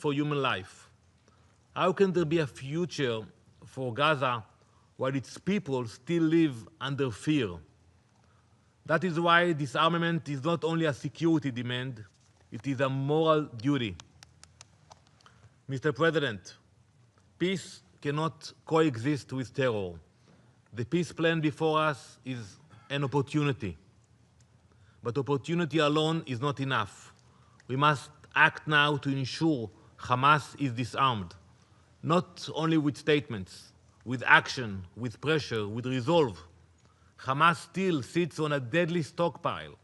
for human life. How can there be a future for Gaza while its people still live under fear? That is why disarmament is not only a security demand, it is a moral duty. Mr. President, peace cannot coexist with terror. The peace plan before us is an opportunity. But opportunity alone is not enough. We must act now to ensure Hamas is disarmed, not only with statements, with action, with pressure, with resolve. Hamas still sits on a deadly stockpile: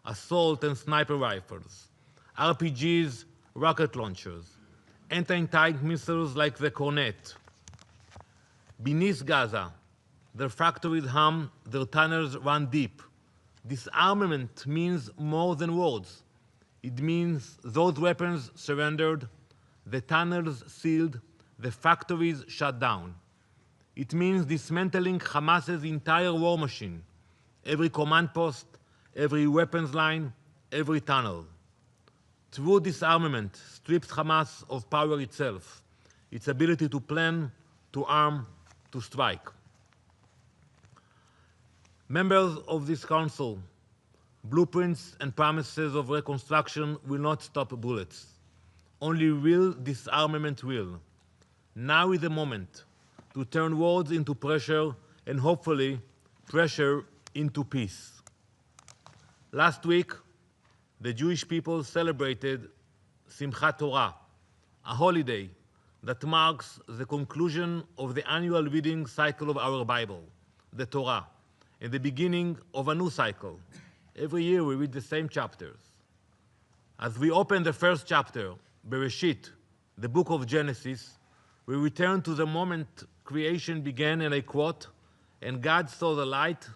assault and sniper rifles, RPGs, rocket launchers, anti-tank missiles like the Cornet. Beneath Gaza, their factories hum, their tunnels run deep. Disarmament means more than words. It means those weapons surrendered, the tunnels sealed, the factories shut down. It means dismantling Hamas's entire war machine, every command post, every weapons line, every tunnel. True disarmament strips Hamas of power itself, its ability to plan, to arm, to strike. Members of this council, blueprints and promises of reconstruction will not stop bullets. Only real disarmament will. Now is the moment to turn words into pressure and hopefully pressure into peace. Last week, the Jewish people celebrated Simchat Torah, a holiday that marks the conclusion of the annual reading cycle of our Bible, the Torah, and the beginning of a new cycle. Every year we read the same chapters. As we open the first chapter, Bereshit, the book of Genesis, we return to the moment creation began, and I quote, "And God saw the light,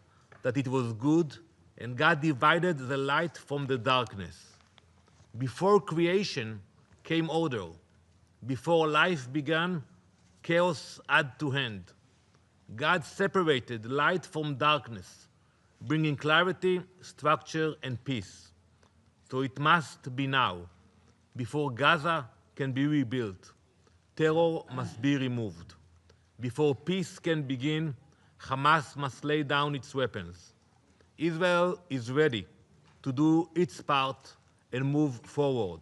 that it was good, and God divided the light from the darkness." Before creation came order. Before life began, chaos had to end. God separated light from darkness, bringing clarity, structure, and peace. So it must be now. Before Gaza can be rebuilt, terror must be removed. Before peace can begin, Hamas must lay down its weapons. Israel is ready to do its part and move forward.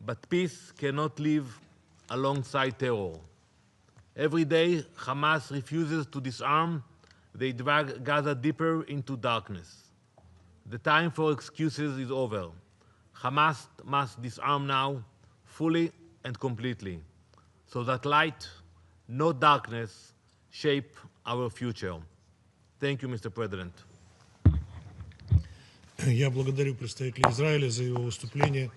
But peace cannot live alongside terror. Every day, Hamas refuses to disarm. They drag Gaza deeper into darkness. The time for excuses is over. Hamas must disarm now, fully and completely, so that light, not darkness, shape our future. Thank you, Mr. President. Я благодарю представителя Израиля за его выступление.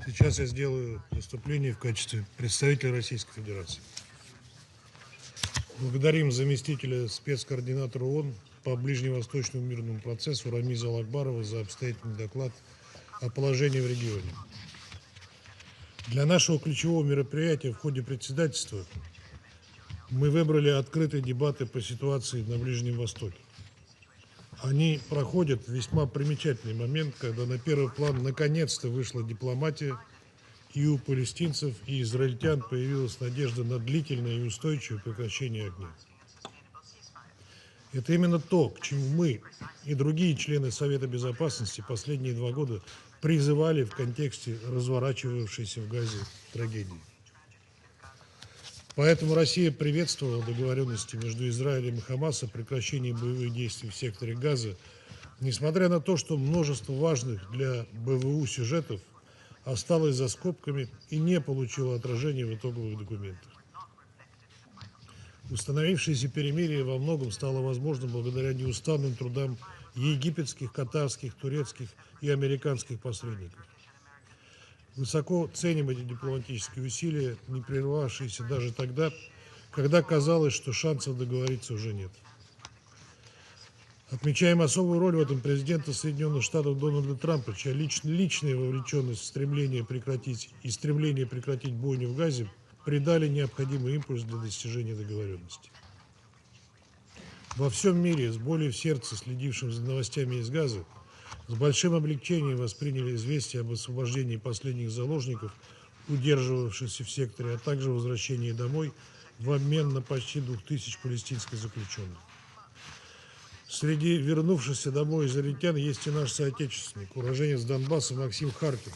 Сейчас я сделаю выступление в качестве представителя Российской Федерации. Благодарим заместителя спецкоординатора ООН по Ближневосточному мирному процессу Рамиза Алакбарова за обстоятельный доклад о положении в регионе. Для нашего ключевого мероприятия в ходе председательства мы выбрали открытые дебаты по ситуации на Ближнем Востоке. Они проходят в весьма примечательный момент, когда на первый план наконец-то вышла дипломатия, и у палестинцев и израильтян появилась надежда на длительное и устойчивое прекращение огня. Это именно то, к чему мы и другие члены Совета Безопасности последние 2 года призывали в контексте разворачивавшейся в Газе трагедии. Поэтому Россия приветствовала договоренности между Израилем и Хамас о прекращении боевых действий в секторе Газа, несмотря на то, что множество важных для БВУ сюжетов осталось за скобками и не получило отражения в итоговых документах. Установившееся перемирие во многом стало возможным благодаря неустанным трудам египетских, катарских, турецких и американских посредников. Высоко ценим эти дипломатические усилия, не прервавшиеся даже тогда, когда казалось, что шансов договориться уже нет. Отмечаем особую роль в этом президента Соединенных Штатов Дональда Трампа, чья личная вовлеченность в стремление прекратить бойню в Газе придали необходимый импульс для достижения договоренности. Во всем мире, с болью в сердце следившим за новостями из Газы, с большим облегчением восприняли известие об освобождении последних заложников, удерживавшихся в секторе, а также возвращении домой в обмен на почти 2000 палестинских заключенных. Среди вернувшихся домой израильтян есть и наш соотечественник, уроженец Донбасса Максим Харкин,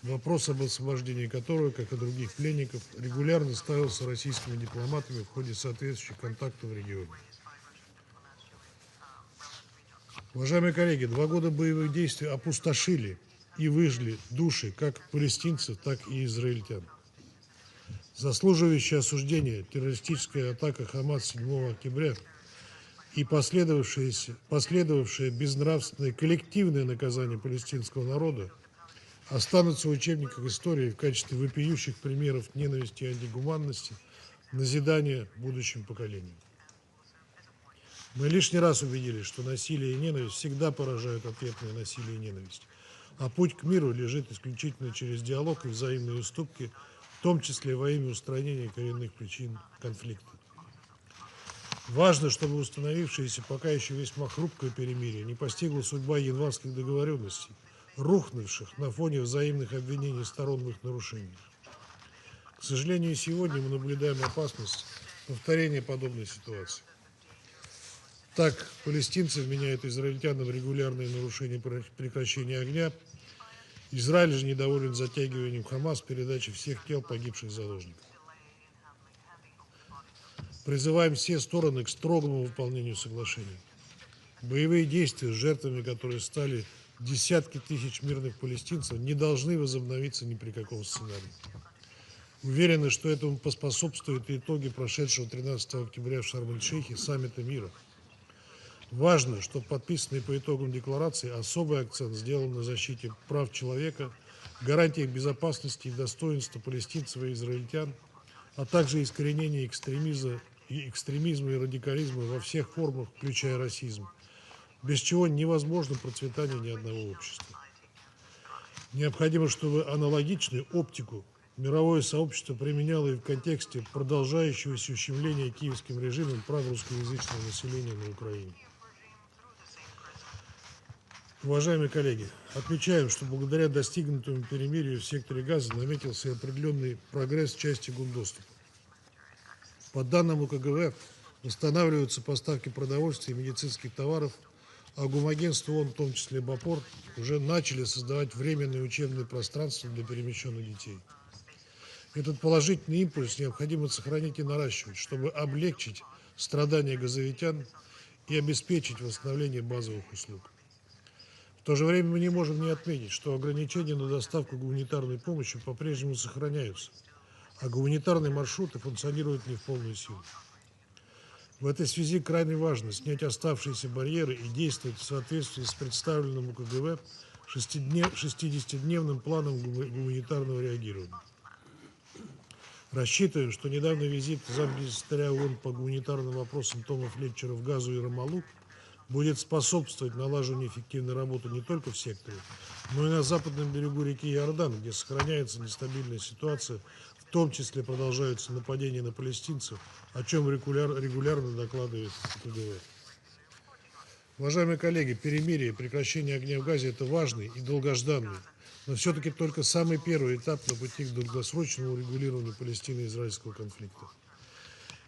вопрос об освобождении которого, как и других пленников, регулярно ставился российскими дипломатами в ходе соответствующих контактов в регионе. Уважаемые коллеги, 2 года боевых действий опустошили и выжгли души как палестинцев, так и израильтян. Заслуживающая осуждения террористическая атака Хамас 7 октября и последовавшее безнравственное коллективное наказание палестинского народа останутся в учебниках истории в качестве вопиющих примеров ненависти и антигуманности, назидания будущим поколениям. Мы лишний раз убедились, что насилие и ненависть всегда поражают ответное насилие и ненависть, а путь к миру лежит исключительно через диалог и взаимные уступки, в том числе во имя устранения коренных причин конфликта. Важно, чтобы установившееся пока еще весьма хрупкое перемирие не постигла судьба январских договоренностей, рухнувших на фоне взаимных обвинений сторон в их нарушениях. К сожалению, сегодня мы наблюдаем опасность повторения подобной ситуации. Так, палестинцы вменяют израильтянам регулярные нарушения прекращения огня. Израиль же недоволен затягиванием Хамас передачи всех тел погибших заложников. Призываем все стороны к строгому выполнению соглашений. Боевые действия, с жертвами которые стали десятки тысяч мирных палестинцев, не должны возобновиться ни при каком сценарии. Уверены, что этому поспособствуют и итоги прошедшего 13 октября в Шарм-эль-Шейхе саммита мира. Важно, что подписанный по итогам декларации особый акцент сделан на защите прав человека, гарантиях безопасности и достоинства палестинцев и израильтян, а также искоренении экстремизма и радикализма во всех формах, включая расизм, без чего невозможно процветание ни одного общества. Необходимо, чтобы аналогичную оптику мировое сообщество применяло и в контексте продолжающегося ущемления киевским режимом прав русскоязычного населения на Украине. Уважаемые коллеги, отмечаем, что благодаря достигнутому перемирию в секторе Газа наметился определенный прогресс в части гумдоступа. По данным УКГВ, восстанавливаются поставки продовольствия и медицинских товаров, а гумагентство ООН, в том числе БАПОР, уже начали создавать временные учебные пространства для перемещенных детей. Этот положительный импульс необходимо сохранить и наращивать, чтобы облегчить страдания газовитян и обеспечить восстановление базовых услуг. В то же время мы не можем не отметить, что ограничения на доставку гуманитарной помощи по-прежнему сохраняются, а гуманитарные маршруты функционируют не в полную силу. В этой связи крайне важно снять оставшиеся барьеры и действовать в соответствии с представленным УКГВ 60-дневным планом гуманитарного реагирования. Рассчитываем, что недавний визит замсекретаря ООН по гуманитарным вопросам Тома Флетчера в Газу и Рамаллу будет способствовать налаживанию эффективной работы не только в секторе, но и на западном берегу реки Иордан, где сохраняется нестабильная ситуация, в том числе продолжаются нападения на палестинцев, о чем регулярно докладывает УКГВ. Уважаемые коллеги, перемирие и прекращение огня в Газе – это важный и долгожданный, но все-таки только самый первый этап на пути к долгосрочному урегулированию палестино-израильского конфликта.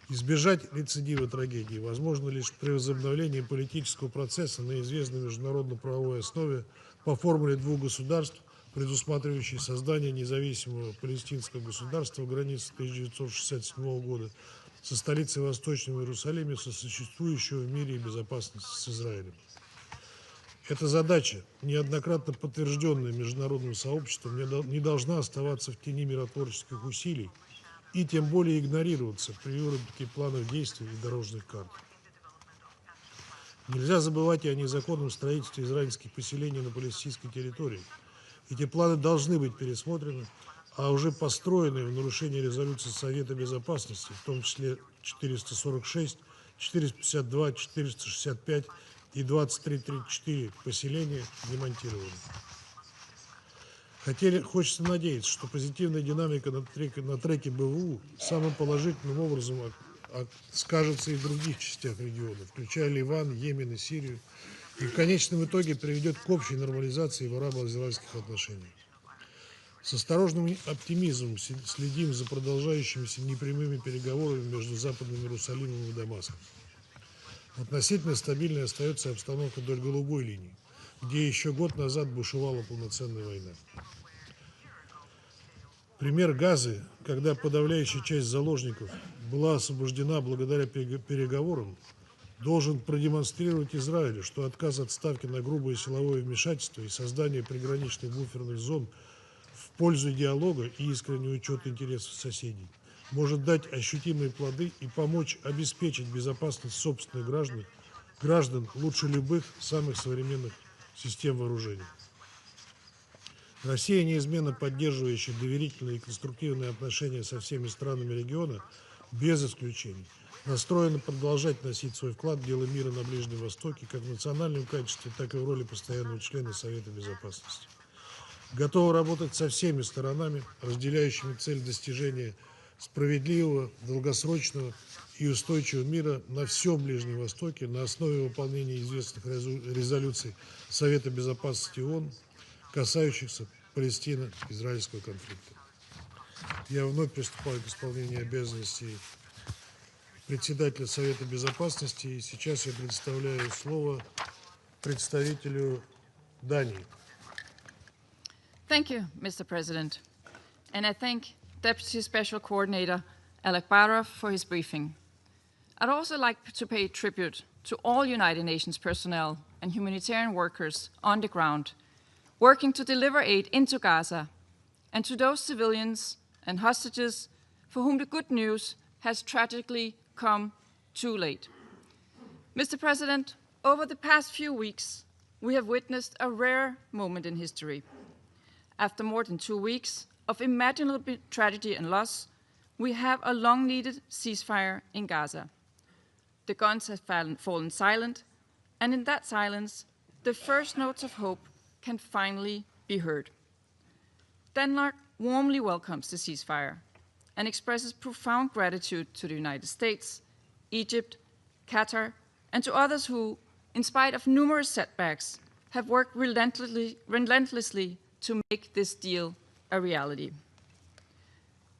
Избежать рецидива трагедии возможно лишь при возобновлении политического процесса на известной международно-правовой основе по формуле двух государств, предусматривающей создание независимого палестинского государства в границах 1967 года со столицей в Восточном Иерусалиме, сосуществующего в мире и безопасности с Израилем. Эта задача, неоднократно подтвержденная международным сообществом, не должна оставаться в тени миротворческих усилий и тем более игнорироваться при выработке планов действий и дорожных карт. Нельзя забывать и о незаконном строительстве израильских поселений на палестинской территории. Эти планы должны быть пересмотрены, а уже построенные в нарушении резолюции Совета Безопасности, в том числе 446, 452, 465 и 2334 поселения демонтированы. Хочется надеяться, что позитивная динамика на треке БВУ самым положительным образом скажется и в других частях региона, включая Ливан, Йемен и Сирию, и в конечном итоге приведет к общей нормализации в арабо-израильских отношениях. С осторожным оптимизмом следим за продолжающимися непрямыми переговорами между Западным Иерусалимом и Дамаском. Относительно стабильной остается обстановка вдоль голубой линии, где еще год назад бушевала полноценная война. Пример Газы, когда подавляющая часть заложников была освобождена благодаря переговорам, должен продемонстрировать Израилю, что отказ от ставки на грубое силовое вмешательство и создание приграничных буферных зон в пользу диалога и искреннего учета интересов соседей может дать ощутимые плоды и помочь обеспечить безопасность собственных граждан лучше любых самых современных систем вооружений. Россия, неизменно поддерживающая доверительные и конструктивные отношения со всеми странами региона, без исключений, настроена продолжать вносить свой вклад в дело мира на Ближнем Востоке как в национальном качестве, так и в роли постоянного члена Совета Безопасности. Готова работать со всеми сторонами, разделяющими цель достижения справедливого, долгосрочного и устойчивого мира на всем Ближнем Востоке на основе выполнения известных резолюций Совета Безопасности ООН, касающихся Палестино-израильского конфликта. Я вновь приступаю к исполнению обязанностей председателя Совета Безопасности, и сейчас я предоставляю слово представителю Дании. Thank you, Mr. President. And I thank Deputy Special Coordinator Alec Barov for his briefing. I'd also like to pay tribute to all United Nations personnel and humanitarian workers on the ground working to deliver aid into Gaza, and to those civilians and hostages for whom the good news has tragically come too late. Mr. President, over the past few weeks, we have witnessed a rare moment in history. After more than 2 weeks of imaginable tragedy and loss, we have a long-needed ceasefire in Gaza. The guns have fallen silent, and in that silence, the first notes of hope can finally be heard. Denmark warmly welcomes the ceasefire and expresses profound gratitude to the United States, Egypt, Qatar, and to others who, in spite of numerous setbacks, have worked relentlessly to make this deal a reality.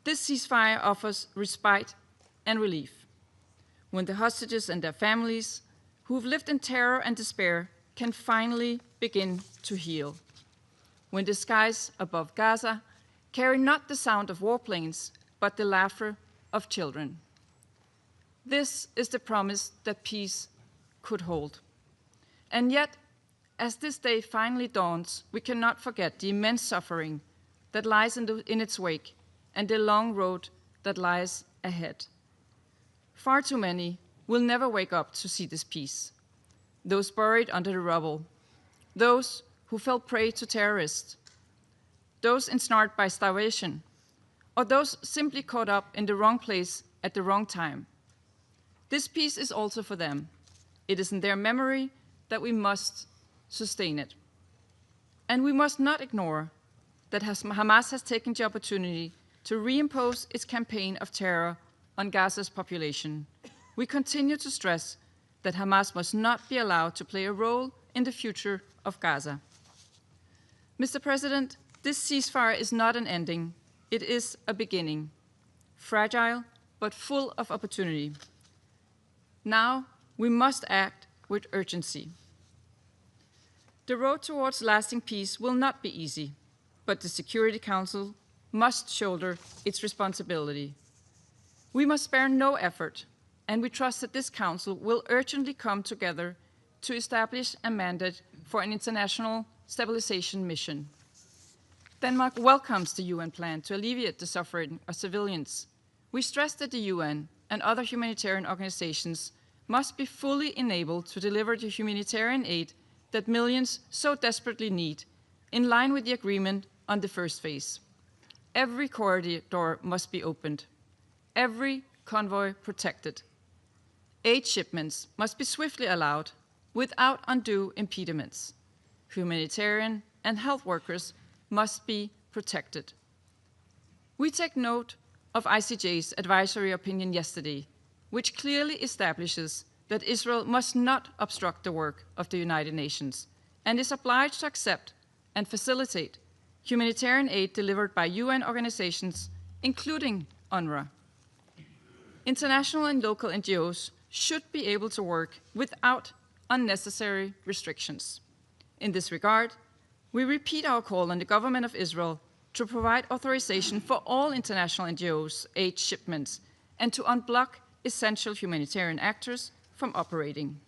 This ceasefire offers respite and relief. When the hostages and their families, who've lived in terror and despair, can finally begin to heal. When the skies above Gaza carry not the sound of warplanes, but the laughter of children. This is the promise that peace could hold. And yet, as this day finally dawns, we cannot forget the immense suffering that lies in its wake and the long road that lies ahead. Far too many will never wake up to see this peace. Those buried under the rubble, those who fell prey to terrorists, those ensnared by starvation, or those simply caught up in the wrong place at the wrong time. This peace is also for them. It is in their memory that we must sustain it. And we must not ignore that Hamas has taken the opportunity to reimpose its campaign of terror on Gaza's population. We continue to stress that Hamas must not be allowed to play a role in the future of Gaza. Mr. President, this ceasefire is not an ending. It is a beginning, fragile but full of opportunity. Now we must act with urgency. The road towards lasting peace will not be easy, but the Security Council must shoulder its responsibility. We must spare no effort, and we trust that this Council will urgently come together to establish a mandate for an international stabilization mission. Denmark welcomes the UN plan to alleviate the suffering of civilians. We stress that the UN and other humanitarian organizations must be fully enabled to deliver the humanitarian aid that millions so desperately need, in line with the agreement on the first phase. Every corridor must be opened, every convoy protected. Aid shipments must be swiftly allowed without undue impediments. Humanitarian and health workers must be protected. We take note of ICJ's advisory opinion yesterday, which clearly establishes that Israel must not obstruct the work of the United Nations and is obliged to accept and facilitate humanitarian aid delivered by UN organizations, including UNRWA. International and local NGOs should be able to work without unnecessary restrictions. In this regard, we repeat our call on the government of Israel to provide authorization for all international NGOs' aid shipments and to unblock essential humanitarian actors from operating.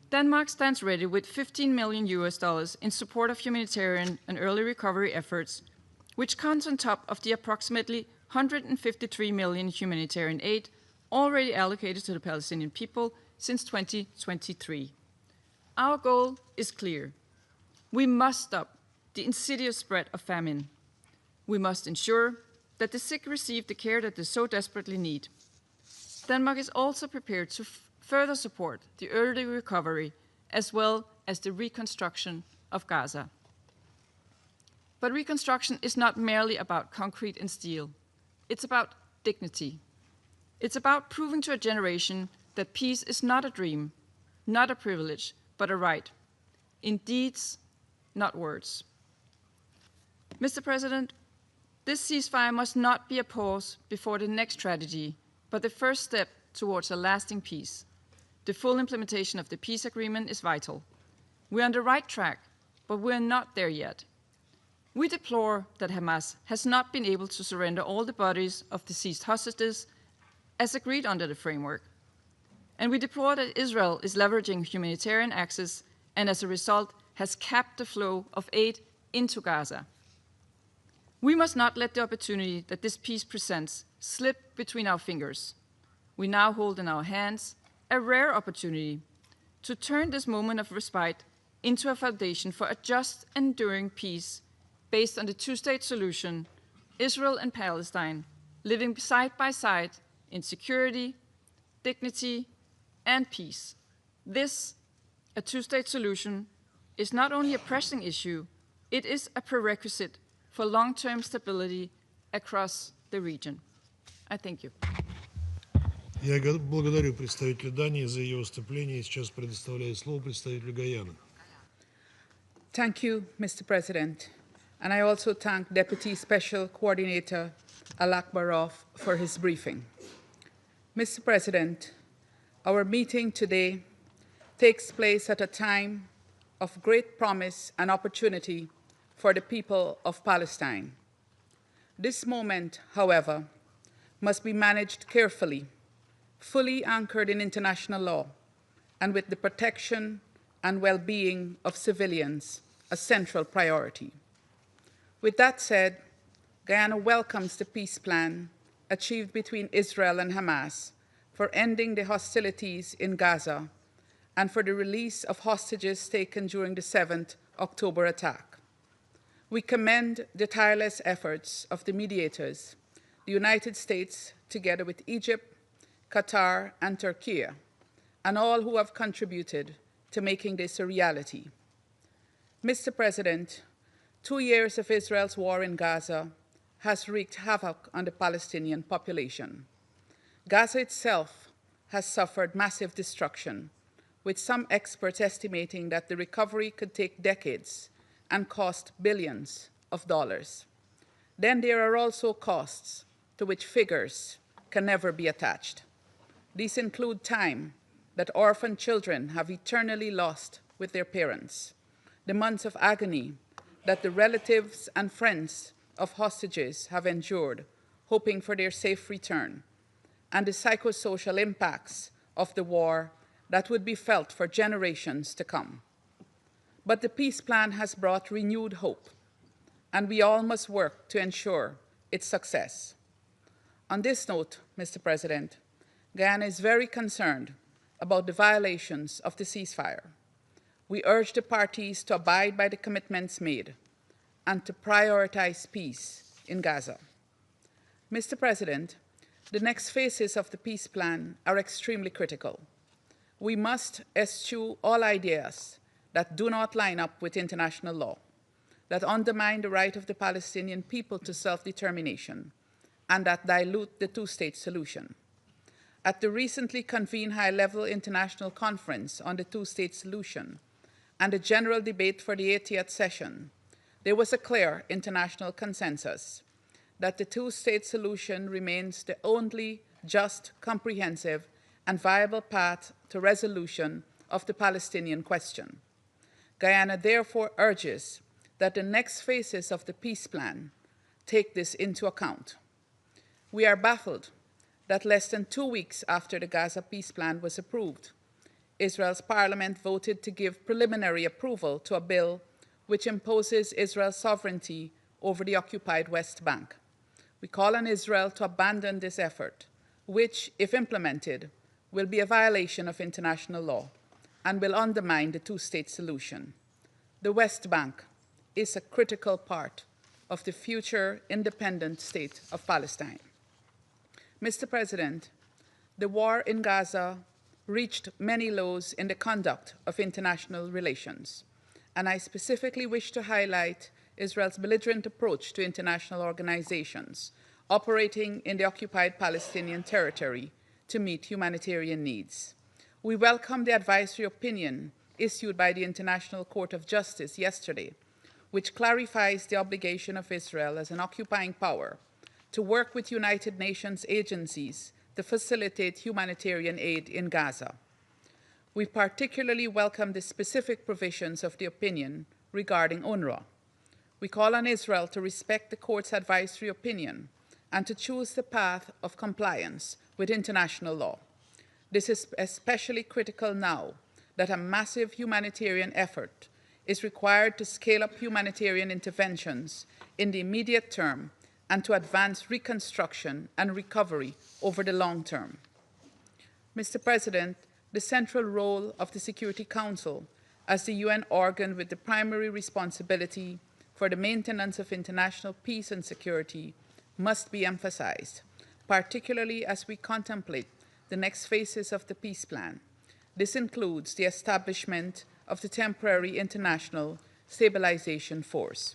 Denmark stands ready with $15 million in support of humanitarian and early recovery efforts, which comes on top of the approximately $153 million humanitarian aid already allocated to the Palestinian people since 2023. Our goal is clear. We must stop the insidious spread of famine. We must ensure that the sick receive the care that they so desperately need. Denmark is also prepared to further support the early recovery as well as the reconstruction of Gaza. But reconstruction is not merely about concrete and steel. It's about dignity. It's about proving to a generation that peace is not a dream, not a privilege, but a right. In deeds, not words. Mr. President, this ceasefire must not be a pause before the next tragedy, but the first step towards a lasting peace. The full implementation of the peace agreement is vital. We're on the right track, but we're not there yet. We deplore that Hamas has not been able to surrender all the bodies of the seized hostages as agreed under the framework. And we deplore that Israel is leveraging humanitarian access and as a result has capped the flow of aid into Gaza. We must not let the opportunity that this peace presents slip between our fingers. We now hold in our hands a rare opportunity to turn this moment of respite into a foundation for a just and enduring peace based on the two-state solution, Israel and Palestine living side by side in security, dignity, and peace. This, a two-state solution, is not only a pressing issue, it is a prerequisite for long-term stability across the region. I thank you. Я благодарю представителя Дании за ее выступление. Сейчас предоставляю слово представителю Гаяны. Thank you, Mr. President. And I also thank Deputy Special Coordinator Alakbarov for his briefing. Mr. President, our meeting today takes place at a time of great promise and opportunity for the people of Palestine. This moment, however, must be managed carefully, fully anchored in international law, and with the protection and well-being of civilians a central priority. With that said, Guyana welcomes the peace plan achieved between Israel and Hamas for ending the hostilities in Gaza and for the release of hostages taken during the 7th October attack. We commend the tireless efforts of the mediators, the United States, together with Egypt, Qatar, and Turkey, and all who have contributed to making this a reality. Mr. President, 2 years of Israel's war in Gaza has wreaked havoc on the Palestinian population. Gaza itself has suffered massive destruction, with some experts estimating that the recovery could take decades and cost billions of dollars. Then there are also costs to which figures can never be attached. These include time that orphan children have eternally lost with their parents, the months of agony that the relatives and friends of hostages have endured, hoping for their safe return, and the psychosocial impacts of the war that would be felt for generations to come. But the peace plan has brought renewed hope, and we all must work to ensure its success. On this note, Mr. President, Guyana is very concerned about the violations of the ceasefire. We urge the parties to abide by the commitments made and to prioritize peace in Gaza. Mr. President, the next phases of the peace plan are extremely critical. We must eschew all ideas that do not line up with international law, that undermine the right of the Palestinian people to self-determination, and that dilute the two-state solution. At the recently convened high-level international conference on the two-state solution and the general debate for the 80th session, there was a clear international consensus that the two-state solution remains the only just, comprehensive, and viable path to resolution of the Palestinian question. Guyana therefore urges that the next phases of the peace plan take this into account. We are baffled that less than 2 weeks after the Gaza peace plan was approved, Israel's parliament voted to give preliminary approval to a bill which imposes Israel's sovereignty over the occupied West Bank. We call on Israel to abandon this effort, which, if implemented, will be a violation of international law and will undermine the two-state solution. The West Bank is a critical part of the future independent state of Palestine. Mr. President, the war in Gaza reached many lows in the conduct of international relations, and I specifically wish to highlight Israel's belligerent approach to international organizations operating in the occupied Palestinian territory to meet humanitarian needs. We welcome the advisory opinion issued by the International Court of Justice yesterday, which clarifies the obligation of Israel as an occupying power to work with United Nations agencies to facilitate humanitarian aid in Gaza. We particularly welcome the specific provisions of the opinion regarding UNRWA. We call on Israel to respect the court's advisory opinion and to choose the path of compliance with international law. This is especially critical now that a massive humanitarian effort is required to scale up humanitarian interventions in the immediate term and to advance reconstruction and recovery over the long term. Mr. President, the central role of the Security Council as the UN organ with the primary responsibility for the maintenance of international peace and security must be emphasized, particularly as we contemplate the next phases of the peace plan. This includes the establishment of the temporary international stabilization force.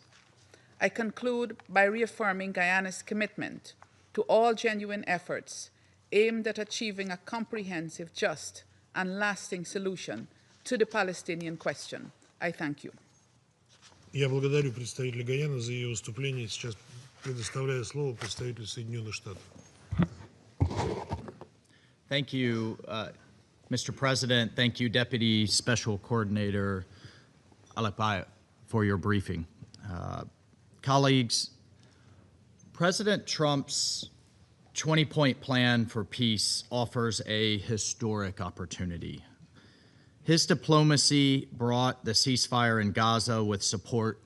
I conclude by reaffirming Guyana's commitment to all genuine efforts aimed at achieving a comprehensive, just, and lasting solution to the Palestinian question. I thank you. Я благодарю представителя Гаяны за ее выступление. Сейчас предоставляю слово представителю Соединенных Штатов. Thank you, Mr. President. Thank you, Deputy Special Coordinator Alakbaya, for your briefing. Colleagues, President Trump's 20-point plan for peace offers a historic opportunity. His diplomacy brought the ceasefire in Gaza with support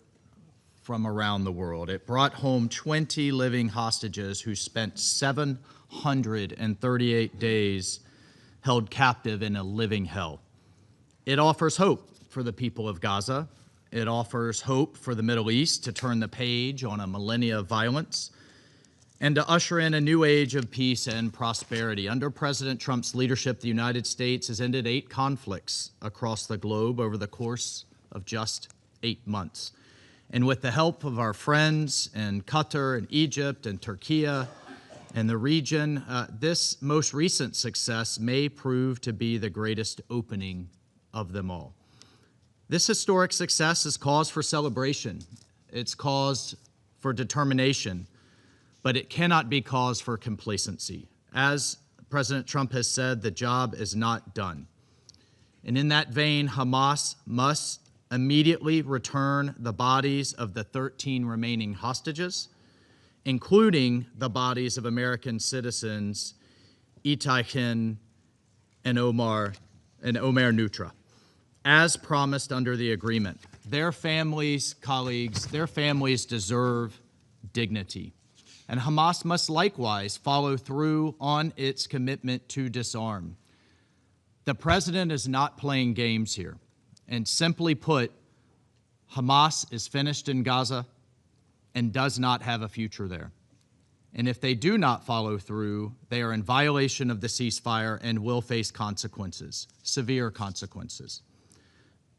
from around the world. It brought home 20 living hostages who spent 738 days held captive in a living hell. It offers hope for the people of Gaza. It offers hope for the Middle East to turn the page on a millennia of violence and to usher in a new age of peace and prosperity. Under President Trump's leadership, the United States has ended 8 conflicts across the globe over the course of just 8 months. And with the help of our friends in Qatar and Egypt and Turkey and the region, this most recent success may prove to be the greatest opening of them all. This historic success is cause for celebration. It's cause for determination, but it cannot be cause for complacency. As President Trump has said, the job is not done. And in that vein, Hamas must immediately return the bodies of the 13 remaining hostages, including the bodies of American citizens Itai Khin and Omer Nutra, as promised under the agreement. Their families, colleagues, their families deserve dignity. And Hamas must likewise follow through on its commitment to disarm. The president is not playing games here. And simply put, Hamas is finished in Gaza and does not have a future there. And if they do not follow through, they are in violation of the ceasefire and will face consequences, severe consequences.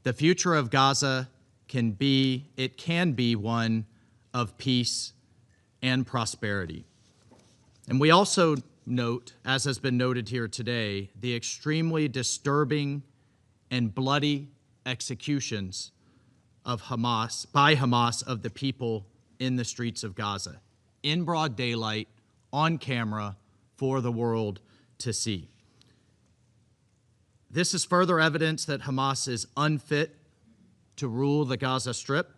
The future of Gaza can be one of peace and prosperity. And we also note, as has been noted here today, the extremely disturbing and bloody executions of Hamas, by Hamas, of the people in the streets of Gaza, in broad daylight, on camera, for the world to see. This is further evidence that Hamas is unfit to rule the Gaza Strip,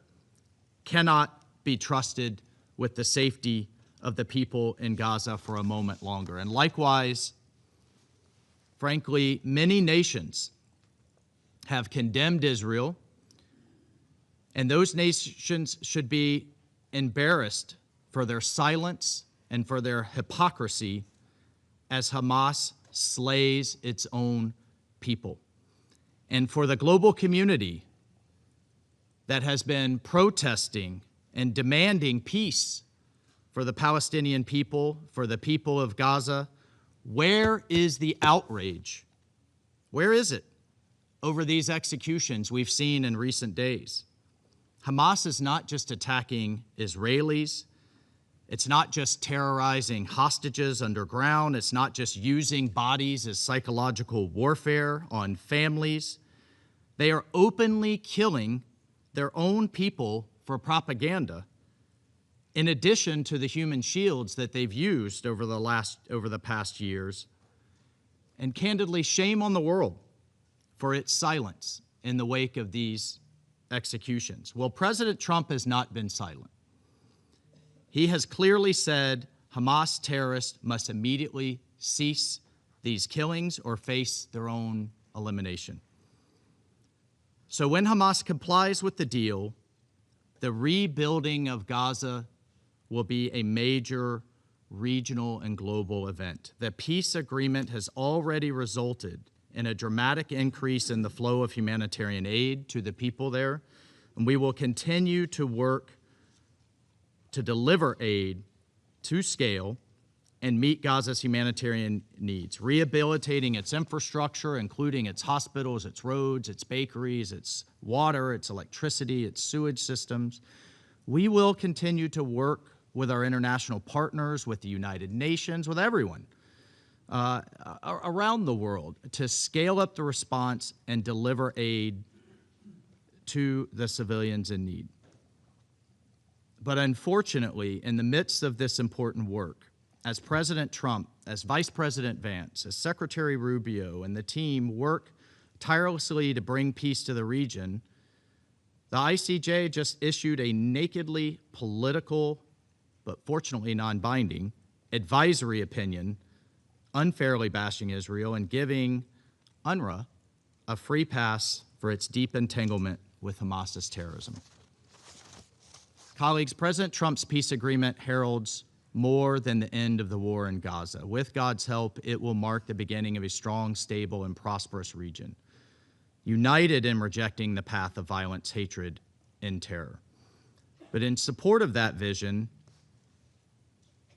cannot be trusted with the safety of the people in Gaza for a moment longer. And likewise, frankly, many nations have condemned Israel, and those nations should be embarrassed for their silence and for their hypocrisy as Hamas slays its own people. And for the global community that has been protesting and demanding peace for the Palestinian people, for the people of Gaza, where is the outrage? Where is it over these executions we've seen in recent days? Hamas is not just attacking Israelis. It's not just terrorizing hostages underground. It's not just using bodies as psychological warfare on families. They are openly killing their own people for propaganda, in addition to the human shields that they've used over the past years. And candidly, shame on the world for its silence in the wake of these executions. Well, President Trump has not been silent. He has clearly said Hamas terrorists must immediately cease these killings or face their own elimination. So when Hamas complies with the deal, the rebuilding of Gaza will be a major regional and global event. The peace agreement has already resulted in a dramatic increase in the flow of humanitarian aid to the people there, and we will continue to work to deliver aid to scale and meet Gaza's humanitarian needs, rehabilitating its infrastructure, including its hospitals, its roads, its bakeries, its water, its electricity, its sewage systems. We will continue to work with our international partners, with the United Nations, with everyone around the world to scale up the response and deliver aid to the civilians in need. But unfortunately, in the midst of this important work, as President Trump, as Vice President Vance, as Secretary Rubio and the team work tirelessly to bring peace to the region, the ICJ just issued a nakedly political, but fortunately non-binding, advisory opinion, unfairly bashing Israel and giving UNRWA a free pass for its deep entanglement with Hamas's terrorism. Colleagues, President Trump's peace agreement heralds more than the end of the war in Gaza. With God's help, it will mark the beginning of a strong, stable, and prosperous region, united in rejecting the path of violence, hatred, and terror. But in support of that vision,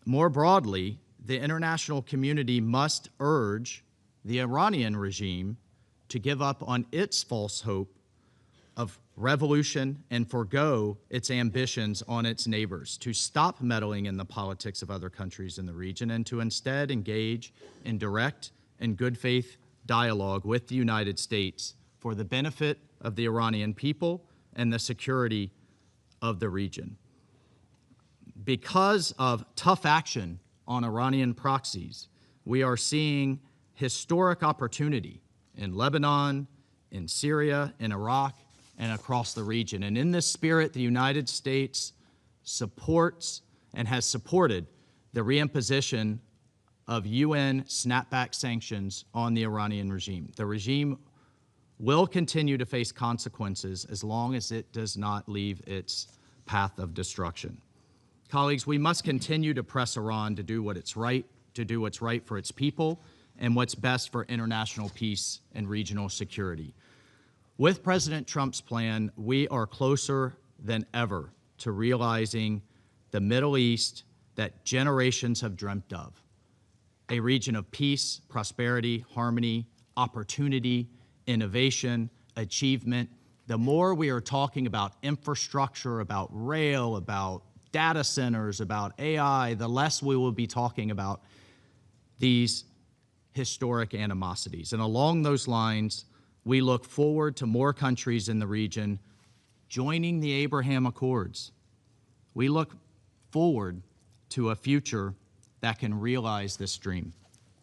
more broadly, the international community must urge the Iranian regime to give up on its false hope of revolution and forgo its ambitions on its neighbors, to stop meddling in the politics of other countries in the region, and to instead engage in direct and good faith dialogue with the United States for the benefit of the Iranian people and the security of the region. Because of tough action on Iranian proxies, we are seeing historic opportunity in Lebanon, in Syria, in Iraq, and across the region. And in this spirit, the United States supports and has supported the reimposition of UN snapback sanctions on the Iranian regime. The regime will continue to face consequences as long as it does not leave its path of destruction. Colleagues, we must continue to press Iran to do what's right for its people and what's best for international peace and regional security. With President Trump's plan, we are closer than ever to realizing the Middle East that generations have dreamt of, a region of peace, prosperity, harmony, opportunity, innovation, achievement. The more we are talking about infrastructure, about rail, about data centers, about AI, the less we will be talking about these historic animosities. And along those lines, we look forward to more countries in the region joining the Abraham Accords. We look forward to a future that can realize this dream.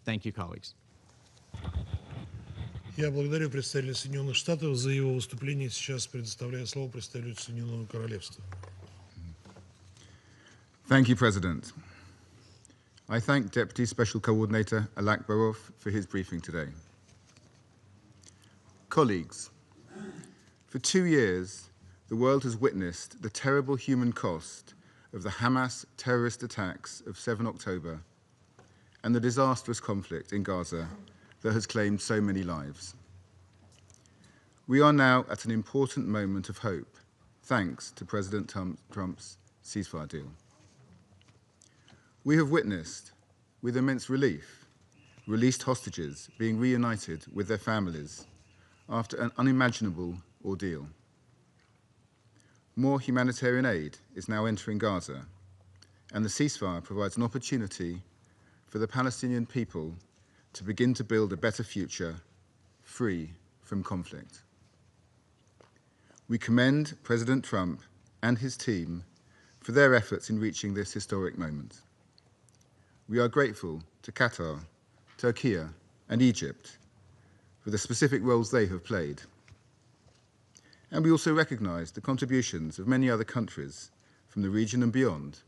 Thank you, colleagues. Я благодарю представителя Соединенных Штатов за его выступление. Сейчас предоставляю слово представителю Соединенного Королевства. Thank you, President. I thank Deputy Special Coordinator Alak Barov for his briefing today. Colleagues, for 2 years, the world has witnessed the terrible human cost of the Hamas terrorist attacks of 7 October and the disastrous conflict in Gaza that has claimed so many lives. We are now at an important moment of hope, thanks to President Trump's ceasefire deal. We have witnessed, with immense relief, released hostages being reunited with their families after an unimaginable ordeal. More humanitarian aid is now entering Gaza, and the ceasefire provides an opportunity for the Palestinian people to begin to build a better future, free from conflict. We commend President Trump and his team for their efforts in reaching this historic moment. We are grateful to Qatar, Turkey, and Egypt for the specific roles they have played. And we also recognize the contributions of many other countries from the region and beyond,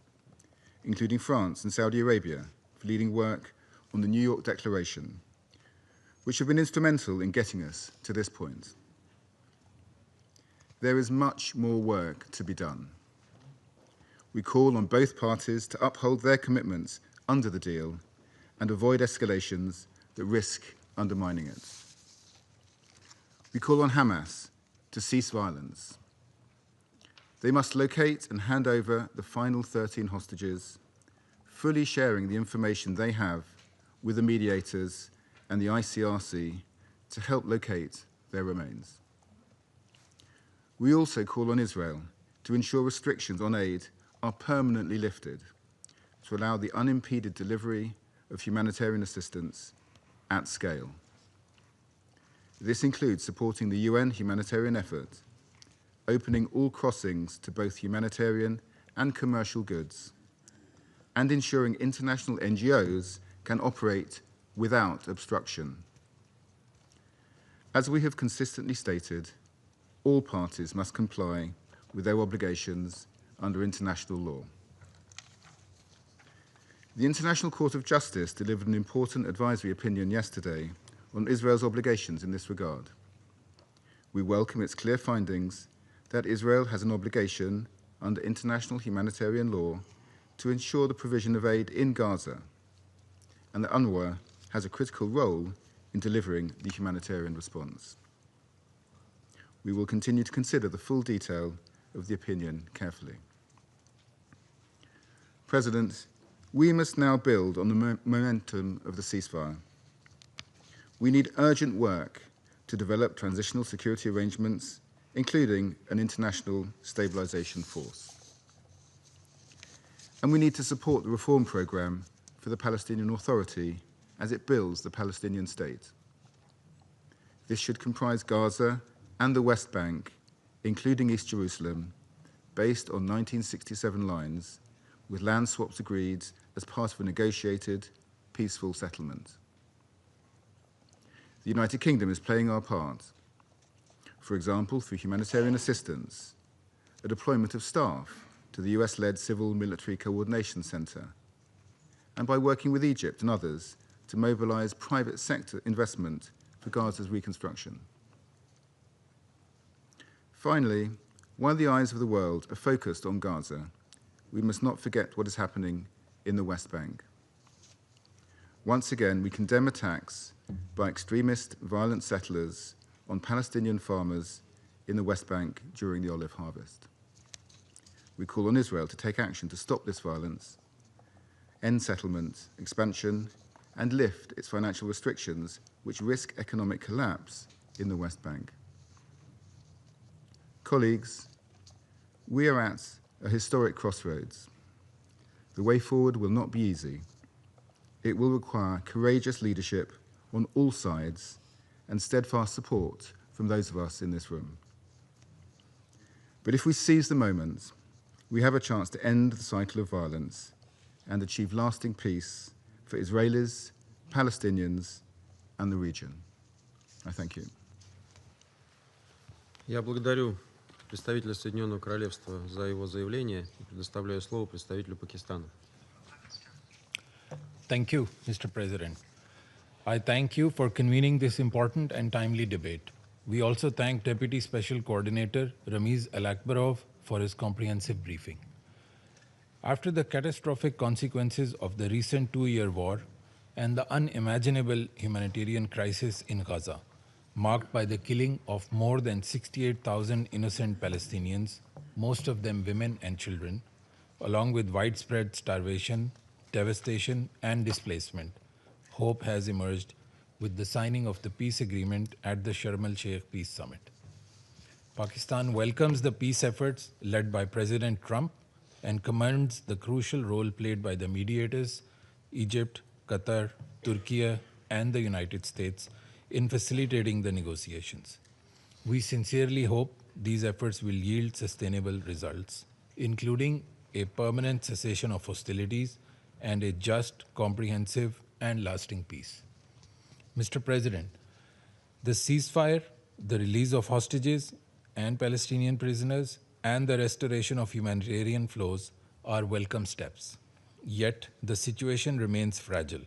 including France and Saudi Arabia, for leading work on the New York Declaration, which have been instrumental in getting us to this point. There is much more work to be done. We call on both parties to uphold their commitments under the deal and avoid escalations that risk undermining it. We call on Hamas to cease violence. They must locate and hand over the final 13 hostages, fully sharing the information they have with the mediators and the ICRC to help locate their remains. We also call on Israel to ensure restrictions on aid are permanently lifted to allow the unimpeded delivery of humanitarian assistance at scale. This includes supporting the UN humanitarian effort, opening all crossings to both humanitarian and commercial goods, and ensuring international NGOs can operate without obstruction. As we have consistently stated, all parties must comply with their obligations under international law. The International Court of Justice delivered an important advisory opinion yesterday on Israel's obligations in this regard. We welcome its clear findings that Israel has an obligation under international humanitarian law to ensure the provision of aid in Gaza, and that UNRWA has a critical role in delivering the humanitarian response. We will continue to consider the full detail of the opinion carefully. President, we must now build on the momentum of the ceasefire. We need urgent work to develop transitional security arrangements, including an international stabilization force. And we need to support the reform program for the Palestinian Authority as it builds the Palestinian state. This should comprise Gaza and the West Bank, including East Jerusalem, based on 1967 lines, with land swaps agreed as part of a negotiated, peaceful settlement. The United Kingdom is playing our part, for example, through humanitarian assistance, a deployment of staff to the US-led Civil Military Coordination Center, and by working with Egypt and others to mobilize private sector investment for Gaza's reconstruction. Finally, while the eyes of the world are focused on Gaza, we must not forget what is happening in the West Bank. Once again, we condemn attacks by extremist, violent settlers on Palestinian farmers in the West Bank during the olive harvest. We call on Israel to take action to stop this violence, end settlement, expansion, and lift its financial restrictions which risk economic collapse in the West Bank. Colleagues, we are at a historic crossroads. The way forward will not be easy. It will require courageous leadership on all sides and steadfast support from those of us in this room. But if we seize the moment, we have a chance to end the cycle of violence and achieve lasting peace for Israelis, Palestinians, and the region. I thank you. Я благодарю представителя Соединенного Королевства за его заявление и предоставляю слово представителю Пакистана. Thank you, Mr. President. I thank you for convening this important and timely debate. We also thank Deputy Special Coordinator Ramiz Alakbarov for his comprehensive briefing. After the catastrophic consequences of the recent two-year war and the unimaginable humanitarian crisis in Gaza, marked by the killing of more than 68,000 innocent Palestinians, most of them women and children, along with widespread starvation, devastation, and displacement, hope has emerged with the signing of the peace agreement at the Sharm el-Sheikh Peace Summit. Pakistan welcomes the peace efforts led by President Trump and commends the crucial role played by the mediators, Egypt, Qatar, Turkey, and the United States in facilitating the negotiations. We sincerely hope these efforts will yield sustainable results, including a permanent cessation of hostilities and a just, comprehensive, and lasting peace. Mr. President, the ceasefire, the release of hostages and Palestinian prisoners, and the restoration of humanitarian flows are welcome steps. Yet, the situation remains fragile.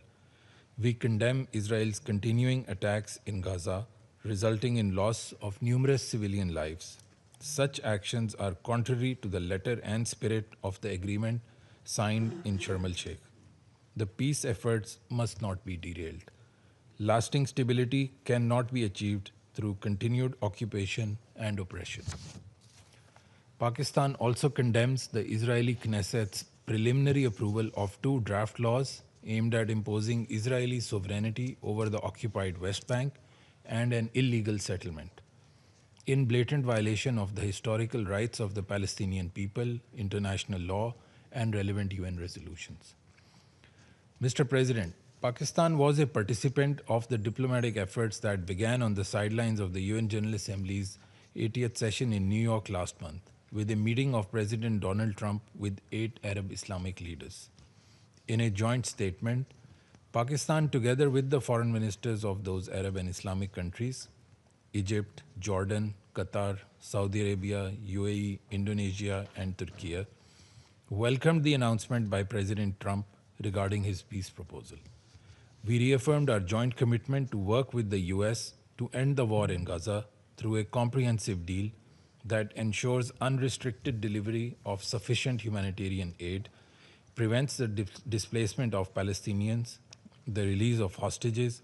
We condemn Israel's continuing attacks in Gaza, resulting in loss of numerous civilian lives. Such actions are contrary to the letter and spirit of the agreement signed in Sharm el-Sheikh. The peace efforts must not be derailed. Lasting stability cannot be achieved through continued occupation and oppression. Pakistan also condemns the Israeli Knesset's preliminary approval of two draft laws aimed at imposing Israeli sovereignty over the occupied West Bank and an illegal settlement, in blatant violation of the historical rights of the Palestinian people, international law, and relevant UN resolutions. Mr. President, Pakistan was a participant of the diplomatic efforts that began on the sidelines of the UN General Assembly's 80th session in New York last month, with a meeting of President Donald Trump with 8 Arab Islamic leaders. In a joint statement, Pakistan, together with the foreign ministers of those Arab and Islamic countries, Egypt, Jordan, Qatar, Saudi Arabia, UAE, Indonesia, and Turkey, welcomed the announcement by President Trump regarding his peace proposal. We reaffirmed our joint commitment to work with the US to end the war in Gaza through a comprehensive deal that ensures unrestricted delivery of sufficient humanitarian aid, prevents the displacement of Palestinians, the release of hostages,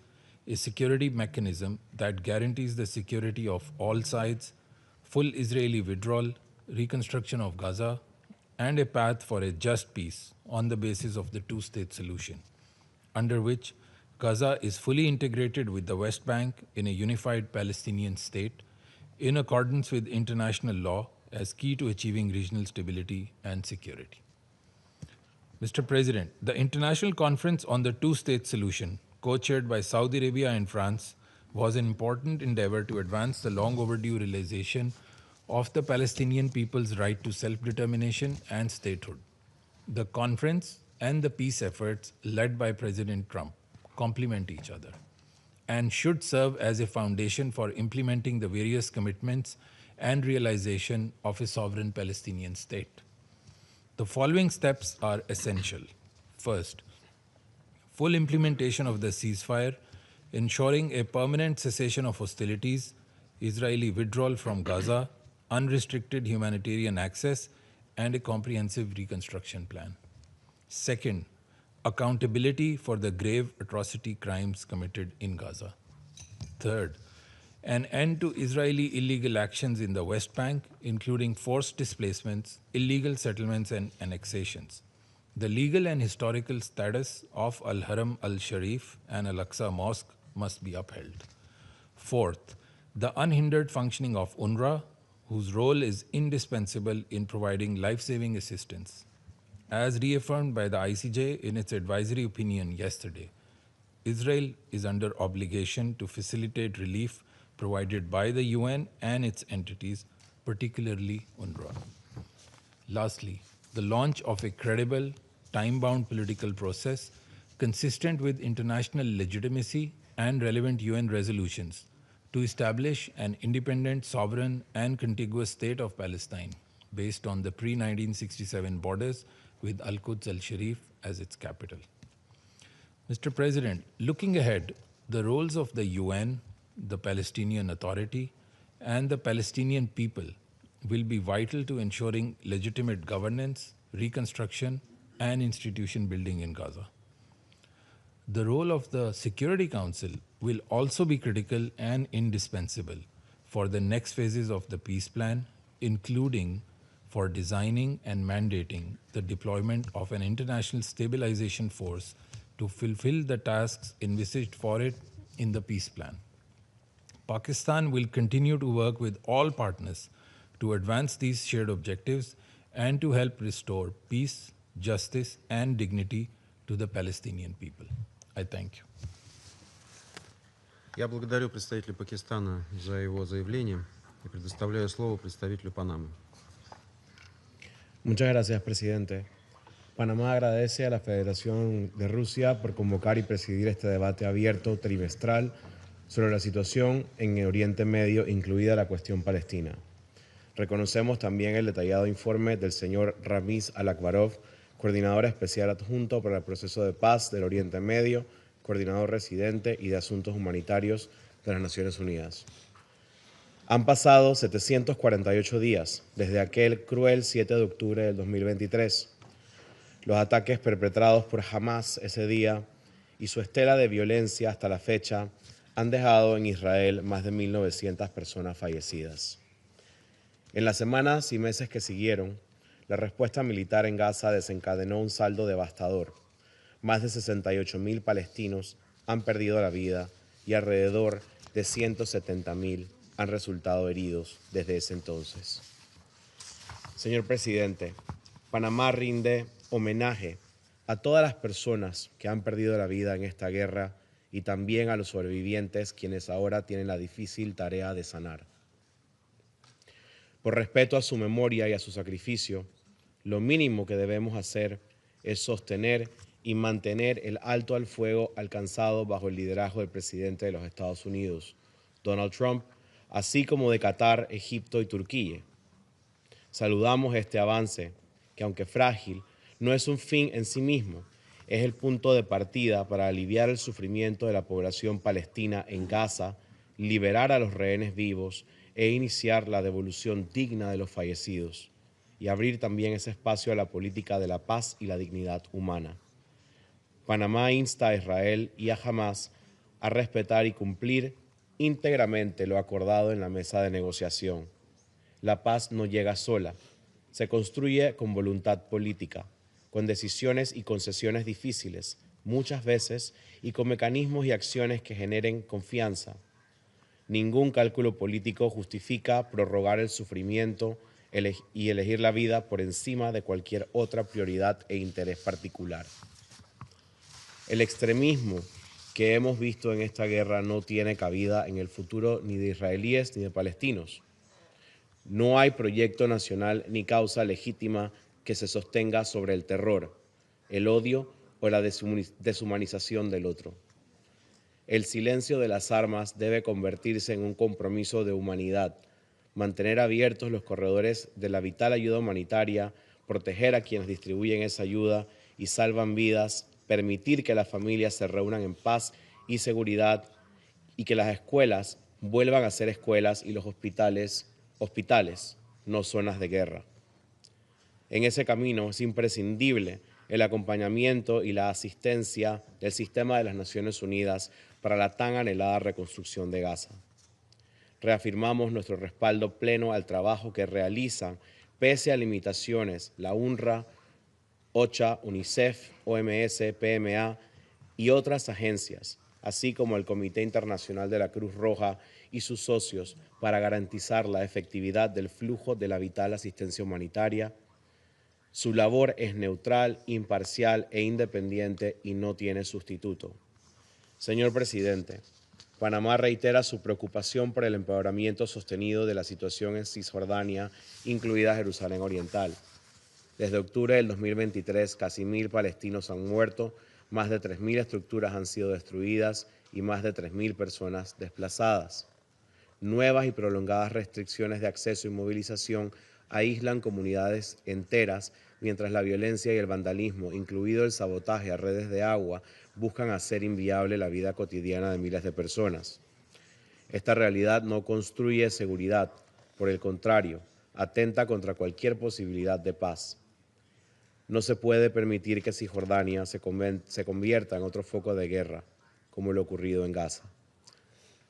a security mechanism that guarantees the security of all sides, full Israeli withdrawal, reconstruction of Gaza, and a path for a just peace on the basis of the two-state solution, under which Gaza is fully integrated with the West Bank in a unified Palestinian state in accordance with international law as key to achieving regional stability and security. Mr. President, the International Conference on the Two-State Solution, co-chaired by Saudi Arabia and France, was an important endeavor to advance the long overdue realization of the Palestinian people's right to self-determination and statehood. The conference and the peace efforts led by President Trump complement each other and should serve as a foundation for implementing the various commitments and realization of a sovereign Palestinian state. The following steps are essential. First, full implementation of the ceasefire, ensuring a permanent cessation of hostilities, Israeli withdrawal from Gaza, unrestricted humanitarian access, and a comprehensive reconstruction plan. Second, accountability for the grave atrocity crimes committed in Gaza. Third, an end to Israeli illegal actions in the West Bank, including forced displacements, illegal settlements, and annexations. The legal and historical status of Al-Haram al-Sharif and Al-Aqsa Mosque must be upheld. Fourth, the unhindered functioning of UNRWA, whose role is indispensable in providing life-saving assistance. As reaffirmed by the ICJ in its advisory opinion yesterday, Israel is under obligation to facilitate relief provided by the UN and its entities particularly UNRWA. Lastly, the launch of a credible, time-bound political process consistent with international legitimacy and relevant UN resolutions to establish an independent, sovereign, and contiguous state of Palestine based on the pre-1967 borders with Al-Quds al-Sharif as its capital. Mr. President, looking ahead, the roles of the UN, the Palestinian Authority, and the Palestinian people will be vital to ensuring legitimate governance, reconstruction, and institution building in Gaza. The role of the Security Council will also be critical and indispensable for the next phases of the peace plan, including for designing and mandating the deployment of an international stabilization force to fulfill the tasks envisaged for it in the peace plan. Pakistan will continue to work with all partners to advance these shared objectives and to help restore peace, justice, and dignity to the Palestinian people. I thank you. Я благодарю представителя Пакистана за его заявление и предоставляю слово представителю Панамы. Muchas gracias, presidente. Panamá agradece a la Federación de Rusia por convocar y presidir este debate abierto trimestral sobre la situación en Oriente Medio, incluida la cuestión palestina. Reconocemos también el detallado informe del señor Ramiz Al-Akbarov, coordinador especial adjunto para el proceso de paz del Oriente Medio, coordinador residente y de asuntos humanitarios de las Naciones Unidas. Han pasado 748 días desde aquel cruel 7 de octubre del 2023. Los ataques perpetrados por Hamas ese día y su estela de violencia hasta la fecha han dejado en Israel más de 1.900 personas fallecidas. En las semanas y meses que siguieron, la respuesta militar en Gaza desencadenó un saldo devastador. Más de 68.000 palestinos han perdido la vida y alrededor de 170.000 han resultado heridos desde ese entonces. Señor presidente, Panamá rinde homenaje a todas las personas que han perdido la vida en esta guerra y también a los sobrevivientes quienes ahora tienen la difícil tarea de sanar. Por respeto a su memoria y a su sacrificio, lo mínimo que debemos hacer es sostener y mantener el alto al fuego alcanzado bajo el liderazgo del presidente de los Estados Unidos, Donald Trump, así como de Qatar, Egipto y Turquía. Saludamos este avance, que aunque frágil, no es un fin en sí mismo, es el punto de partida para aliviar el sufrimiento de la población palestina en Gaza, liberar a los rehenes vivos e iniciar la devolución digna de los fallecidos, y abrir también ese espacio a la política de la paz y la dignidad humana. Panamá insta a Israel y a Hamas a respetar y cumplir íntegramente lo acordado en la mesa de negociación. La paz no llega sola, se construye con voluntad política, con decisiones y concesiones difíciles, muchas veces, y con mecanismos y acciones que generen confianza. Ningún cálculo político justifica prorrogar el sufrimiento y elegir la vida por encima de cualquier otra prioridad e interés particular. El extremismo que hemos visto en esta guerra no tiene cabida en el futuro ni de israelíes ni de palestinos. No hay proyecto nacional ni causa legítima que se sostenga sobre el terror, el odio o la deshumanización del otro. El silencio de las armas debe convertirse en un compromiso de humanidad, mantener abiertos los corredores de la vital ayuda humanitaria, proteger a quienes distribuyen esa ayuda y salvan vidas, permitir que las familias se reúnan en paz y seguridad y que las escuelas vuelvan a ser escuelas y los hospitales, no zonas de guerra. En ese camino es imprescindible el acompañamiento y la asistencia del sistema de las Naciones Unidas para la tan anhelada reconstrucción de Gaza. Reafirmamos nuestro respaldo pleno al trabajo que realizan, pese a limitaciones, la UNRWA, OCHA, UNICEF, OMS, PMA y otras agencias, así como el Comité Internacional de la Cruz Roja y sus socios para garantizar la efectividad del flujo de la vital asistencia humanitaria. Su labor es neutral, imparcial e independiente y no tiene sustituto. Señor presidente, Panamá reitera su preocupación por el empeoramiento sostenido de la situación en Cisjordania, incluida Jerusalén Oriental. Desde octubre del 2023, casi 1.000 palestinos han muerto, más de 3.000 estructuras han sido destruidas y más de 3.000 personas desplazadas. Nuevas y prolongadas restricciones de acceso y movilización aíslan comunidades enteras, mientras la violencia y el vandalismo, incluido el sabotaje a redes de agua, buscan hacer inviable la vida cotidiana de miles de personas. Esta realidad no construye seguridad, por el contrario, atenta contra cualquier posibilidad de paz. No se puede permitir que Cisjordania se convierta en otro foco de guerra, como lo ocurrido en Gaza.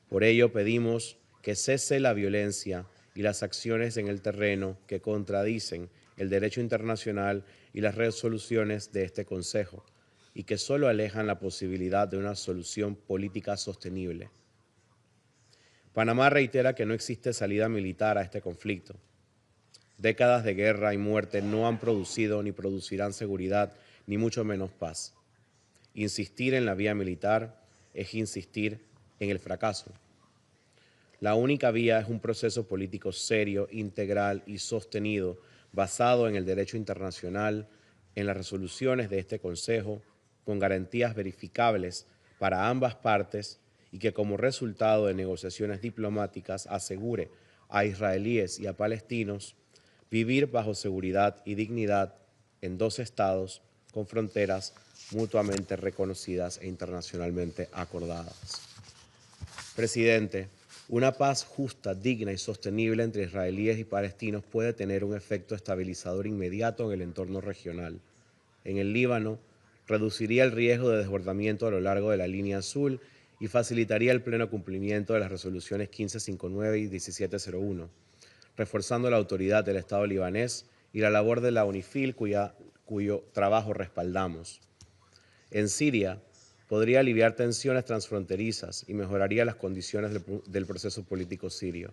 Por ello pedimos que cese la violencia y las acciones en el terreno que contradicen el derecho internacional y las resoluciones de este Consejo, y que solo alejan la posibilidad de una solución política sostenible. Panamá reitera que no existe salida militar a este conflicto. Décadas de guerra y muerte no han producido ni producirán seguridad, ni mucho menos paz. Insistir en la vía militar es insistir en el fracaso. La única vía es un proceso político serio, integral y sostenido, basado en el derecho internacional, en las resoluciones de este Consejo, con garantías verificables para ambas partes y que como resultado de negociaciones diplomáticas asegure a israelíes y a palestinos vivir bajo seguridad y dignidad en dos estados con fronteras mutuamente reconocidas e internacionalmente acordadas. Presidente, una paz justa, digna y sostenible entre israelíes y palestinos puede tener un efecto estabilizador inmediato en el entorno regional. En el Líbano, reduciría el riesgo de desbordamiento a lo largo de la línea azul y facilitaría el pleno cumplimiento de las resoluciones 1559 y 1701, reforzando la autoridad del Estado libanés y la labor de la UNIFIL, cuyo trabajo respaldamos. En Siria, podría aliviar tensiones transfronterizas y mejoraría las condiciones del proceso político sirio,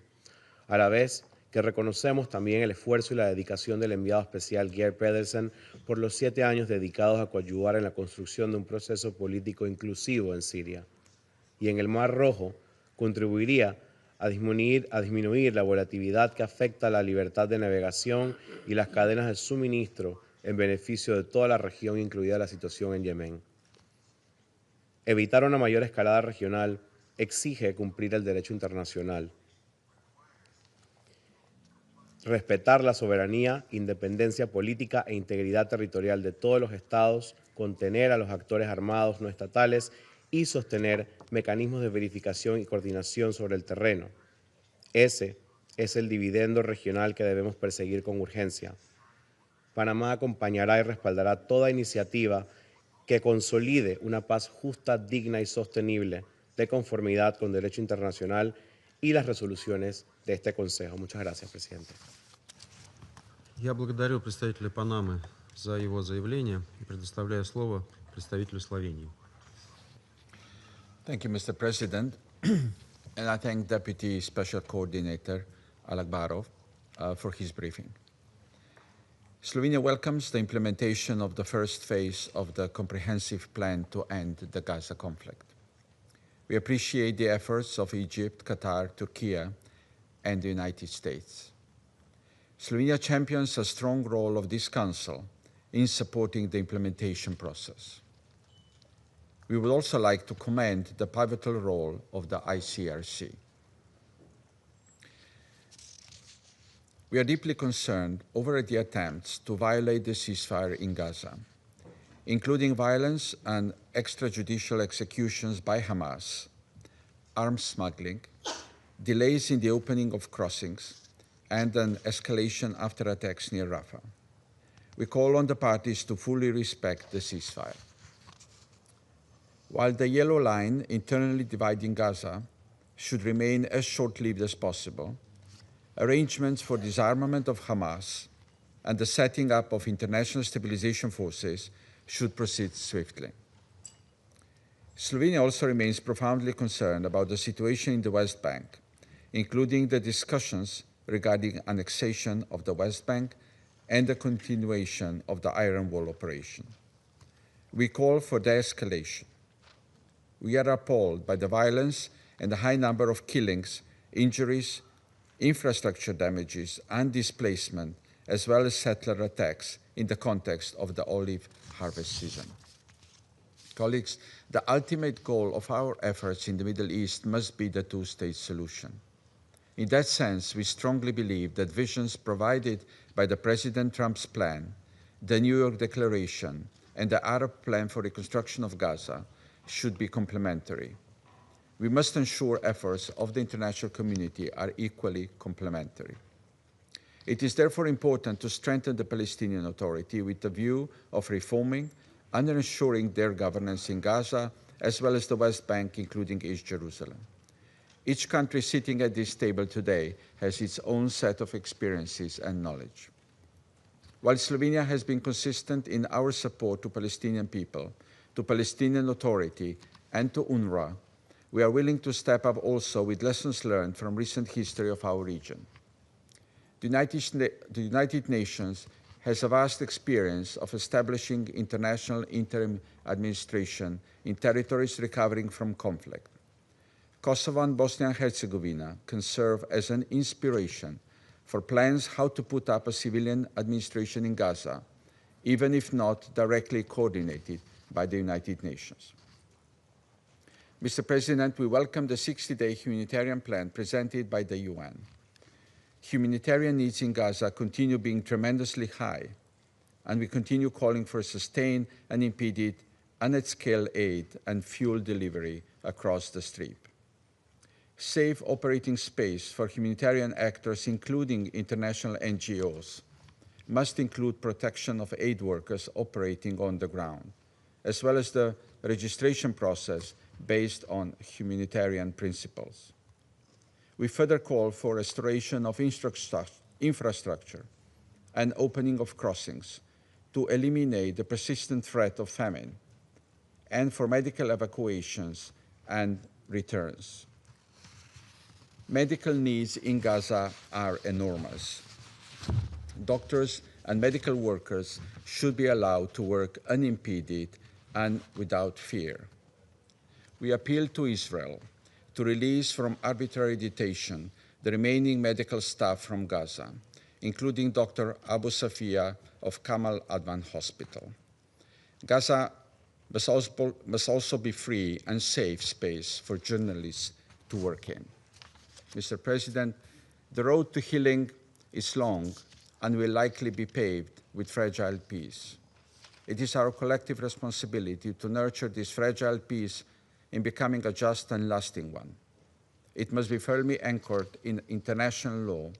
a la vez que reconocemos también el esfuerzo y la dedicación del enviado especial Geir Pedersen por los 7 años dedicados a coadyuvar en la construcción de un proceso político inclusivo en Siria. Y en el Mar Rojo contribuiría a disminuir la volatilidad que afecta la libertad de navegación y las cadenas de suministro en beneficio de toda la región, incluida la situación en Yemen. Evitar una mayor escalada regional exige cumplir el derecho internacional, respetar la soberanía, independencia política e integridad territorial de todos los estados, contener a los actores armados no estatales y sostener mecanismos de verificación y coordinación sobre el terreno. Ese es el dividendo regional que debemos perseguir con urgencia. Panamá acompañará y respaldará toda iniciativa que consolide una paz justa, digna y sostenible de conformidad con derecho internacional y las resoluciones de este Consejo. Muchas gracias, presidente. Я благодарю представителя Панамы за его заявление и предоставляю слово представителю Словении. Thank you, Mr. President. And I thank Deputy Special Coordinator Alakbarov for his briefing. Slovenia welcomes the implementation of the first phase of the comprehensive plan to end the Gaza conflict. We appreciate the efforts of Egypt, Qatar, Turkey, and the United States. Slovenia champions a strong role of this Council in supporting the implementation process. We would also like to commend the pivotal role of the ICRC. We are deeply concerned over the attempts to violate the ceasefire in Gaza, including violence and extrajudicial executions by Hamas, arms smuggling, delays in the opening of crossings, and an escalation after attacks near Rafah. We call on the parties to fully respect the ceasefire. While the yellow line internally dividing Gaza should remain as short-lived as possible, arrangements for disarmament of Hamas and the setting up of international stabilization forces should proceed swiftly. Slovenia also remains profoundly concerned about the situation in the West Bank, including the discussions regarding annexation of the West Bank and the continuation of the Iron Wall operation. We call for de-escalation. We are appalled by the violence and the high number of killings, injuries, infrastructure damages, and displacement, as well as settler attacks in the context of the olive harvest season. Colleagues, the ultimate goal of our efforts in the Middle East must be the two-state solution. In that sense, we strongly believe that visions provided by the President Trump's plan, the New York Declaration, and the Arab Plan for Reconstruction of Gaza should be complementary. We must ensure efforts of the international community are equally complementary. It is therefore important to strengthen the Palestinian Authority with the view of reforming and ensuring their governance in Gaza, as well as the West Bank, including East Jerusalem. Each country sitting at this table today has its own set of experiences and knowledge. While Slovenia has been consistent in our support to Palestinian people, to Palestinian Authority, and to UNRWA, we are willing to step up also with lessons learned from recent history of our region. The United Nations has a vast experience of establishing international interim administration in territories recovering from conflict. Kosovo and Bosnia and Herzegovina can serve as an inspiration for plans how to put up a civilian administration in Gaza, even if not directly coordinated by the United Nations. Mr. President, we welcome the 60-day humanitarian plan presented by the UN. Humanitarian needs in Gaza continue being tremendously high, and we continue calling for sustained, unimpeded, and at-scale aid and fuel delivery across the Strip. Safe operating space for humanitarian actors, including international NGOs, must include protection of aid workers operating on the ground, as well as the registration process based on humanitarian principles. We further call for restoration of infrastructure and opening of crossings to eliminate the persistent threat of famine, and for medical evacuations and returns. Medical needs in Gaza are enormous. Doctors and medical workers should be allowed to work unimpeded and without fear. We appeal to Israel to release from arbitrary detention the remaining medical staff from Gaza, including Dr. Abu Safia of Kamal Adwan Hospital. Gaza must also be free and safe space for journalists to work in. Mr. President, the road to healing is long and will likely be paved with fragile peace. It is our collective responsibility to nurture this fragile peace in becoming a just and lasting one. It must be firmly anchored in international law,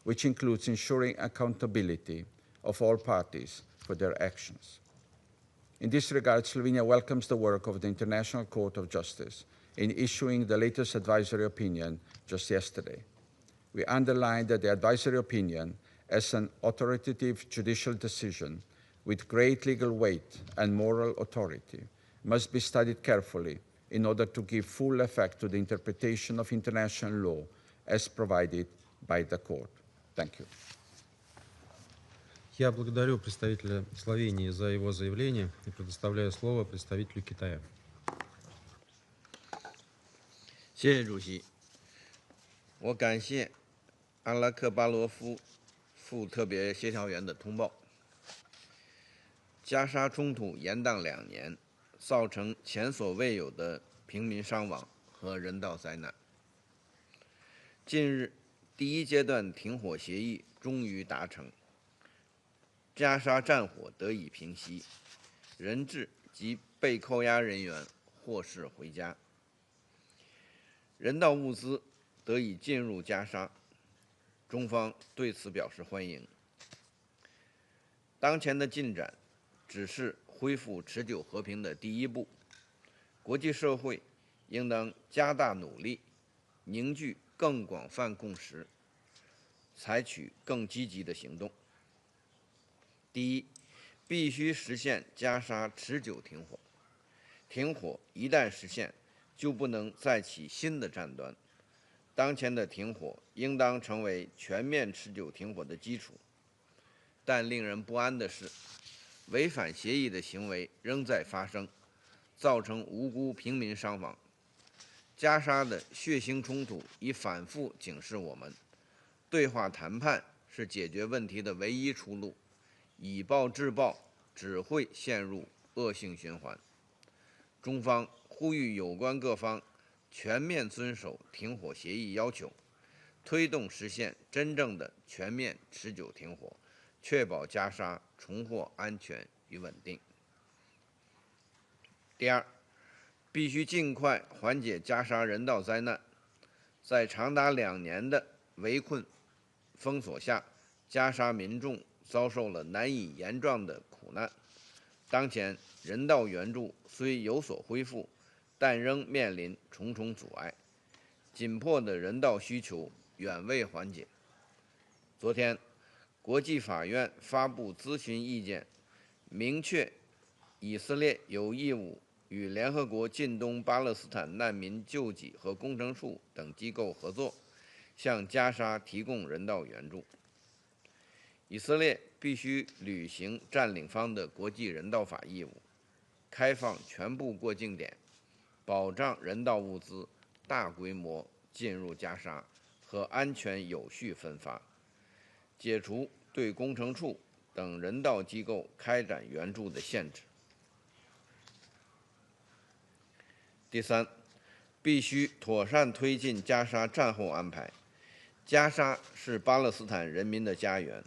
which includes ensuring accountability of all parties for their actions. In this regard, Slovenia welcomes the work of the International Court of Justice in issuing the latest advisory opinion just yesterday. We underline that the advisory opinion, as an authoritative judicial decision with great legal weight and moral authority, must be studied carefully in order to give full effect to the interpretation of international law as provided by the court. Thank you. Я благодарю представителя Словении за его заявление и предоставляю слово представителю Китая. 谢谢主席。我感谢阿拉克巴罗夫副特别协调员的通报。加沙冲突延宕2年，造成前所未有的平民伤亡和人道灾难。近日，第1阶段停火协议终于达成，加沙战火得以平息，人质及被扣押人员获释回家，人道物资得以进入加沙，中方对此表示欢迎。当前的进展只是恢复持久和平的第一步，国际社会应当加大努力，凝聚更广泛共识，采取更积极的行动。第一，必须实现加沙持久停火。停火一旦实现，就不能再起新的战端。当前的停火应当成为全面持久停火的基础。但令人不安的是，违反协议的行为仍在发生，造成无辜平民伤亡。加沙的血腥冲突已反复警示我们，对话谈判是解决问题的唯一出路，以暴制暴只会陷入恶性循环。中方呼吁有关各方全面遵守停火协议要求，推动实现真正的全面持久停火，确保加沙重获安全与稳定。第二，必须尽快缓解加沙人道灾难。在长达2年的围困封锁下，加沙民众遭受了难以言状的苦难。当前人道援助虽有所恢复，但仍面临重重阻碍，紧迫的人道需求远未缓解。昨天，国际法院发布咨询意见，明确以色列有义务与联合国近东巴勒斯坦难民救济和工程处等机构合作，向加沙提供人道援助。以色列必须履行占领方的国际人道法义务，开放全部过境点，保障人道物资大规模进入加沙和安全有序分发，解除对工程处等人道机构开展援助的限制。第三，必须妥善推进加沙战后安排。加沙是巴勒斯坦人民的家园，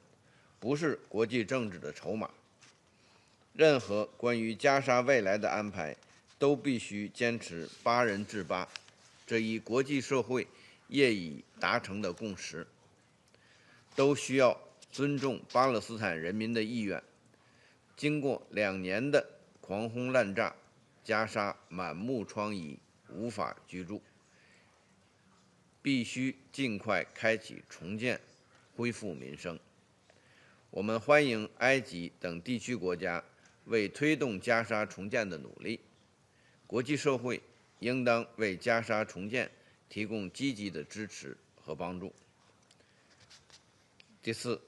不是国际政治的筹码。任何关于加沙未来的安排，都必须坚持8人制8，这一国际社会业已达成的共识。都需要尊重巴勒斯坦人民的意愿。经过2年的狂轰滥炸，加沙满目疮痍，无法居住，必须尽快开启重建，恢复民生。我们欢迎埃及等地区国家为推动加沙重建的努力，国际社会应当为加沙重建提供积极的支持和帮助。第四，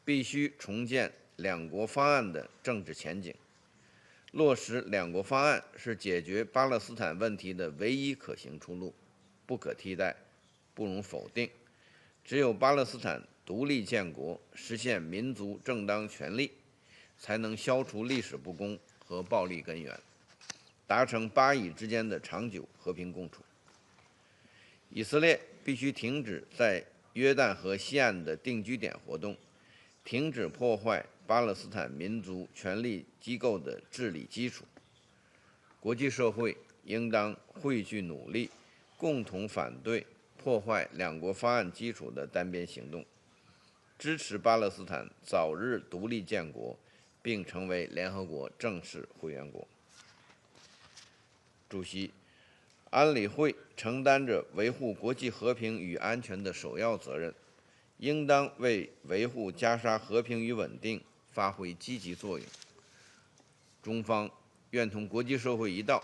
必须重建2国方案的政治前景。落实2国方案是解决巴勒斯坦问题的唯一可行出路，不可替代，不容否定。只有巴勒斯坦独立建国，实现民族正当权利，才能消除历史不公和暴力根源，达成巴以之间的长久和平共处。以色列必须停止在约旦河西岸的定居点活动，停止破坏巴勒斯坦民族权力机构的治理基础。国际社会应当汇聚努力，共同反对破坏2国方案基础的单边行动，支持巴勒斯坦早日独立建国，并成为联合国正式会员国。主席，安理会承担着维护国际和平与安全的首要责任，应当为维护加沙和平与稳定发挥积极作用。中方愿同国际社会一道，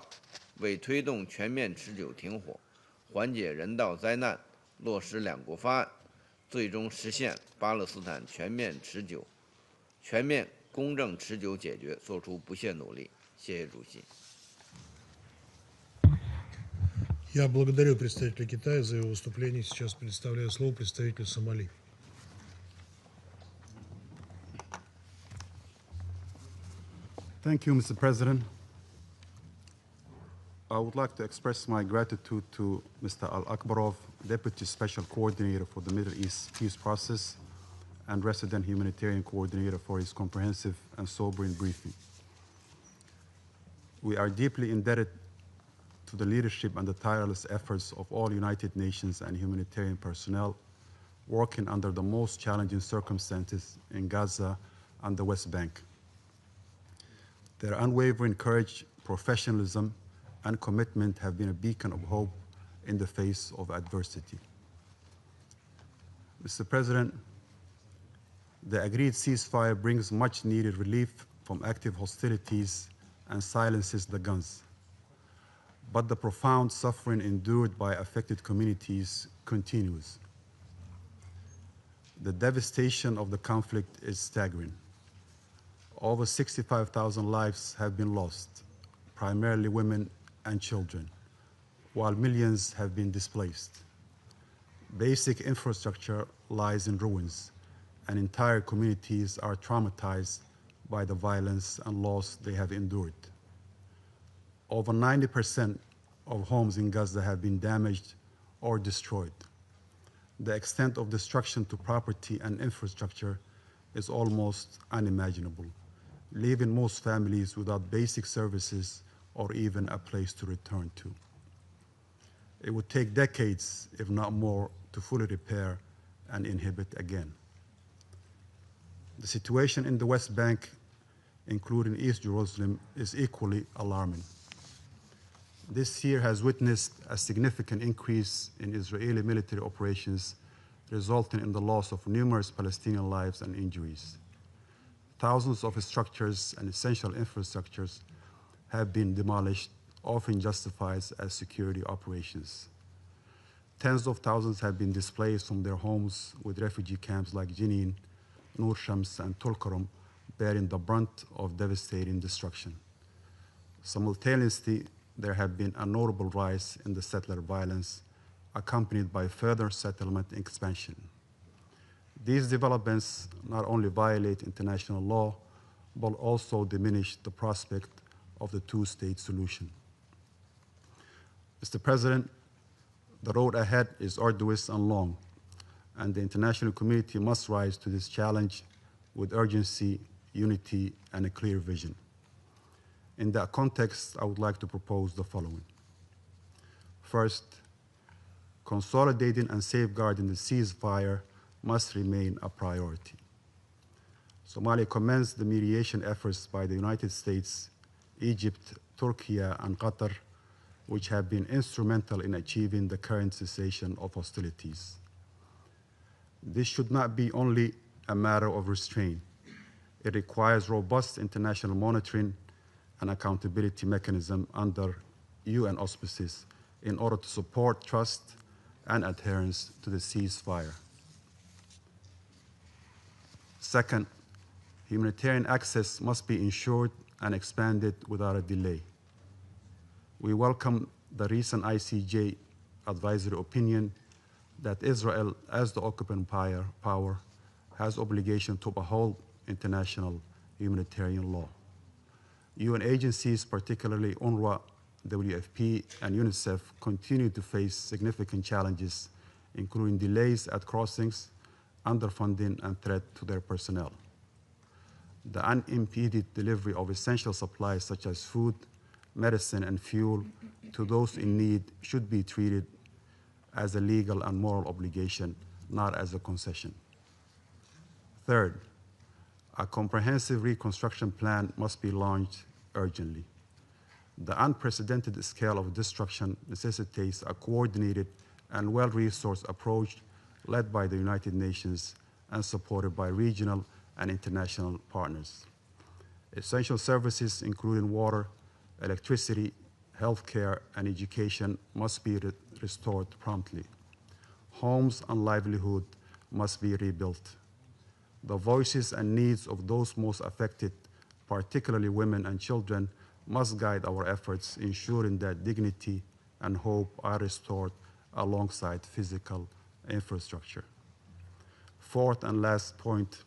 为推动全面持久停火、缓解人道灾难、落实2国方案，最终实现巴勒斯坦全面公正持久解决做出不懈努力。谢谢主席。Я благодарю представителя Китая за его выступление. Сейчас предоставляю слово представителю Сомали. Thank you, Mr. President. I would like to express my gratitude to Mr. Al-Akbarov, Deputy Special Coordinator for the Middle East Peace Process and Resident Humanitarian Coordinator for his comprehensive and sobering briefing. We are deeply indebted to the leadership and the tireless efforts of all United Nations and humanitarian personnel working under the most challenging circumstances in Gaza and the West Bank. Their unwavering courage, professionalism, and commitment have been a beacon of hope in the face of adversity. Mr. President, the agreed ceasefire brings much needed relief from active hostilities and silences the guns. But the profound suffering endured by affected communities continues. The devastation of the conflict is staggering. Over 65,000 lives have been lost, primarily women and children, while millions have been displaced. Basic infrastructure lies in ruins, and entire communities are traumatized by the violence and loss they have endured. Over 90% of homes in Gaza have been damaged or destroyed. The extent of destruction to property and infrastructure is almost unimaginable, leaving most families without basic services or even a place to return to. It would take decades, if not more, to fully repair and inhabit again. The situation in the West Bank, including East Jerusalem, is equally alarming. This year has witnessed a significant increase in Israeli military operations, resulting in the loss of numerous Palestinian lives and injuries. Thousands of structures and essential infrastructures have been demolished, often justified as security operations. Tens of thousands have been displaced from their homes, with refugee camps like Jenin, Nur Shams, and Tulkarm bearing the brunt of devastating destruction. Simultaneously, there have been a notable rise in the settler violence, accompanied by further settlement expansion. These developments not only violate international law, but also diminish the prospect of the two-state solution. Mr. President, the road ahead is arduous and long, and the international community must rise to this challenge with urgency, unity, and a clear vision. In that context, I would like to propose the following. First, consolidating and safeguarding the ceasefire must remain a priority. Somalia commends the mediation efforts by the United States, Egypt, Turkey, and Qatar, which have been instrumental in achieving the current cessation of hostilities. This should not be only a matter of restraint. It requires robust international monitoring and accountability mechanism under UN auspices in order to support trust and adherence to the ceasefire. Second, humanitarian access must be ensured and expanded without a delay. We welcome the recent ICJ advisory opinion that Israel, as the occupying power, has obligation to uphold international humanitarian law. UN agencies, particularly UNRWA, WFP, and UNICEF, continue to face significant challenges, including delays at crossings, underfunding, and threat to their personnel. The unimpeded delivery of essential supplies such as food, medicine, and fuel to those in need should be treated as a legal and moral obligation, not as a concession. Third, a comprehensive reconstruction plan must be launched urgently. The unprecedented scale of destruction necessitates a coordinated and well-resourced approach led by the United Nations and supported by regional and international partners. Essential services, including water, electricity, healthcare, and education, must be restored promptly. Homes and livelihood must be rebuilt. The voices and needs of those most affected, particularly women and children, must guide our efforts, ensuring that dignity and hope are restored alongside physical infrastructure. Fourth and last point,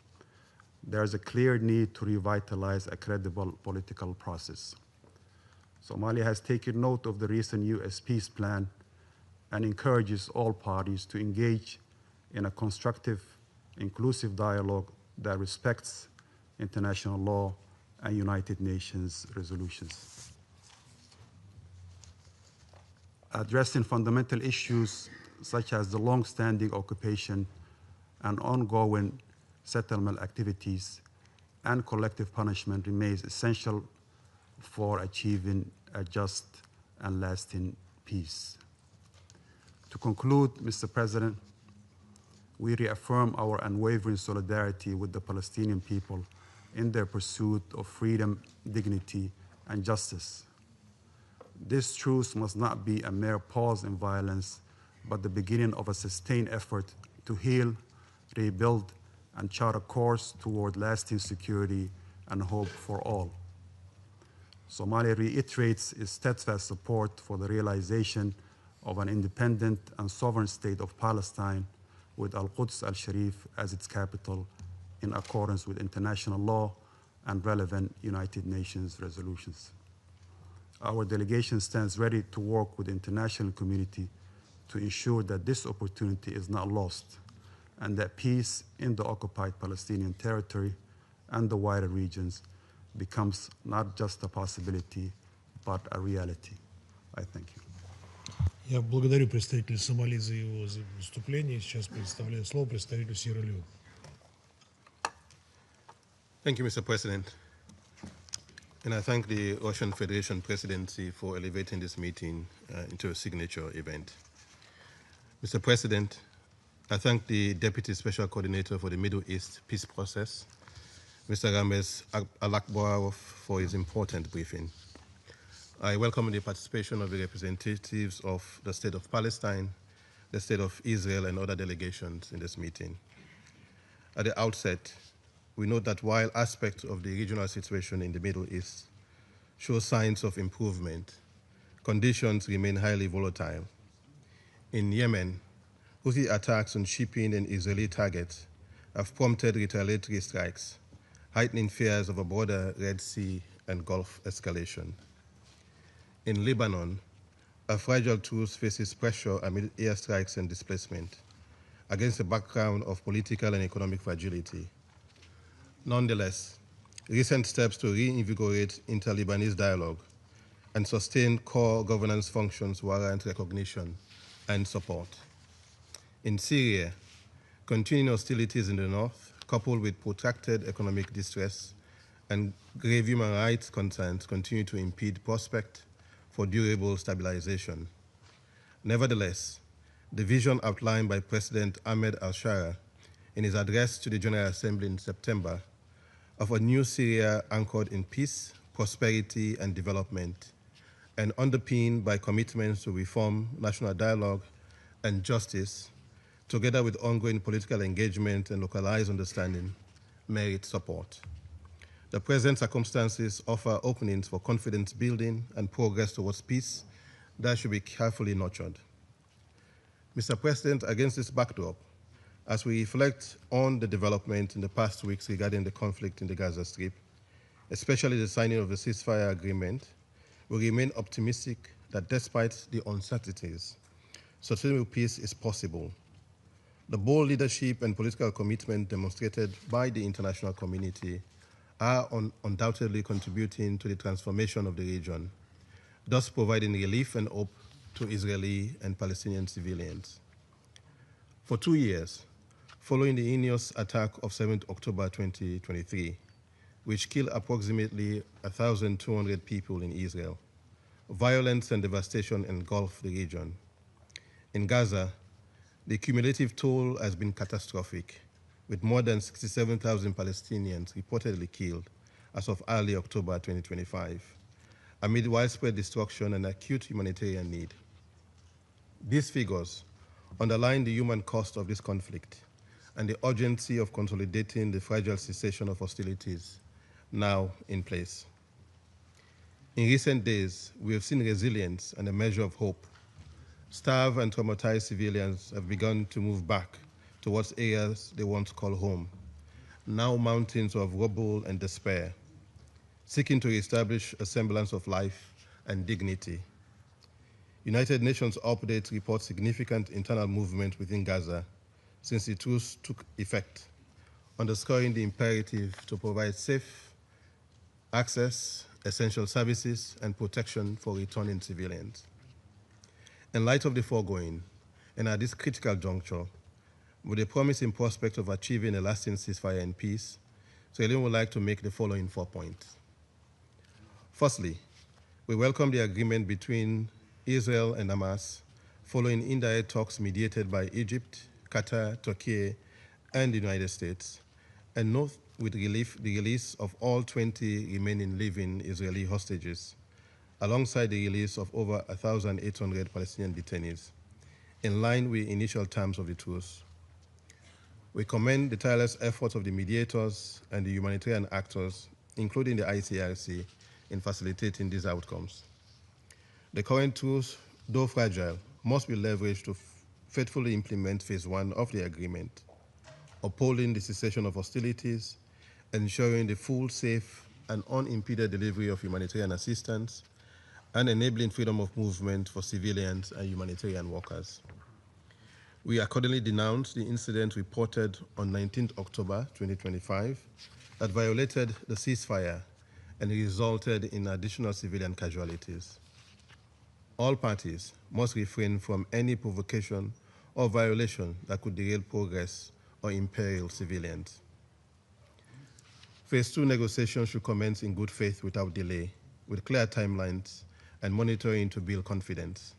there is a clear need to revitalize a credible political process. Somalia has taken note of the recent US peace plan and encourages all parties to engage in a constructive, inclusive dialogue that respects international law and United Nations resolutions. Addressing fundamental issues such as the long-standing occupation and ongoing settlement activities and collective punishment remains essential for achieving a just and lasting peace. To conclude, Mr. President, we reaffirm our unwavering solidarity with the Palestinian people in their pursuit of freedom, dignity, and justice. This truce must not be a mere pause in violence, but the beginning of a sustained effort to heal, rebuild, and chart a course toward lasting security and hope for all. Somalia reiterates its steadfast support for the realization of an independent and sovereign state of Palestine with Al-Quds al-Sharif as its capital in accordance with international law and relevant United Nations resolutions. Our delegation stands ready to work with the international community to ensure that this opportunity is not lost and that peace in the occupied Palestinian territory and the wider regions becomes not just a possibility, but a reality. I thank you. Я благодарю представителя Сомали за его выступление. Сейчас предоставляю слово представителю Сьерра-Леоне. Thank you, Mr. President. And I thank the Russian Federation Presidency for elevating this meeting into a signature event. Mr. President, I thank the Deputy Special Coordinator for the Middle East Peace Process, Mr. Rames Alakbarov, for his important briefing. I welcome the participation of the representatives of the State of Palestine, the State of Israel, and other delegations in this meeting. At the outset, we note that while aspects of the regional situation in the Middle East show signs of improvement, conditions remain highly volatile. In Yemen, Houthi attacks on shipping and Israeli targets have prompted retaliatory strikes, heightening fears of a broader Red Sea and Gulf escalation. In Lebanon, a fragile truce faces pressure amid airstrikes and displacement, against a background of political and economic fragility. Nonetheless, recent steps to reinvigorate inter-Lebanese dialogue and sustain core governance functions warrant recognition and support. In Syria, continuing hostilities in the north, coupled with protracted economic distress and grave human rights concerns, continue to impede prospect for durable stabilization. Nevertheless, the vision outlined by President Ahmed al-Shara in his address to the General Assembly in September of a new Syria anchored in peace, prosperity, and development, and underpinned by commitments to reform, national dialogue, and justice, together with ongoing political engagement and localized understanding, merit support. The present circumstances offer openings for confidence building and progress towards peace that should be carefully nurtured. Mr. President, against this backdrop, as we reflect on the development in the past weeks regarding the conflict in the Gaza Strip, especially the signing of the ceasefire agreement, we remain optimistic that despite the uncertainties, sustainable peace is possible. The bold leadership and political commitment demonstrated by the international community are undoubtedly contributing to the transformation of the region, thus providing relief and hope to Israeli and Palestinian civilians. For 2 years, following the heinous attack of 7th October 2023, which killed approximately 1,200 people in Israel, violence and devastation engulfed the region. In Gaza, the cumulative toll has been catastrophic, with more than 67,000 Palestinians reportedly killed as of early October 2025, amid widespread destruction and acute humanitarian need. These figures underline the human cost of this conflict and the urgency of consolidating the fragile cessation of hostilities now in place. In recent days, we have seen resilience and a measure of hope. Starved and traumatized civilians have begun to move back towards areas they once called home, now mountains of rubble and despair, seeking to reestablish a semblance of life and dignity. United Nations updates report significant internal movement within Gaza since the truce took effect, underscoring the imperative to provide safe access, essential services, and protection for returning civilians. In light of the foregoing, and at this critical juncture, with the promising prospect of achieving a lasting ceasefire and peace, Sierra would like to make the following 4 points. Firstly, we welcome the agreement between Israel and Hamas following indirect talks mediated by Egypt, Qatar, Turkey, and the United States, and note with relief the release of all 20 remaining living Israeli hostages, alongside the release of over 1,800 Palestinian detainees, in line with initial terms of the truce. We commend the tireless efforts of the mediators and the humanitarian actors, including the ICRC, in facilitating these outcomes. The current truce, though fragile, must be leveraged to faithfully implement Phase 1 of the agreement, upholding the cessation of hostilities, ensuring the full, safe, and unimpeded delivery of humanitarian assistance, and enabling freedom of movement for civilians and humanitarian workers. We accordingly denounce the incident reported on 19 October 2025 that violated the ceasefire and resulted in additional civilian casualties. All parties must refrain from any provocation or violation that could derail progress or imperil civilians. Phase 2 negotiations should commence in good faith without delay, with clear timelines and monitoring to build confidence.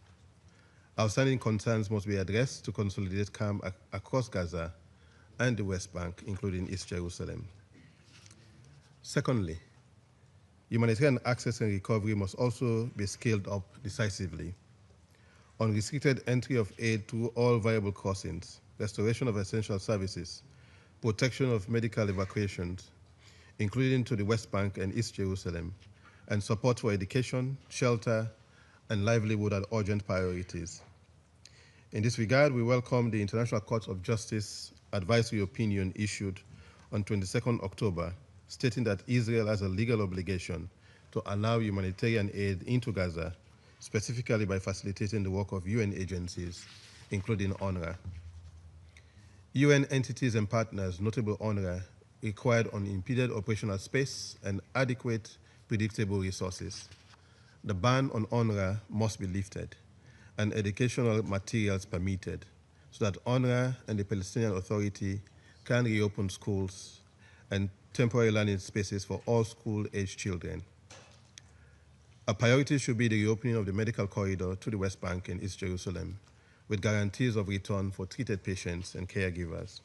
Outstanding concerns must be addressed to consolidate calm across Gaza and the West Bank, including East Jerusalem. Secondly, humanitarian access and recovery must also be scaled up decisively. Unrestricted entry of aid through all viable crossings, restoration of essential services, protection of medical evacuations, including to the West Bank and East Jerusalem, and support for education, shelter, and livelihood are urgent priorities. In this regard, we welcome the International Court of Justice advisory opinion issued on 22nd October, stating that Israel has a legal obligation to allow humanitarian aid into Gaza, specifically by facilitating the work of UN agencies, including UNRWA. UN entities and partners, notably UNRWA, required unimpeded operational space and adequate, predictable resources. The ban on UNRWA must be lifted and educational materials permitted so that UNRWA and the Palestinian Authority can reopen schools and temporary learning spaces for all school-aged children. A priority should be the reopening of the medical corridor to the West Bank and East Jerusalem, with guarantees of return for treated patients and caregivers.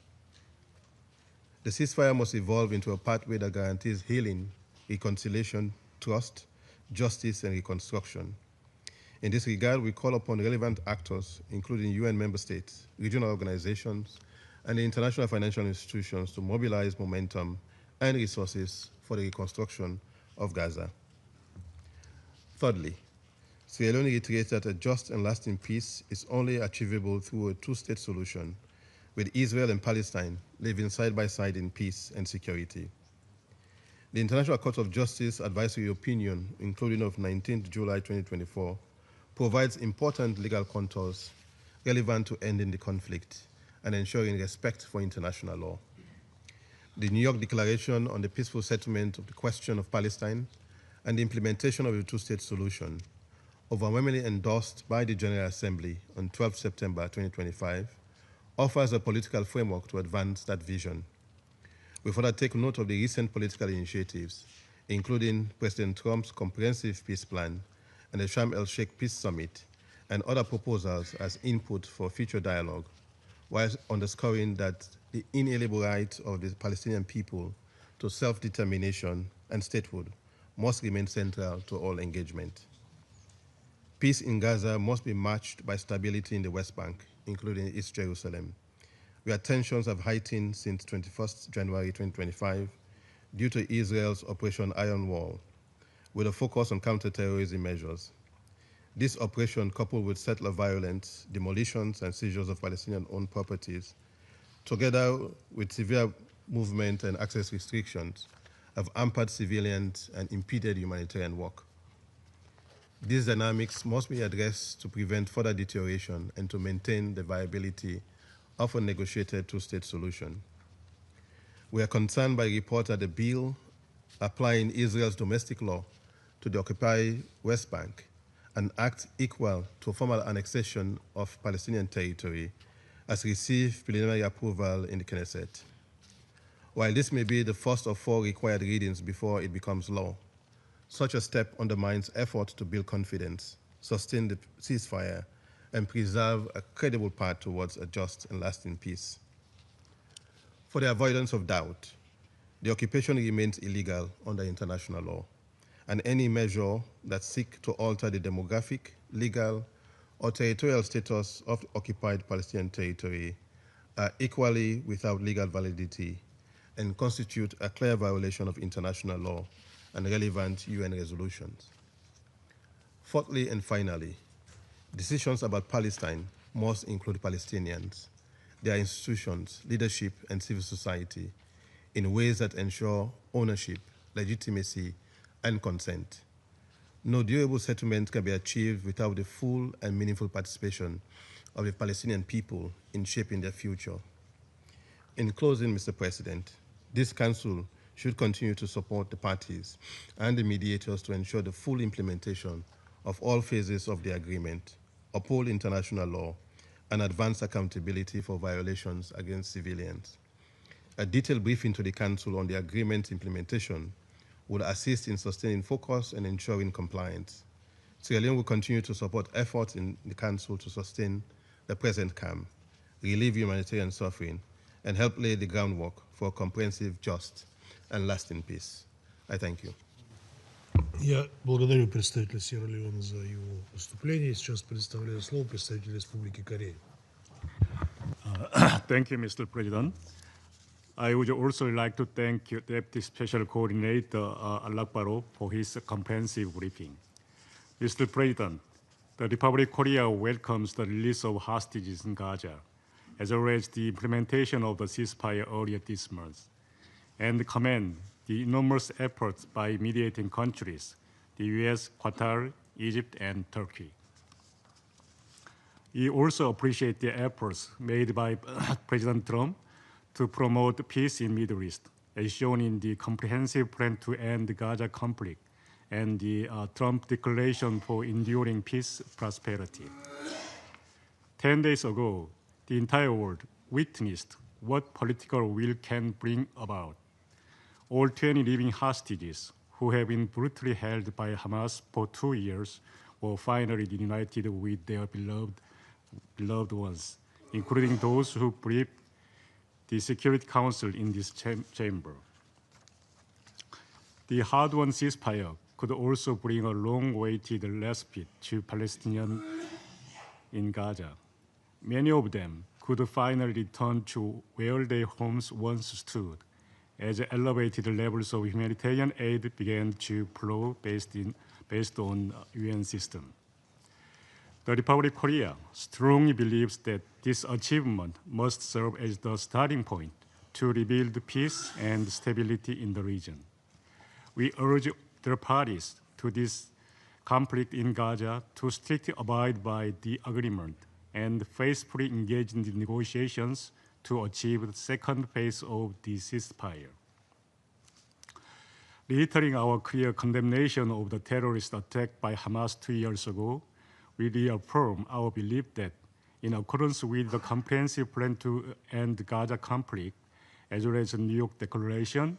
The ceasefire must evolve into a pathway that guarantees healing, reconciliation, trust, justice, and reconstruction. In this regard, we call upon relevant actors, including UN member states, regional organizations, and the international financial institutions to mobilize momentum and resources for the reconstruction of Gaza. Thirdly, Sierra Leone reiterates that a just and lasting peace is only achievable through a two-state solution, with Israel and Palestine living side by side in peace and security. The International Court of Justice advisory opinion, including of 19 July 2024, provides important legal contours relevant to ending the conflict and ensuring respect for international law. The New York Declaration on the Peaceful Settlement of the Question of Palestine and the implementation of the two-state solution, overwhelmingly endorsed by the General Assembly on 12 September 2025, offers a political framework to advance that vision. We further take note of the recent political initiatives, including President Trump's comprehensive peace plan and the Sharm el-Sheikh Peace Summit, and other proposals as input for future dialogue, while underscoring that the inalienable right of the Palestinian people to self-determination and statehood must remain central to all engagement. Peace in Gaza must be matched by stability in the West Bank, including East Jerusalem, where tensions have heightened since 21st January 2025 due to Israel's Operation Iron Wall, with a focus on counterterrorism measures. This operation, coupled with settler violence, demolitions, and seizures of Palestinian-owned properties, together with severe movement and access restrictions, have hampered civilians and impeded humanitarian work. These dynamics must be addressed to prevent further deterioration and to maintain the viability of a negotiated two-state solution. We are concerned by reports that the bill applying Israel's domestic law to the occupied West Bank, an act equal to formal annexation of Palestinian territory, has received preliminary approval in the Knesset. While this may be the first of 4 required readings before it becomes law, such a step undermines efforts to build confidence, sustain the ceasefire, and preserve a credible path towards a just and lasting peace. For the avoidance of doubt, the occupation remains illegal under international law, and any measure that seeks to alter the demographic, legal, or territorial status of the occupied Palestinian territory are equally without legal validity and constitute a clear violation of international law and relevant UN resolutions. Fourthly and finally, Decisions about Palestine must include Palestinians, their institutions, leadership, and civil society in ways that ensure ownership, legitimacy, and consent. No durable settlement can be achieved without the full and meaningful participation of the Palestinian people in shaping their future. In closing, Mr. President, this Council should continue to support the parties and the mediators to ensure the full implementation of all phases of the agreement, uphold international law, and advance accountability for violations against civilians. A detailed briefing to the Council on the agreement implementation will assist in sustaining focus and ensuring compliance. Sierra Leone will continue to support efforts in the Council to sustain the present calm, relieve humanitarian suffering, and help lay the groundwork for a comprehensive, just, and lasting peace. I thank you. Я благодарю представителя Сьерра-Леоне за его выступление. Сейчас предоставляю слово представителю Республики Корея. Thank you, Mr. President. I would also like to thank Deputy Special Coordinator Alakbarov for his comprehensive briefing. Mr. President, the Republic of Korea welcomes the release of hostages in Gaza, as well as the implementation of the ceasefire earlier this month, and commend the enormous efforts by mediating countries, the US, Qatar, Egypt, and Turkey. We also appreciate the efforts made by President Trump to promote peace in the Middle East, as shown in the comprehensive plan to end the Gaza conflict and the Trump Declaration for Enduring Peace Prosperity. 10 days ago, the entire world witnessed what political will can bring about. All 20 living hostages who have been brutally held by Hamas for 2 years were finally reunited with their beloved ones, including those who briefed the Security Council in this chamber. The hard-won ceasefire could also bring a long-awaited respite to Palestinians in Gaza. Many of them could finally return to where their homes once stood, as elevated levels of humanitarian aid began to flow based on UN system. The Republic of Korea strongly believes that this achievement must serve as the starting point to rebuild peace and stability in the region. We urge the parties to this conflict in Gaza to strictly abide by the agreement and faithfully engage in the negotiations to achieve the second phase of the ceasefire. Reiterating our clear condemnation of the terrorist attack by Hamas 2 years ago, we reaffirm our belief that, in accordance with the comprehensive plan to end the Gaza conflict, as well as the New York Declaration,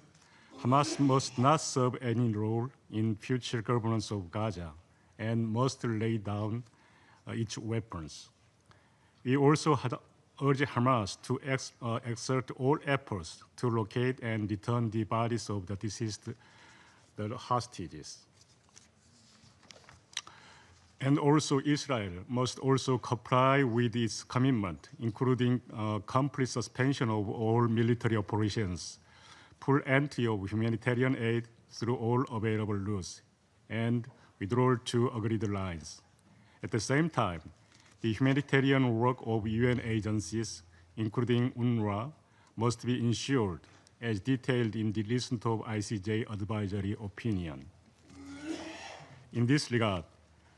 Hamas must not serve any role in future governance of Gaza and must lay down its weapons. We also had urged Hamas to exert all efforts to locate and return the bodies of the deceased hostages. And also Israel must also comply with its commitment, including complete suspension of all military operations, full entry of humanitarian aid through all available routes, and withdrawal to agreed lines. At the same time, the humanitarian work of UN agencies, including UNRWA, must be ensured as detailed in the list of ICJ advisory opinion. In this regard,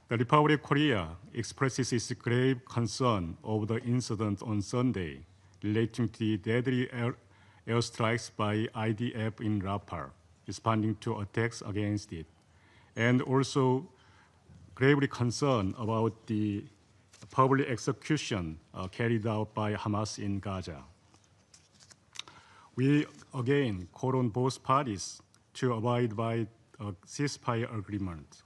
the Republic of Korea expresses its grave concern over the incident on Sunday relating to the deadly airstrikes by IDF in Rafah, responding to attacks against it, and also gravely concerned about the public execution carried out by Hamas in Gaza. We again call on both parties to abide by a ceasefire agreement.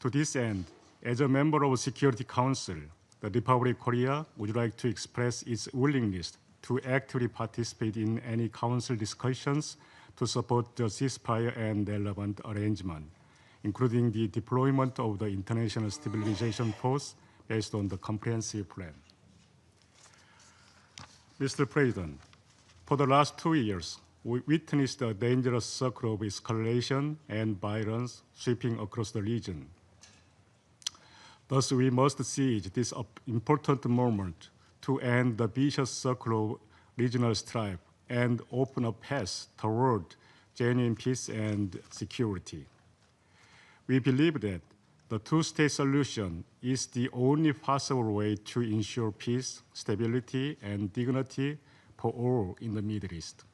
To this end, as a member of the Security Council, the Republic of Korea would like to express its willingness to actively participate in any Council discussions to support the ceasefire and relevant arrangement, including the deployment of the International Stabilization Force based on the comprehensive plan. Mr. President, for the last 2 years, we witnessed a dangerous circle of escalation and violence sweeping across the region. Thus, we must seize this important moment to end the vicious circle of regional strife and open a path toward genuine peace and security. We believe that the two-state solution is the only possible way to ensure peace, stability, and dignity for all in the Middle East.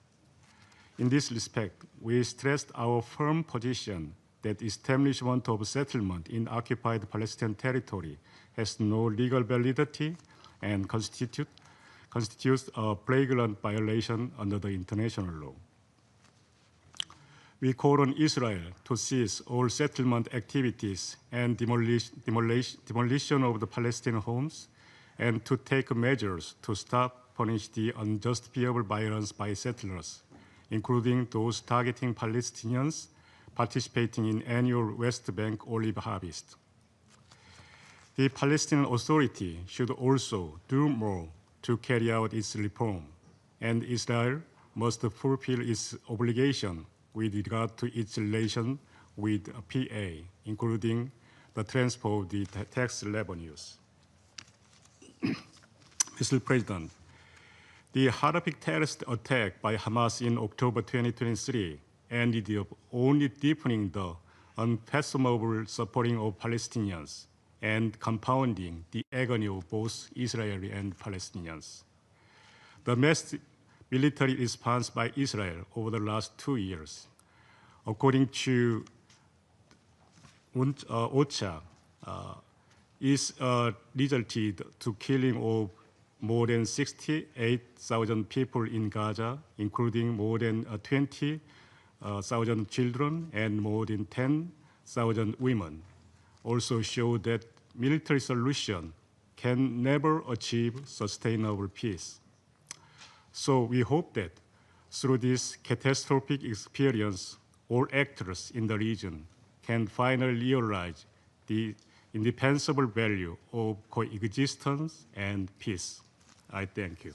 In this respect, we stressed our firm position that establishment of settlement in occupied Palestinian territory has no legal validity and constitutes a flagrant violation under the international law. We call on Israel to cease all settlement activities and demolition of the Palestinian homes, and to take measures to punish the unjustifiable violence by settlers, including those targeting Palestinians participating in annual West Bank olive harvest. The Palestinian Authority should also do more to carry out its reform, and Israel must fulfill its obligation with regard to its relation with PA, including the transfer of the tax revenues. Mr. President, the horrific terrorist attack by Hamas in October 2023 ended up only deepening the unfathomable suffering of Palestinians and compounding the agony of both Israeli and Palestinians. The massive military response by Israel over the last 2 years, according to OCHA, is resulted to killing of more than 68,000 people in Gaza, including more than 20,000 children and more than 10,000 women, also show that military solution can never achieve sustainable peace. So we hope that through this catastrophic experience, all actors in the region can finally realize the indispensable value of coexistence and peace. I thank you.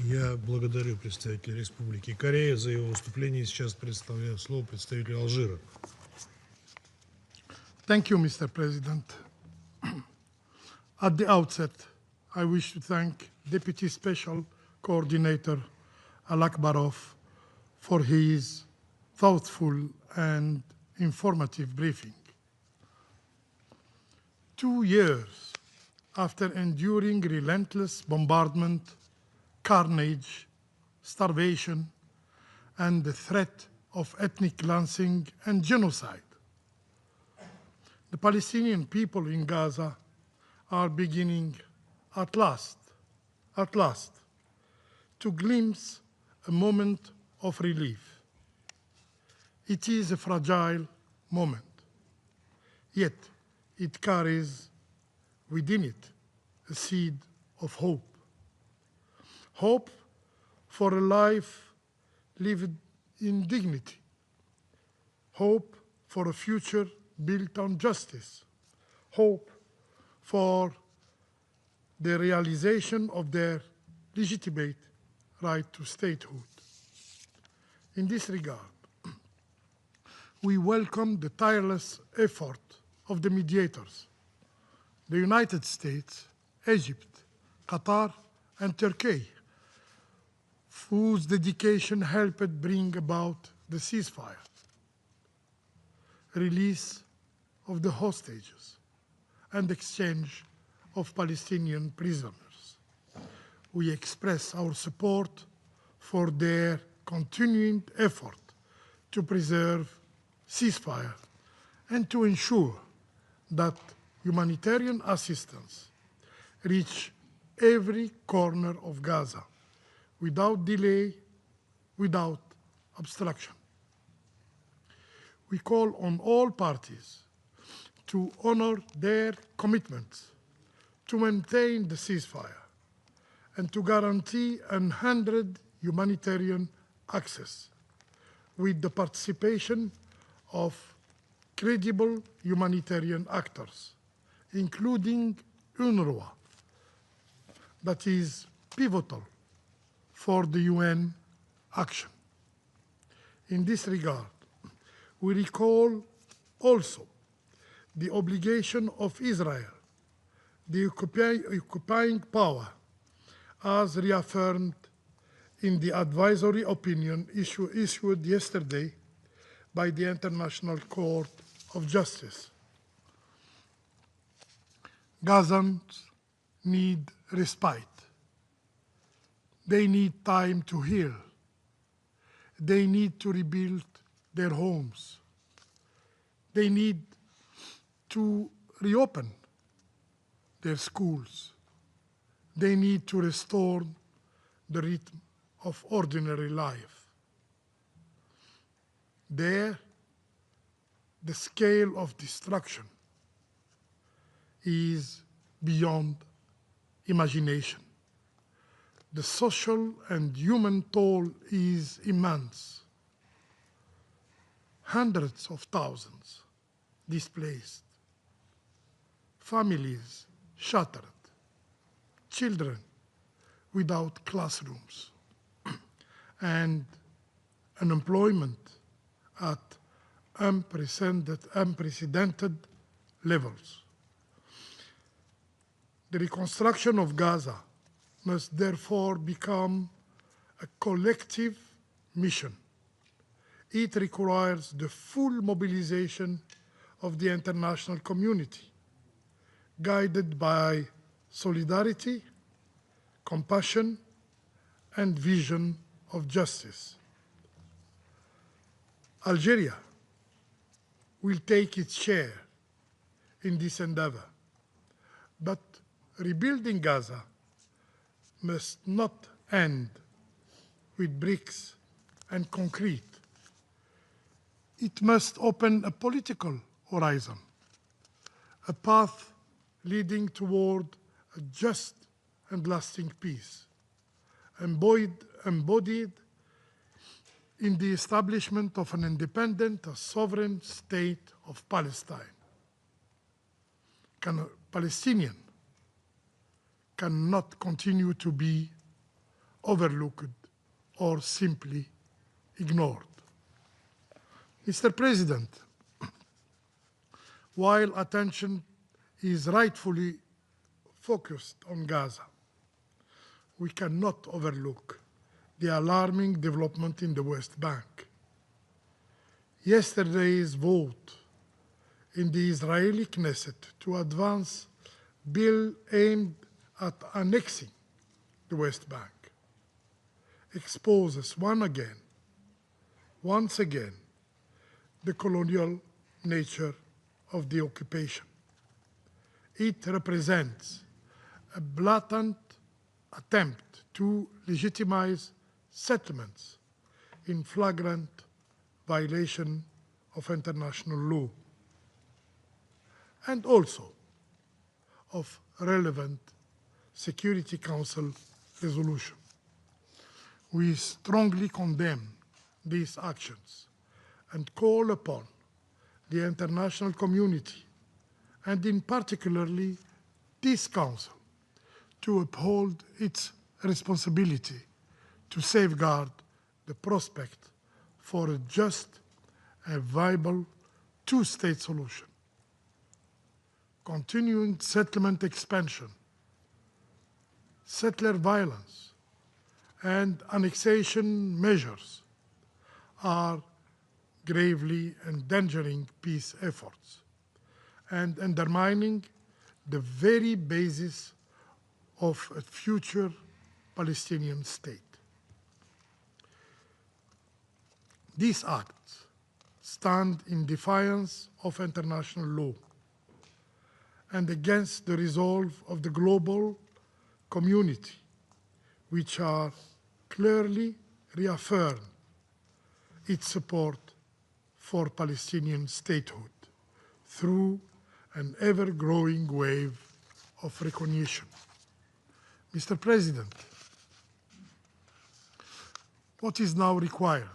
Я благодарю представителя Республики Корея за его выступление. Сейчас предоставляю слово представителю Алжира. Thank you, Mr. President. At the outset, I wish to thank Deputy Special Coordinator Alakbarov for his thoughtful and informative briefing. 2 years after enduring relentless bombardment, carnage, starvation, and the threat of ethnic cleansing and genocide, the Palestinian people in Gaza are beginning at last, to glimpse a moment of relief. It is a fragile moment, yet it carries within it a seed of hope. Hope for a life lived in dignity. Hope for a future built on justice. Hope for the realization of their legitimate right to statehood. In this regard, we welcome the tireless effort of the mediators, the United States, Egypt, Qatar, and Turkey, whose dedication helped bring about the ceasefire, release of the hostages, and exchange of Palestinian prisoners. We express our support for their continuing effort to preserve ceasefire and to ensure that humanitarian assistance reach every corner of Gaza without delay, without obstruction. We call on all parties to honor their commitments to maintain the ceasefire and to guarantee unhindered humanitarian access with the participation of credible humanitarian actors, including UNRWA, that is pivotal for the UN action. In this regard, we recall also the obligation of Israel, the occupying power, as reaffirmed in the advisory opinion issued yesterday by the International Court of Justice. Gazans need respite. They need time to heal. They need to rebuild their homes. They need to reopen their schools. They need to restore the rhythm of ordinary life. There, the scale of destruction is beyond imagination. The social and human toll is immense. Hundreds of thousands displaced, families shattered, children without classrooms, and unemployment at unprecedented levels. The reconstruction of Gaza must therefore become a collective mission. It requires the full mobilization of the international community, guided by solidarity, compassion, and vision of justice. Algeria will take its share in this endeavor, but rebuilding Gaza must not end with bricks and concrete. It must open a political horizon, a path leading toward a just and lasting peace, embodied in the establishment of an independent, a sovereign state of Palestine. Palestinian cannot continue to be overlooked or simply ignored. Mr. President, while attention is rightfully focused on Gaza, we cannot overlook the alarming development in the West Bank. Yesterday's vote in the Israeli Knesset to advance bill aimed at annexing the West Bank exposes once again, the colonial nature of the occupation. It represents a blatant attempt to legitimize settlements in flagrant violation of international law and also of relevant Security Council resolution. We strongly condemn these actions and call upon the international community, and in particularly this Council, to uphold its responsibility to safeguard the prospect for a just and viable two-state solution. Continuing settlement expansion, settler violence, and annexation measures are gravely endangering peace efforts and undermining the very basis of a future Palestinian state. These acts stand in defiance of international law and against the resolve of the global community, which are clearly reaffirmed its support for Palestinian statehood through an ever-growing wave of recognition. Mr. President, what is now required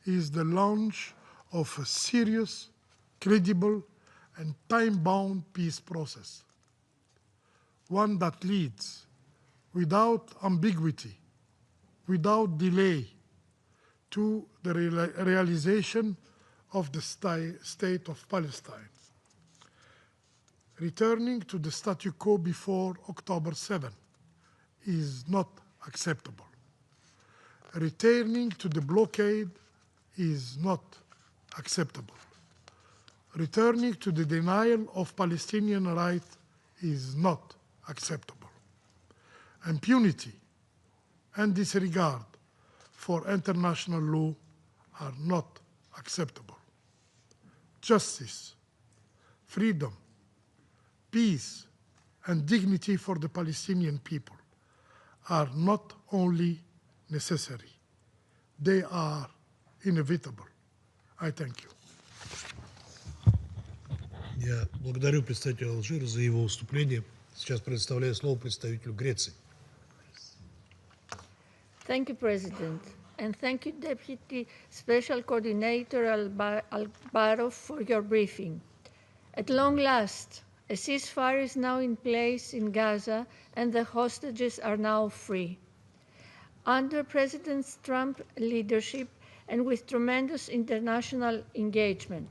is the launch of a serious, credible, and time-bound peace process, one that leads without ambiguity, without delay, to the realization of the state of Palestine Returning to the statu quo before October 7 is not acceptable. Returning to the blockade is not acceptable. Returning to the denial of Palestinian rights is not acceptable. Impunity and disregard for international law are not acceptable. Justice, freedom, peace, and dignity for the Palestinian people are not only necessary, they are inevitable. I thank you. Я благодарю представителя Алжира за его выступление. Сейчас предоставляю слово представителю Греции. Thank you, President. And thank you, Deputy Special Coordinator Albarov, for your briefing. At long last, a ceasefire is now in place in Gaza and the hostages are now free. Under President Trump's leadership and with tremendous international engagement,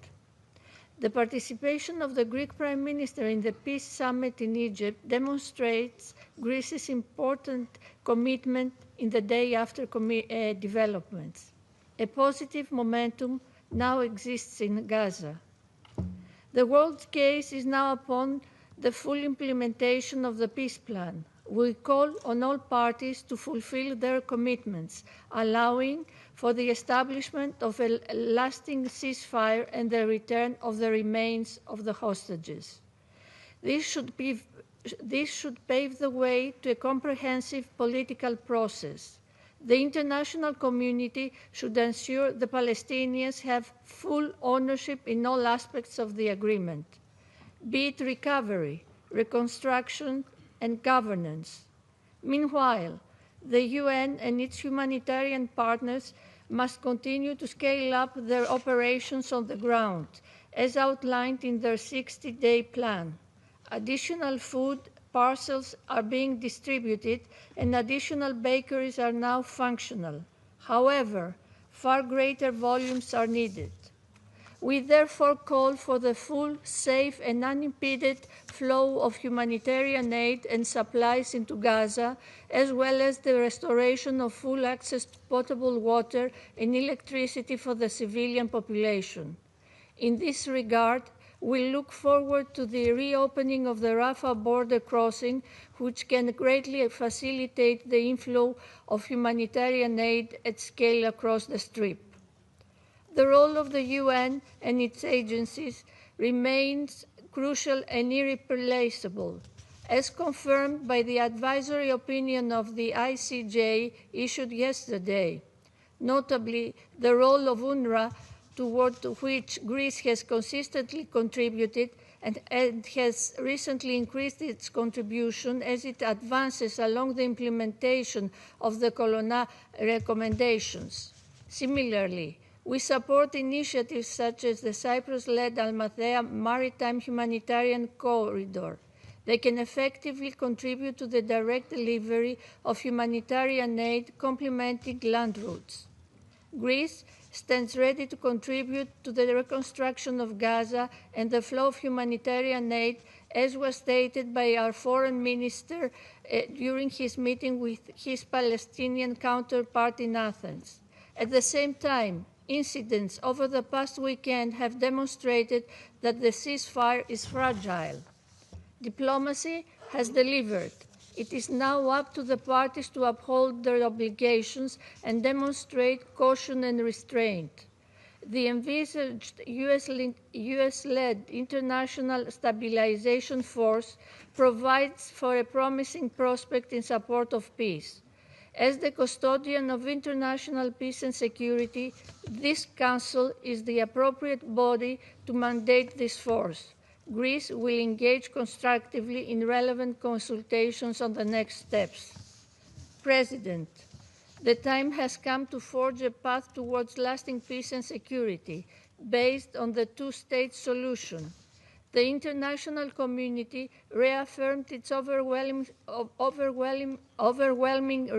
the participation of the Greek Prime Minister in the Peace Summit in Egypt demonstrates Greece's important commitment in the day after developments. A positive momentum now exists in Gaza. The world's gaze is now upon the full implementation of the peace plan. We call on all parties to fulfill their commitments, allowing for the establishment of a lasting ceasefire and the return of the remains of the hostages. This should pave the way to a comprehensive political process. The international community should ensure the Palestinians have full ownership in all aspects of the agreement, be it recovery, reconstruction, and governance. Meanwhile, the UN and its humanitarian partners must continue to scale up their operations on the ground, as outlined in their 60-day plan. Additional food parcels are being distributed and additional bakeries are now functional. However, far greater volumes are needed. We therefore call for the full, safe, and unimpeded flow of humanitarian aid and supplies into Gaza, as well as the restoration of full access to potable water and electricity for the civilian population. In this regard, we look forward to the reopening of the Rafah border crossing, which can greatly facilitate the inflow of humanitarian aid at scale across the Strip. The role of the UN and its agencies remains crucial and irreplaceable, as confirmed by the advisory opinion of the ICJ issued yesterday. Notably, the role of UNRWA, toward which Greece has consistently contributed and has recently increased its contribution as it advances along the implementation of the Colonna recommendations. Similarly, we support initiatives such as the Cyprus-led Almathea Maritime Humanitarian Corridor. They can effectively contribute to the direct delivery of humanitarian aid complementing land routes. Greece stands ready to contribute to the reconstruction of Gaza and the flow of humanitarian aid, as was stated by our foreign minister during his meeting with his Palestinian counterpart in Athens. At the same time, incidents over the past weekend have demonstrated that the ceasefire is fragile. Diplomacy has delivered. It is now up to the parties to uphold their obligations and demonstrate caution and restraint. The envisaged US-led International Stabilization Force provides for a promising prospect in support of peace. As the custodian of international peace and security, this Council is the appropriate body to mandate this force. Greece will engage constructively in relevant consultations on the next steps. President, the time has come to forge a path towards lasting peace and security based on the two-state solution. The international community reaffirmed its overwhelming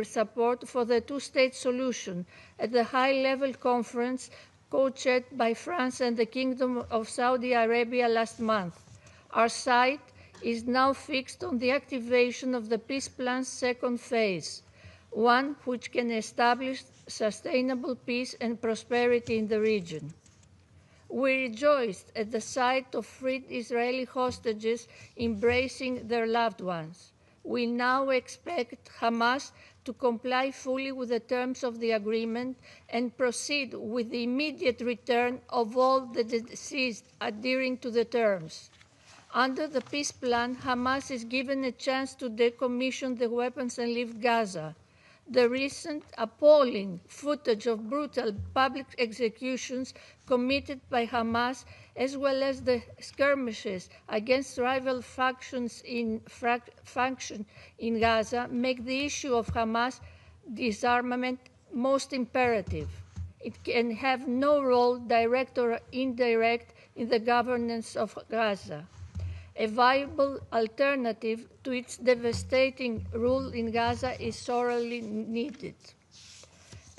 support for the two-state solution at the high-level conference co-chaired by France and the Kingdom of Saudi Arabia last month. Our side is now fixed on the activation of the peace plan's second phase, one which can establish sustainable peace and prosperity in the region. We rejoiced at the sight of freed Israeli hostages embracing their loved ones. We now expect Hamas to comply fully with the terms of the agreement and proceed with the immediate return of all the deceased adhering to the terms. Under the peace plan, Hamas is given a chance to decommission the weapons and leave Gaza. The recent appalling footage of brutal public executions committed by Hamas, as well as the skirmishes against rival factions in Gaza, make the issue of Hamas disarmament most imperative. It can have no role, direct or indirect, in the governance of Gaza. A viable alternative to its devastating rule in Gaza is sorely needed.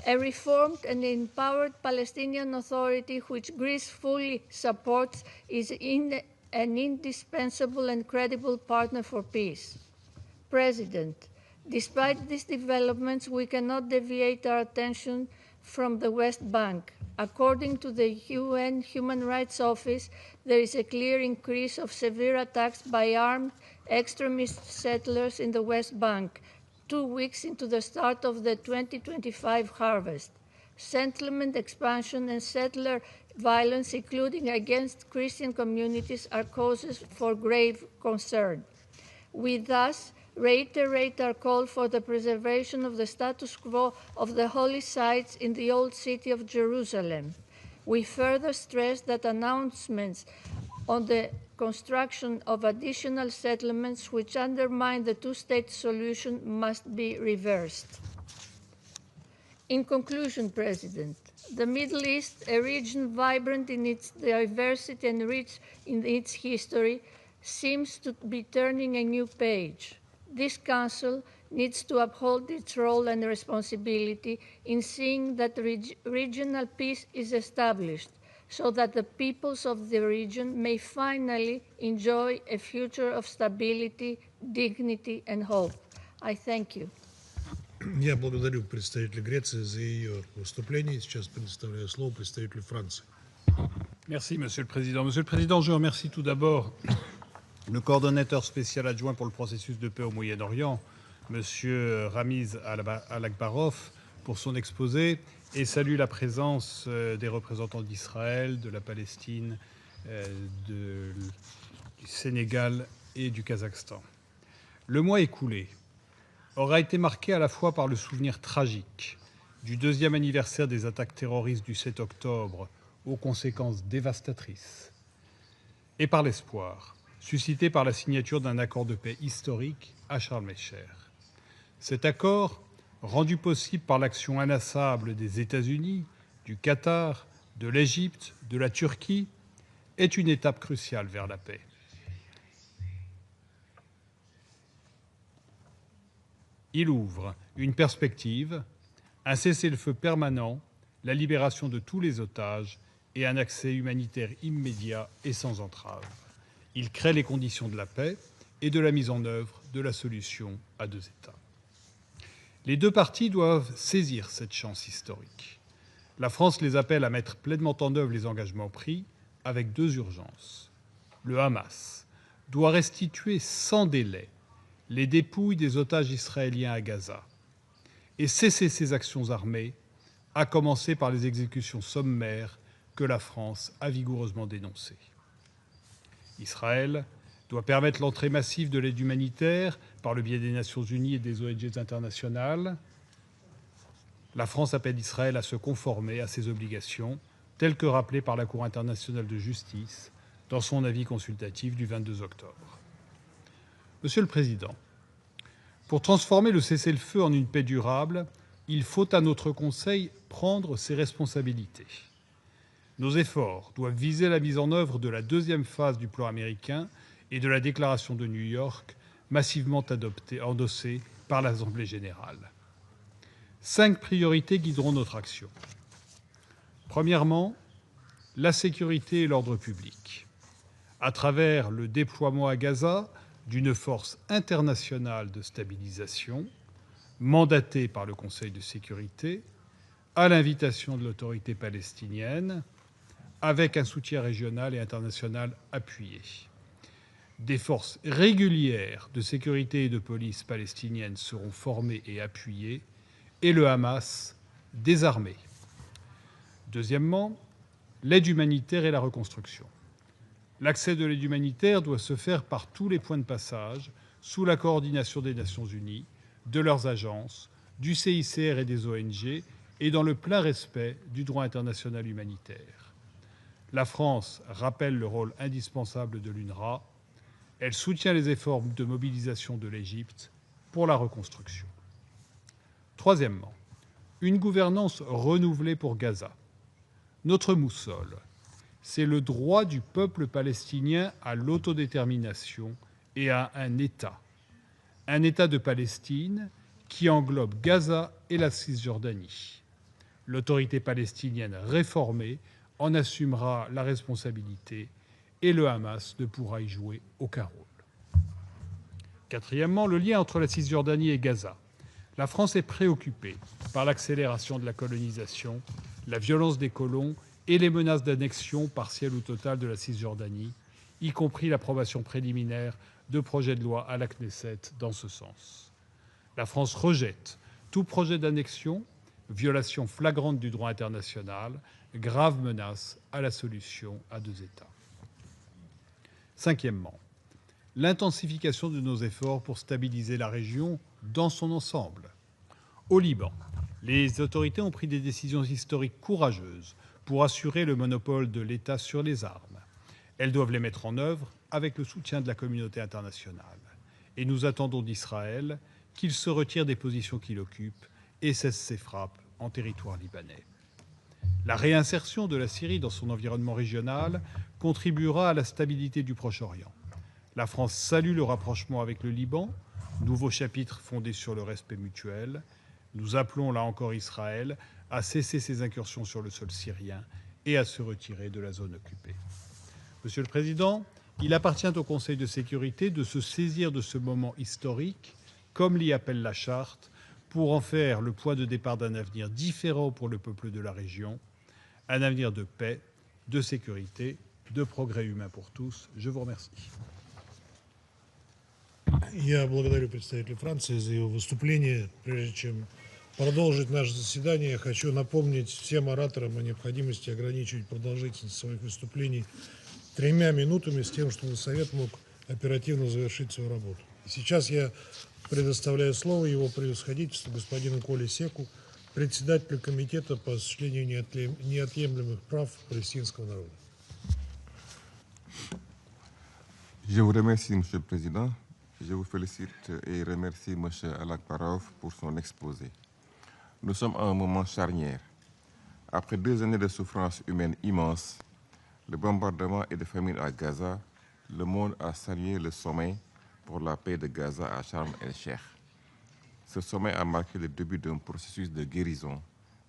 A reformed and empowered Palestinian Authority, which Greece fully supports, is an indispensable and credible partner for peace. President, despite these developments, we cannot deviate our attention from the West Bank. According to the UN Human Rights Office, there is a clear increase of severe attacks by armed extremist settlers in the West Bank, 2 weeks into the start of the 2025 harvest. Settlement expansion and settler violence, including against Christian communities, are causes for grave concern. We thus reiterate our call for the preservation of the status quo of the holy sites in the old city of Jerusalem. We further stress that announcements on the construction of additional settlements which undermine the two-state solution must be reversed. In conclusion, President, the Middle East, a region vibrant in its diversity and rich in its history, seems to be turning a new page. This Council needs to uphold its role and responsibility in seeing that regional peace is established, so that the peoples of the region may finally enjoy a future of stability, dignity, and hope. I thank you. Я благодарю представителя Греции за ее выступление. Сейчас предоставляю слово представителю Франции. Merci, Monsieur le Président. Monsieur le Président, je remercie tout d'abord le coordonnateur spécial adjoint pour le processus de paix au Moyen-Orient, Monsieur Ramiz Al-Akbarov, pour son exposé et salue la présence des représentants d'Israël, de la Palestine, du Sénégal et du Kazakhstan. Le mois écoulé aura été marqué à la fois par le souvenir tragique du 2e anniversaire des attaques terroristes du 7 octobre aux conséquences dévastatrices et par l'espoir suscité par la signature d'un accord de paix historique à Sharm el-Sheikh. Cet accord, rendu possible par l'action inlassable des États-Unis, du Qatar, de l'Égypte, de la Turquie, est une étape cruciale vers la paix. Il ouvre une perspective, un cessez-le-feu permanent, la libération de tous les otages et un accès humanitaire immédiat et sans entrave. Il crée les conditions de la paix et de la mise en œuvre de la solution à 2 États. Les 2 parties doivent saisir cette chance historique. La France les appelle à mettre pleinement en œuvre les engagements pris avec 2 urgences. Le Hamas doit restituer sans délai les dépouilles des otages israéliens à Gaza et cesser ses actions armées, à commencer par les exécutions sommaires que la France a vigoureusement dénoncées. Israël doit permettre l'entrée massive de l'aide humanitaire par le biais des Nations Unies et des ONG internationales. La France appelle Israël à se conformer à ses obligations, telles que rappelées par la Cour internationale de justice dans son avis consultatif du 22 octobre. Monsieur le Président, pour transformer le cessez-le-feu en une paix durable, il faut à notre Conseil prendre ses responsabilités. Nos efforts doivent viser la mise en œuvre de la 2e phase du plan américain et de la déclaration de New York, massivement endossée par l'Assemblée générale. 5 priorités guideront notre action. Premièrement, la sécurité et l'ordre public. À travers le déploiement à Gaza d'une force internationale de stabilisation mandatée par le Conseil de sécurité à l'invitation de l'autorité palestinienne avec un soutien régional et international appuyé. Des forces régulières de sécurité et de police palestiniennes seront formées et appuyées et le Hamas désarmé. Deuxièmement, l'aide humanitaire et la reconstruction. L'accès de l'aide humanitaire doit se faire par tous les points de passage, sous la coordination des Nations Unies, de leurs agences, du CICR et des ONG, et dans le plein respect du droit international humanitaire. La France rappelle le rôle indispensable de l'UNRWA. Elle soutient les efforts de mobilisation de l'Égypte pour la reconstruction. Troisièmement, une gouvernance renouvelée pour Gaza. Notre boussole, c'est le droit du peuple palestinien à l'autodétermination et à un État de Palestine qui englobe Gaza et la Cisjordanie. L'autorité palestinienne réformée en assumera la responsabilité et le Hamas ne pourra y jouer aucun rôle. Quatrièmement, le lien entre la Cisjordanie et Gaza. La France est préoccupée par l'accélération de la colonisation, la violence des colons et les menaces d'annexion partielle ou totale de la Cisjordanie, y compris l'approbation préliminaire de projets de loi à la Knesset dans ce sens. La France rejette tout projet d'annexion, violation flagrante du droit international, grave menace à la solution à deux États. Cinquièmement, l'intensification de nos efforts pour stabiliser la région dans son ensemble. Au Liban, les autorités ont pris des décisions historiques courageuses pour assurer le monopole de l'État sur les armes. Elles doivent les mettre en œuvre avec le soutien de la communauté internationale. Et nous attendons d'Israël qu'il se retire des positions qu'il occupe et cesse ses frappes en territoire libanais. La réinsertion de la Syrie dans son environnement régional contribuera à la stabilité du Proche-Orient. La France salue le rapprochement avec le Liban, nouveau chapitre fondé sur le respect mutuel. Nous appelons là encore Israël à cesser ses incursions sur le sol syrien et à se retirer de la zone occupée. Monsieur le Président, il appartient au Conseil de sécurité de se saisir de ce moment historique, comme l'y appelle la Charte, pour en faire le point de départ d'un avenir différent pour le peuple de la région, un avenir de paix, de sécurité, de progrès humain pour tous. Je vous remercie. Я благодарю представителя Франции за его выступление. Прежде чем продолжить наше заседание, я хочу напомнить всем ораторам о необходимости ограничивать продолжительность своих выступлений 3 минутами с тем, чтобы Совет мог оперативно завершить свою работу. И сейчас я предоставляю слово его превосходительству господину Коле Секу, председателю Комитета по осуществлению неотъемлемых прав палестинского народа. Je vous remercie, Monsieur le Président. Je vous félicite et remercie M. Alakbarov pour son exposé. Nous sommes à un moment charnière. Après 2 années de souffrance humaine immense, le bombardement et de famine à Gaza, le monde a salué le sommet pour la paix de Gaza à Sharm el-Sheikh. Ce sommet a marqué le début d'un processus de guérison,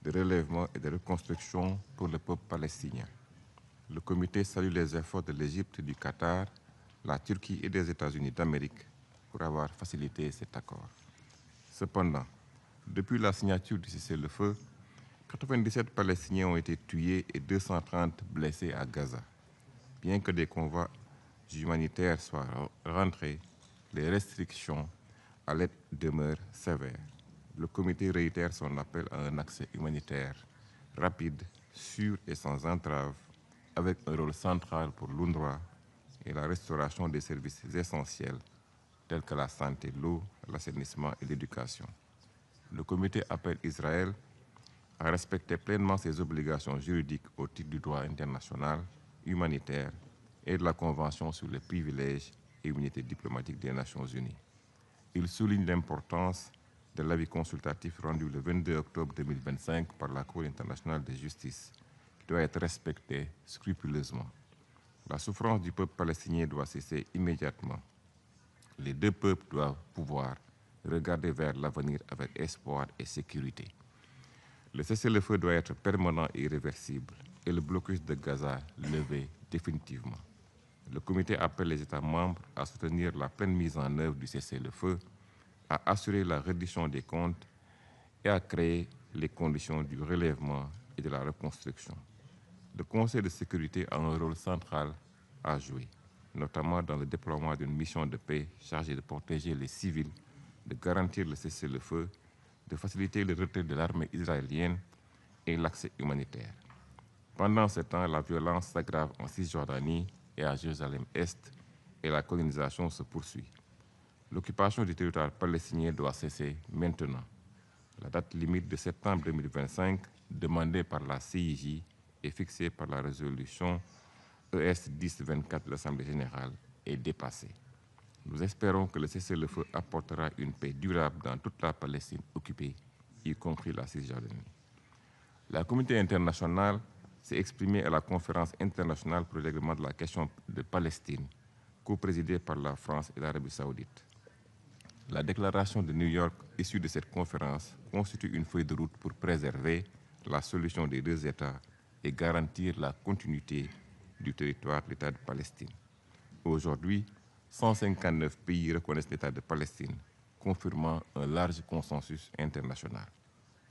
de relèvement et de reconstruction pour le peuple palestinien. Le comité salue les efforts de l'Égypte, du Qatar, la Turquie et des États-Unis d'Amérique pour avoir facilité cet accord. Cependant, depuis la signature du cessez-le-feu, 97 Palestiniens ont été tués et 230 blessés à Gaza. Bien que des convois humanitaires soient rentrés, les restrictions à l'aide demeurent sévères. Le comité réitère son appel à un accès humanitaire rapide, sûr et sans entrave, avec un rôle central pour l'UNRWA et la restauration des services essentiels tels que la santé, l'eau, l'assainissement et l'éducation. Le comité appelle Israël à respecter pleinement ses obligations juridiques au titre du droit international, humanitaire et de la Convention sur les privilèges et immunités diplomatiques des Nations Unies. Il souligne l'importance de l'avis consultatif rendu le 22 octobre 2025 par la Cour internationale de justice, qui doit être respecté scrupuleusement. La souffrance du peuple palestinien doit cesser immédiatement. Les deux peuples doivent pouvoir regarder vers l'avenir avec espoir et sécurité. Le cessez-le-feu doit être permanent et irréversible et le blocus de Gaza levé définitivement. Le comité appelle les États membres à soutenir la pleine mise en œuvre du cessez-le-feu, à assurer la reddition des comptes et à créer les conditions du relèvement et de la reconstruction. Le Conseil de sécurité a un rôle central à jouer, notamment dans le déploiement d'une mission de paix chargée de protéger les civils, de garantir le cessez-le-feu, de faciliter le retrait de l'armée israélienne et l'accès humanitaire. Pendant ce temps, la violence s'aggrave en Cisjordanie et à Jérusalem-Est et la colonisation se poursuit. L'occupation du territoire palestinien doit cesser maintenant. La date limite de septembre 2025, demandée par la CIJ et fixée par la résolution ES 1024 de l'Assemblée générale, est dépassée. Nous espérons que le cessez-le-feu apportera une paix durable dans toute la Palestine occupée, y compris la Cisjordanie. La communauté internationale s'est exprimée à la conférence internationale pour le règlement de la question de Palestine, co-présidée par la France et l'Arabie saoudite. La déclaration de New York issue de cette conférence constitue une feuille de route pour préserver la solution des deux États et garantir la continuité du territoire de l'État de Palestine. Aujourd'hui, 159 pays reconnaissent l'État de Palestine, confirmant un large consensus international.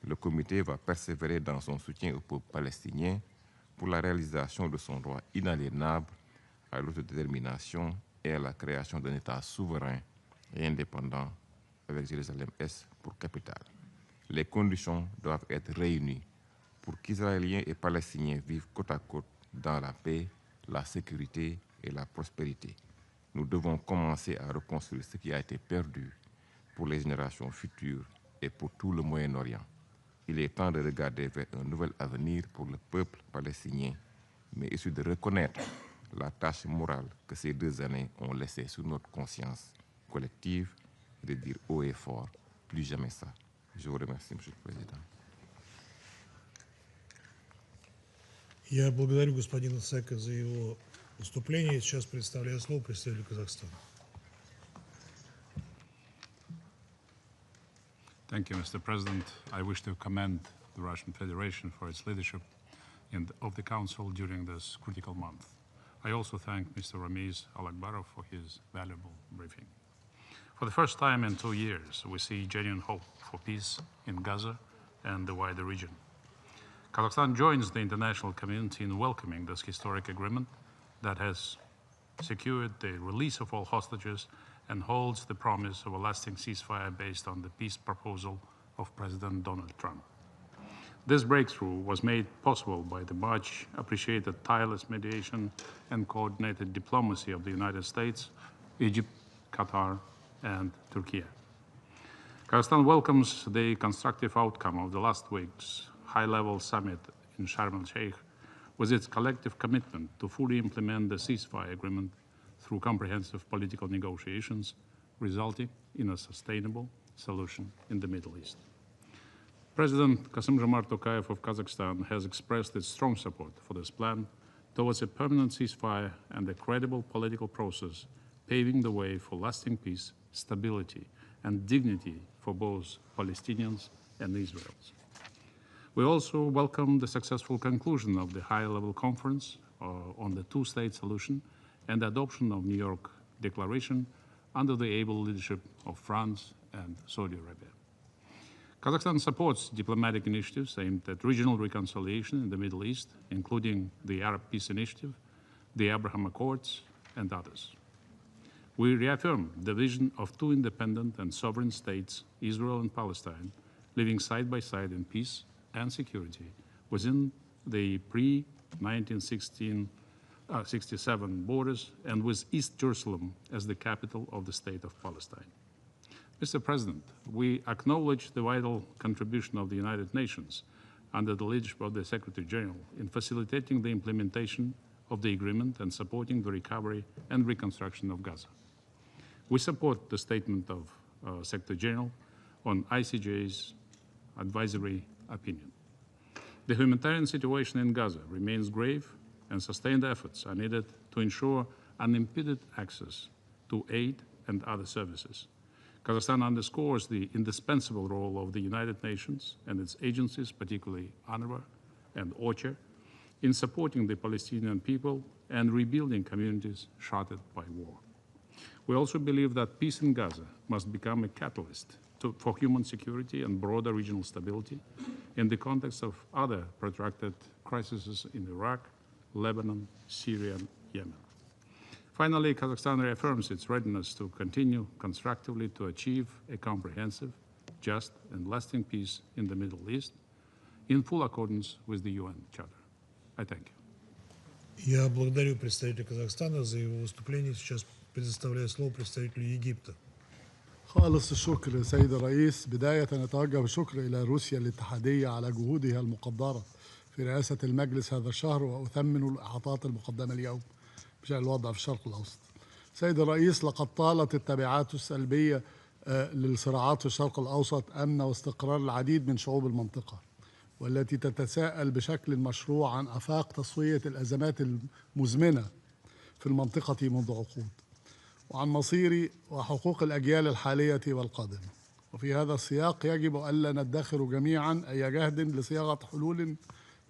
Le comité va persévérer dans son soutien au peuple palestinien pour la réalisation de son droit inaliénable à l'autodétermination et à la création d'un État souverain et indépendant avec Jérusalem-Est pour capitale. Les conditions doivent être réunies pour qu'Israéliens et Palestiniens vivent côte à côte dans la paix, la sécurité et la prospérité. Nous devons commencer à reconstruire ce qui a été perdu pour les générations futures et pour tout le Moyen-Orient. Il est temps de regarder vers un nouvel avenir pour le peuple palestinien, mais aussi de reconnaître la tâche morale que ces 2 années ont laissée sur notre conscience collective et de dire haut et fort, plus jamais ça. Je vous remercie, Monsieur le Président. Я благодарю господина Сека за его выступление. Сейчас предоставляю слово представителю Казахстана. Thank you, Mr. President. I wish to commend the Russian Federation for its leadership of the Council during this critical month. I also thank Mr. Ramiz Alakbarov for his valuable briefing. For the first time in 2 years, we see genuine hope for peace in Gaza and the wider region. Kazakhstan joins the international community in welcoming this historic agreement that has secured the release of all hostages and holds the promise of a lasting ceasefire based on the peace proposal of President Donald Trump. This breakthrough was made possible by the much appreciated tireless mediation and coordinated diplomacy of the United States, Egypt, Qatar, and Turkey. Kazakhstan welcomes the constructive outcome of the last week's high-level summit in Sharm el-Sheikh with its collective commitment to fully implement the ceasefire agreement through comprehensive political negotiations, resulting in a sustainable solution in the Middle East. President Kassym-Jomart Tokayev of Kazakhstan has expressed its strong support for this plan towards a permanent ceasefire and a credible political process, paving the way for lasting peace, stability, and dignity for both Palestinians and Israelis. We also welcome the successful conclusion of the high-level conference on the two-state solution and the adoption of New York Declaration under the able leadership of France and Saudi Arabia. Kazakhstan supports diplomatic initiatives aimed at regional reconciliation in the Middle East, including the Arab Peace Initiative, the Abraham Accords, and others. We reaffirm the vision of two independent and sovereign states, Israel and Palestine, living side by side in peace and security within the pre-1967 borders and with East Jerusalem as the capital of the state of Palestine. Mr. President, we acknowledge the vital contribution of the United Nations under the leadership of the Secretary General in facilitating the implementation of the agreement and supporting the recovery and reconstruction of Gaza. We support the statement of Secretary General on ICJ's advisory opinion. The humanitarian situation in Gaza remains grave, and sustained efforts are needed to ensure unimpeded access to aid and other services. Kazakhstan underscores the indispensable role of the United Nations and its agencies, particularly UNRWA and OCHA, in supporting the Palestinian people and rebuilding communities shattered by war. We also believe that peace in Gaza must become a catalyst for human security and broader regional stability in the context of other protracted crises in Iraq, Lebanon, Syria, and Yemen. Finally, Kazakhstan reaffirms its readiness to continue constructively to achieve a comprehensive, just, and lasting peace in the Middle East in full accordance with the UN Charter. I thank you. Я благодарю представителя Казахстана за его выступление. Сейчас предоставляю слово представителю Египта. خالص الشكر سيد الرئيس. بداية نتوجه بالشكر إلى روسيا الاتحادية على جهودها المقدرة في رئاسة المجلس هذا الشهر، وأثمن الإحاطات المقدمة اليوم بشأن الوضع في الشرق الأوسط. سيد الرئيس، لقد طالت التبعات السلبية للصراعات في الشرق الأوسط أمن واستقرار العديد من شعوب المنطقة، والتي تتساءل بشكل مشروع عن آفاق تصفية الأزمات المزمنة في المنطقة منذ عقود، وعن مصير وحقوق الأجيال الحالية والقادمة. وفي هذا السياق يجب ألا ندخر جميعا أي جهد لصياغة حلول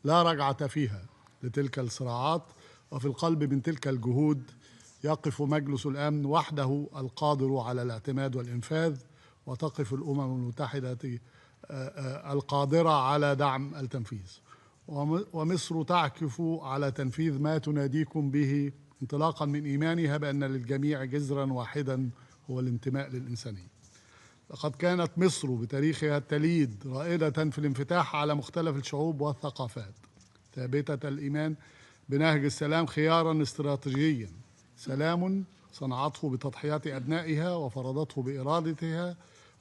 لا رجعة فيها لتلك الصراعات، وفي القلب من تلك الجهود يقف مجلس الأمن وحده القادر على الاعتماد والإنفاذ، وتقف الأمم المتحدة القادرة على دعم التنفيذ، ومصر تعكف على تنفيذ ما تناديكم به انطلاقا من إيمانها بأن للجميع جذرا واحدا هو الانتماء للإنسانية. لقد كانت مصر بتاريخها التليد رائدة في الانفتاح على مختلف الشعوب والثقافات، ثابتة الإيمان بنهج السلام خيارا استراتيجيا، سلام صنعته بتضحيات أبنائها وفرضته بإرادتها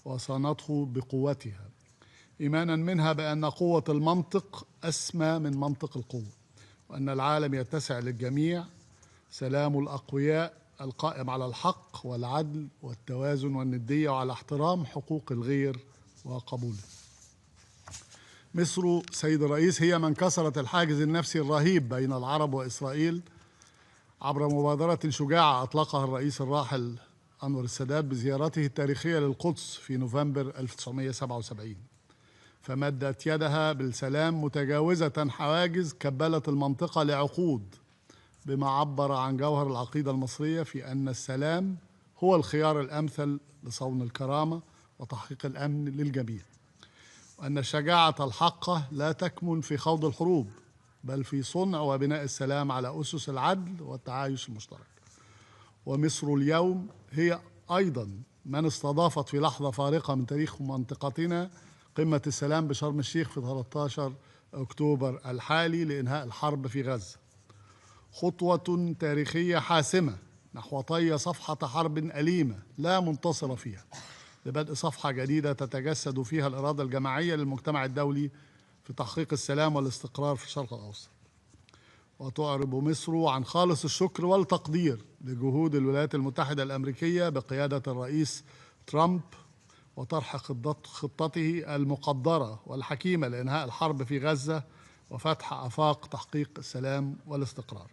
وصانته بقوتها، إيمانا منها بأن قوة المنطق أسمى من منطق القوة، وأن العالم يتسع للجميع، سلام الأقوياء القائم على الحق والعدل والتوازن والندية وعلى احترام حقوق الغير وقبوله. مصر سيد الرئيس هي من كسرت الحاجز النفسي الرهيب بين العرب وإسرائيل عبر مبادرة شجاعة أطلقها الرئيس الراحل أنور السادات بزيارته التاريخية للقدس في نوفمبر 1977، فمدت يدها بالسلام متجاوزة حواجز كبلت المنطقة لعقود، بما عبر عن جوهر العقيدة المصرية في أن السلام هو الخيار الأمثل لصون الكرامة وتحقيق الأمن للجميع، وأن الشجاعة الحقة لا تكمن في خوض الحروب بل في صنع وبناء السلام على أسس العدل والتعايش المشترك. ومصر اليوم هي أيضا من استضافت في لحظة فارقة من تاريخ منطقتنا قمة السلام بشرم الشيخ في 13 أكتوبر الحالي لإنهاء الحرب في غزة، خطوة تاريخية حاسمة نحو طي صفحة حرب أليمة لا منتصر فيها، لبدء صفحة جديدة تتجسد فيها الإرادة الجماعية للمجتمع الدولي في تحقيق السلام والاستقرار في الشرق الأوسط. وتعرب مصر عن خالص الشكر والتقدير لجهود الولايات المتحدة الأمريكية بقيادة الرئيس ترامب وطرح خطته المقدرة والحكيمة لإنهاء الحرب في غزة وفتح آفاق تحقيق السلام والاستقرار.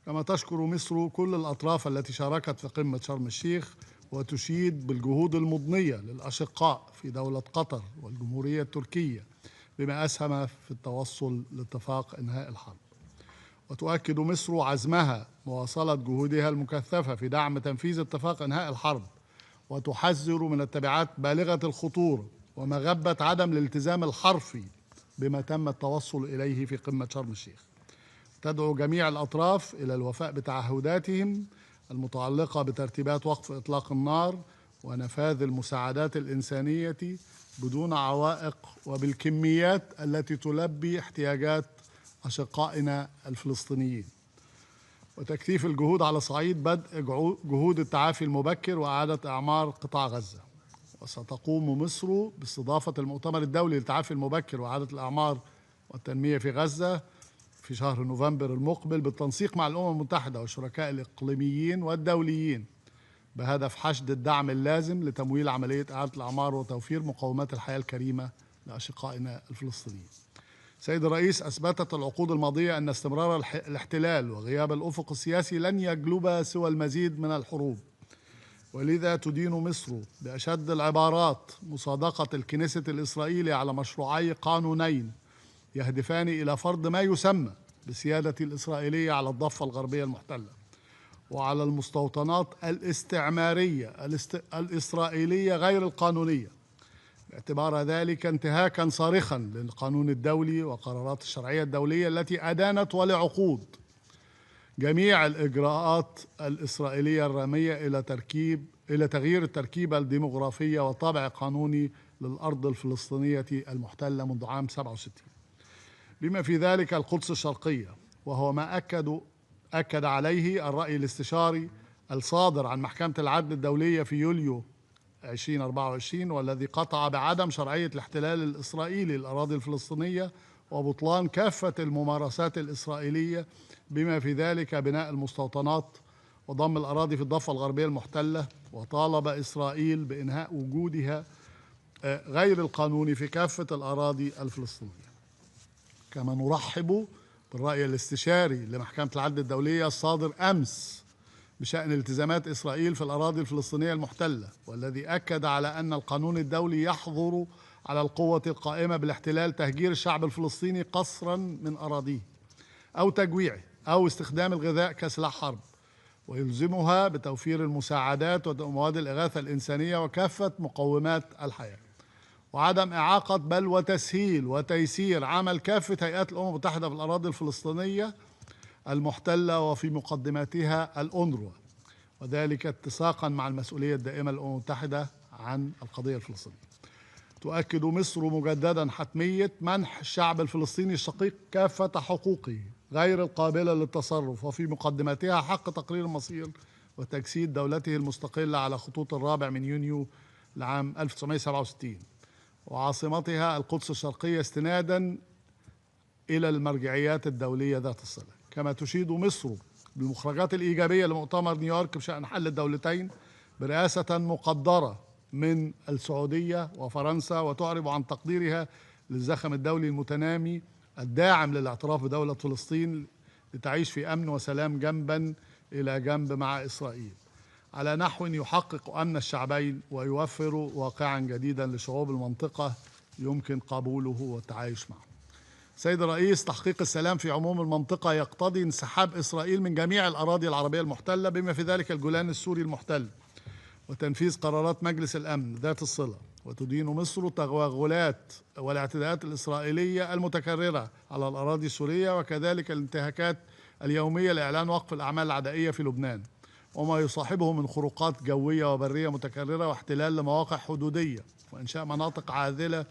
كما تشكر مصر كل الأطراف التي شاركت في قمة شرم الشيخ، وتشيد بالجهود المضنية للأشقاء في دولة قطر والجمهورية التركية بما أسهم في التوصل لاتفاق إنهاء الحرب. وتؤكد مصر عزمها مواصلة جهودها المكثفة في دعم تنفيذ اتفاق إنهاء الحرب، وتحذر من التبعات بالغة الخطورة ومغبة عدم الالتزام الحرفي بما تم التوصل إليه في قمة شرم الشيخ. تدعو جميع الأطراف إلى الوفاء بتعهداتهم المتعلقة بترتيبات وقف إطلاق النار ونفاذ المساعدات الإنسانية بدون عوائق وبالكميات التي تلبي احتياجات أشقائنا الفلسطينيين، وتكثيف الجهود على صعيد بدء جهود التعافي المبكر وإعادة إعمار قطاع غزة. وستقوم مصر باستضافة المؤتمر الدولي للتعافي المبكر وإعادة الإعمار والتنمية في غزة في شهر نوفمبر المقبل بالتنسيق مع الأمم المتحدة والشركاء الإقليميين والدوليين بهدف حشد الدعم اللازم لتمويل عملية إعادة الإعمار وتوفير مقومات الحياة الكريمة لأشقائنا الفلسطينيين. سيد الرئيس، أثبتت العقود الماضية أن استمرار الاحتلال وغياب الأفق السياسي لن يجلب سوى المزيد من الحروب، ولذا تدين مصر بأشد العبارات مصادقة الكنيست الإسرائيلي على مشروعي قانونين يهدفان إلى فرض ما يسمى بالسيادة الإسرائيلية على الضفة الغربية المحتلة وعلى المستوطنات الاستعمارية الإسرائيلية غير القانونية، باعتبار ذلك انتهاكا صارخا للقانون الدولي وقرارات الشرعية الدولية التي أدانت ولعقود جميع الإجراءات الإسرائيلية الرامية إلى تغيير التركيبة الديمغرافية وطابع قانوني للأرض الفلسطينية المحتلة منذ عام 67، بما في ذلك القدس الشرقية، وهو ما أكد عليه الرأي الاستشاري الصادر عن محكمة العدل الدولية في يوليو 2024، والذي قطع بعدم شرعية الاحتلال الإسرائيلي للأراضي الفلسطينية وبطلان كافة الممارسات الإسرائيلية بما في ذلك بناء المستوطنات وضم الأراضي في الضفة الغربية المحتلة، وطالب إسرائيل بإنهاء وجودها غير القانوني في كافة الأراضي الفلسطينية. كما نرحب بالرأي الاستشاري لمحكمة العدل الدولية الصادر أمس بشأن التزامات إسرائيل في الأراضي الفلسطينية المحتلة، والذي أكد على أن القانون الدولي يحظر على القوة القائمة بالاحتلال تهجير الشعب الفلسطيني قسرا من أراضيه أو تجويعه أو استخدام الغذاء كسلاح حرب، ويلزمها بتوفير المساعدات ومواد الإغاثة الإنسانية وكافة مقومات الحياة، وعدم إعاقة بل وتسهيل وتيسير عمل كافة هيئات الأمم المتحدة في الأراضي الفلسطينية المحتلة وفي مقدمتها الأونروا، وذلك اتساقا مع المسؤولية الدائمة للأمم المتحدة عن القضية الفلسطينية. تؤكد مصر مجددا حتمية منح الشعب الفلسطيني الشقيق كافة حقوقه غير القابلة للتصرف، وفي مقدمتها حق تقرير المصير وتجسيد دولته المستقلة على خطوط 4 يونيو لعام 1967 وعاصمتها القدس الشرقية استنادا إلى المرجعيات الدولية ذات الصلة. كما تشيد مصر بالمخرجات الإيجابية لمؤتمر نيويورك بشأن حل الدولتين برئاسة مقدرة من السعودية وفرنسا، وتعرب عن تقديرها للزخم الدولي المتنامي الداعم للاعتراف بدولة فلسطين لتعيش في أمن وسلام جنبا إلى جنب مع إسرائيل على نحو يحقق أمن الشعبين ويوفر واقعا جديدا لشعوب المنطقة يمكن قبوله والتعايش معه. سيد الرئيس، تحقيق السلام في عموم المنطقة يقتضي انسحاب إسرائيل من جميع الأراضي العربية المحتلة بما في ذلك الجولان السوري المحتل، وتنفيذ قرارات مجلس الأمن ذات الصلة، وتدين مصر التغولات والاعتداءات الإسرائيلية المتكررة على الأراضي السورية، وكذلك الانتهاكات اليومية لإعلان وقف الأعمال العدائية في لبنان وما يصاحبه من خروقات جوية وبرية متكررة واحتلال لمواقع حدودية وإنشاء مناطق عاذلة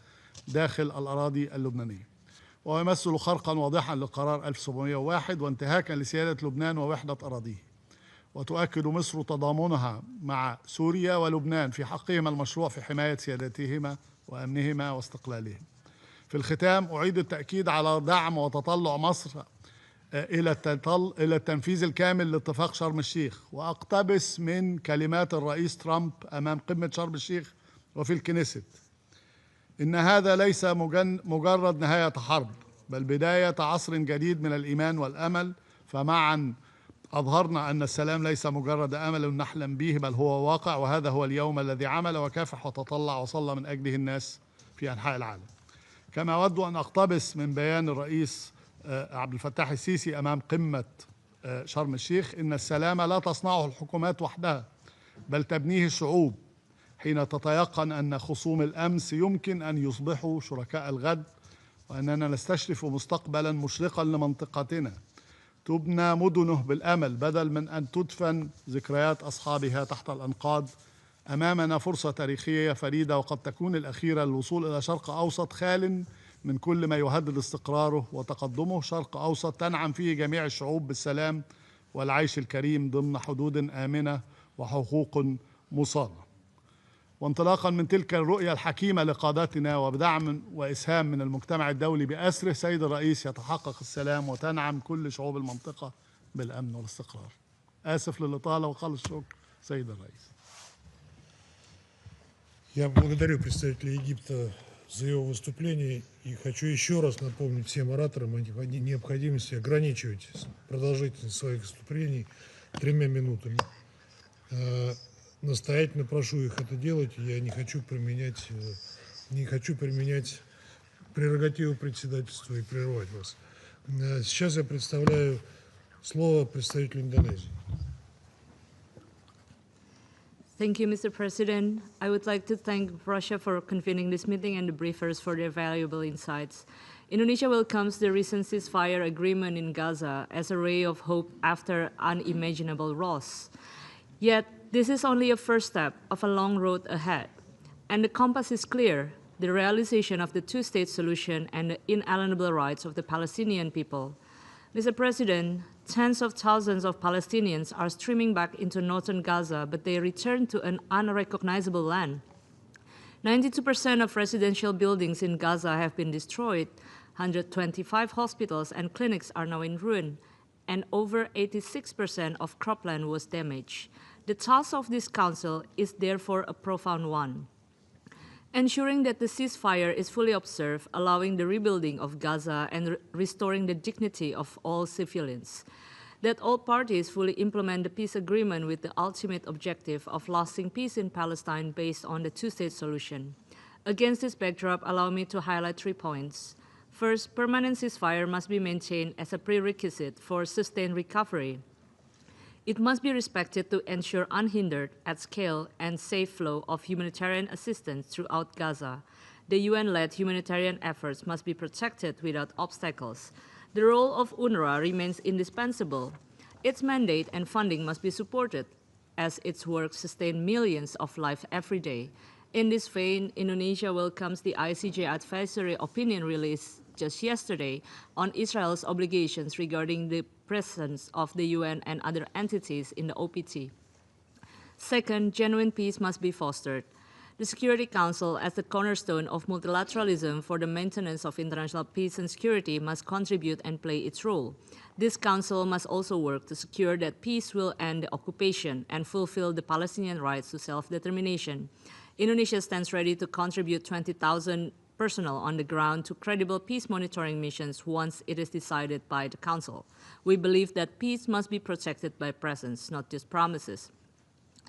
داخل الأراضي اللبنانية، ويمثل خرقا واضحا للقرار 1701 وانتهاكا لسيادة لبنان ووحدة أراضيه. وتؤكد مصر تضامنها مع سوريا ولبنان في حقهما المشروع في حماية سيادتهما وأمنهما واستقلالهم. في الختام أعيد التأكيد على دعم وتطلع مصر إلى التنفيذ الكامل لاتفاق شرم الشيخ، وأقتبس من كلمات الرئيس ترامب أمام قمة شرم الشيخ وفي الكنيست: إن هذا ليس مجرد نهاية حرب، بل بداية عصر جديد من الإيمان والأمل، فمعا أظهرنا أن السلام ليس مجرد أمل نحلم به، بل هو واقع، وهذا هو اليوم الذي عمل وكافح وتطلع وصلى من أجله الناس في أنحاء العالم. كما أود أن أقتبس من بيان الرئيس عبد الفتاح السيسي أمام قمة شرم الشيخ: إن السلام لا تصنعه الحكومات وحدها، بل تبنيه الشعوب، حين تتيقن أن خصوم الأمس يمكن أن يصبحوا شركاء الغد، وأننا نستشرف مستقبلا مشرقا لمنطقتنا تبنى مدنه بالأمل بدل من أن تدفن ذكريات أصحابها تحت الأنقاض. أمامنا فرصة تاريخية فريدة وقد تكون الأخيرة للوصول إلى شرق أوسط خال من كل ما يهدد استقراره وتقدمه، شرق أوسط تنعم فيه جميع الشعوب بالسلام والعيش الكريم ضمن حدود آمنة وحقوق مصانة. وانطلاقا من تلك الرؤية الحكيمة لقادتنا وبدعم وإسهام من المجتمع الدولي بأسره، سيد الرئيس، يتحقق السلام وتنعم كل شعوب المنطقة بالأمن والاستقرار. آسف للإطالة وخالص الشكر سيد الرئيس. Я благодарю представителя Египта за его выступление и хочу еще раз напомнить всем ораторам о необходимости ограничивать продолжительность своих выступлений 3 минутами. Настоятельно прошу их это делать. Я не хочу применять прерогативу председательства и прерывать вас. Сейчас я предоставляю слово представителю Индонезии. Thank you, Mr. President. I would like to thank Russia for convening this meeting and the briefers for their valuable insights. Indonesia welcomes the recent ceasefire agreement in Gaza as a ray of hope after unimaginable loss. Yet, this is only a first step of a long road ahead. And the compass is clear: the realization of the two-state solution and the inalienable rights of the Palestinian people. Mr. President, tens of thousands of Palestinians are streaming back into northern Gaza, but they return to an unrecognizable land. 92% of residential buildings in Gaza have been destroyed, 125 hospitals and clinics are now in ruin, and over 86% of cropland was damaged. The task of this council is therefore a profound one: ensuring that the ceasefire is fully observed, allowing the rebuilding of Gaza and restoring the dignity of all civilians, that all parties fully implement the peace agreement with the ultimate objective of lasting peace in Palestine based on the two-state solution. Against this backdrop, allow me to highlight 3 points. First, permanent ceasefire must be maintained as a prerequisite for sustained recovery. It must be respected to ensure unhindered, at-scale, and safe flow of humanitarian assistance throughout Gaza. The UN-led humanitarian efforts must be protected without obstacles. The role of UNRWA remains indispensable. Its mandate and funding must be supported, as its work sustains millions of lives every day. In this vein, Indonesia welcomes the ICJ advisory opinion released just yesterday on Israel's obligations regarding the presence of the UN and other entities in the OPT. Second, genuine peace must be fostered. The Security Council, as the cornerstone of multilateralism for the maintenance of international peace and security, must contribute and play its role. This council must also work to secure that peace will end the occupation and fulfill the Palestinian rights to self-determination. Indonesia stands ready to contribute 20,000 personnel on the ground to credible peace monitoring missions once it is decided by the Council. We believe that peace must be protected by presence, not just promises.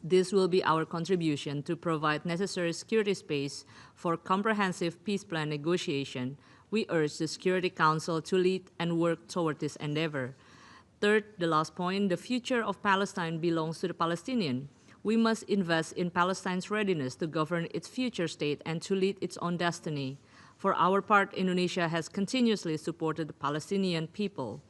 This will be our contribution to provide necessary security space for comprehensive peace plan negotiation. We urge the Security Council to lead and work toward this endeavor. Third, the last point, the future of Palestine belongs to the Palestinian. We must invest in Palestine's readiness to govern its future state and to lead its own destiny. For our part, Indonesia has continuously supported the Palestinian people.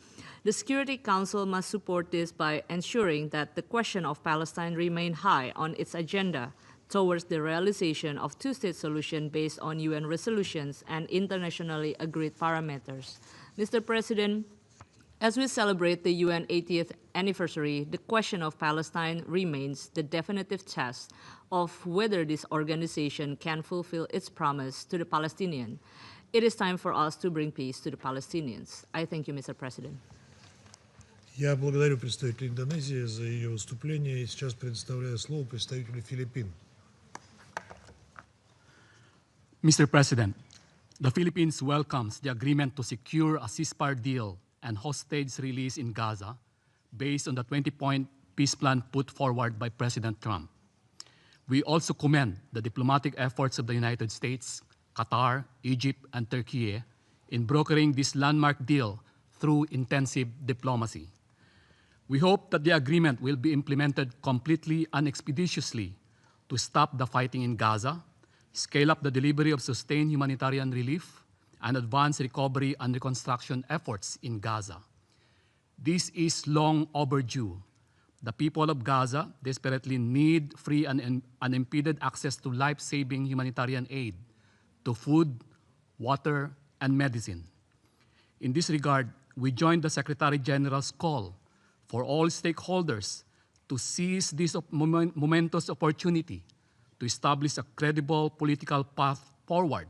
The Security Council must support this by ensuring that the question of Palestine remains high on its agenda towards the realization of two-state solution based on UN resolutions and internationally agreed parameters. Mr. President, as we celebrate the UN 80th anniversary, the question of Palestine remains the definitive test of whether this organization can fulfill its promise to the Palestinian. It is time for us to bring peace to the Palestinians. I thank you, Mr. President. Я благодарю представителя Индонезии за ее выступление и сейчас предоставляю слово представителю Филиппин. Mr. President, the Philippines welcomes the agreement to secure a ceasefire deal and hostage release in Gaza based on the 20-point peace plan put forward by President Trump. We also commend the diplomatic efforts of the United States, Qatar, Egypt, and Turkey in brokering this landmark deal through intensive diplomacy. We hope that the agreement will be implemented completely and expeditiously to stop the fighting in Gaza, scale up the delivery of sustained humanitarian relief, and advance recovery and reconstruction efforts in Gaza. This is long overdue. The people of Gaza desperately need free and unimpeded access to life-saving humanitarian aid, to food, water, and medicine. In this regard, we join the Secretary General's call for all stakeholders to seize this momentous opportunity to establish a credible political path forward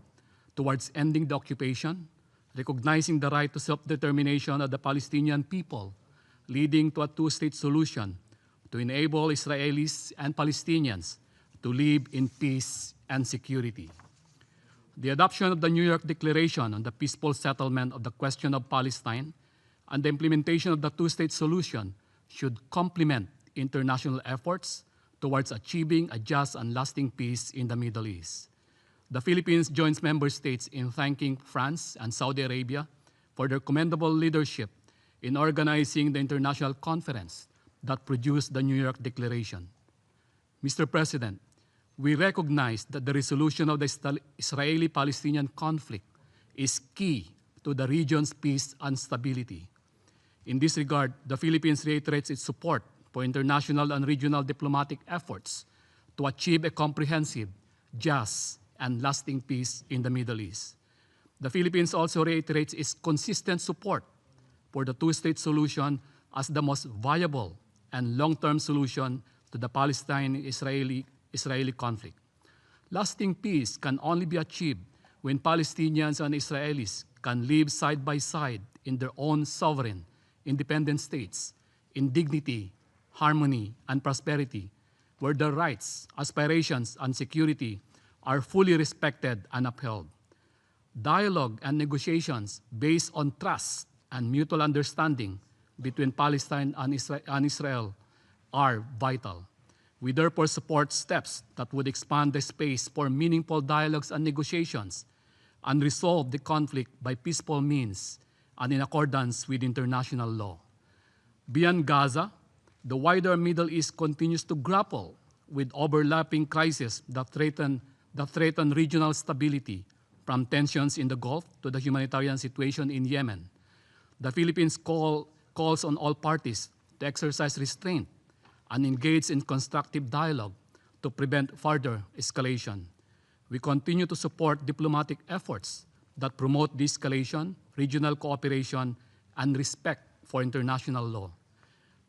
towards ending the occupation, recognizing the right to self-determination of the Palestinian people, leading to a two-state solution to enable Israelis and Palestinians to live in peace and security. The adoption of the New York Declaration on the peaceful settlement of the question of Palestine and the implementation of the two-state solution should complement international efforts towards achieving a just and lasting peace in the Middle East. The Philippines joins member states in thanking France and Saudi Arabia for their commendable leadership in organizing the international conference that produced the New York Declaration. Mr. President, we recognize that the resolution of the Israeli-Palestinian conflict is key to the region's peace and stability. In this regard, the Philippines reiterates its support for international and regional diplomatic efforts to achieve a comprehensive, just, and lasting peace in the Middle East. The Philippines also reiterates its consistent support for the two-state solution as the most viable and long-term solution to the Palestine-Israeli conflict. Lasting peace can only be achieved when Palestinians and Israelis can live side by side in their own sovereign, independent states, in dignity, harmony, and prosperity, where their rights, aspirations, and security are fully respected and upheld. Dialogue and negotiations based on trust and mutual understanding between Palestine and Israel are vital. We therefore support steps that would expand the space for meaningful dialogues and negotiations and resolve the conflict by peaceful means and in accordance with international law. Beyond Gaza, the wider Middle East continues to grapple with overlapping crises that threaten regional stability, from tensions in the Gulf to the humanitarian situation in Yemen. The Philippines calls on all parties to exercise restraint and engage in constructive dialogue to prevent further escalation. We continue to support diplomatic efforts that promote de-escalation, regional cooperation, and respect for international law.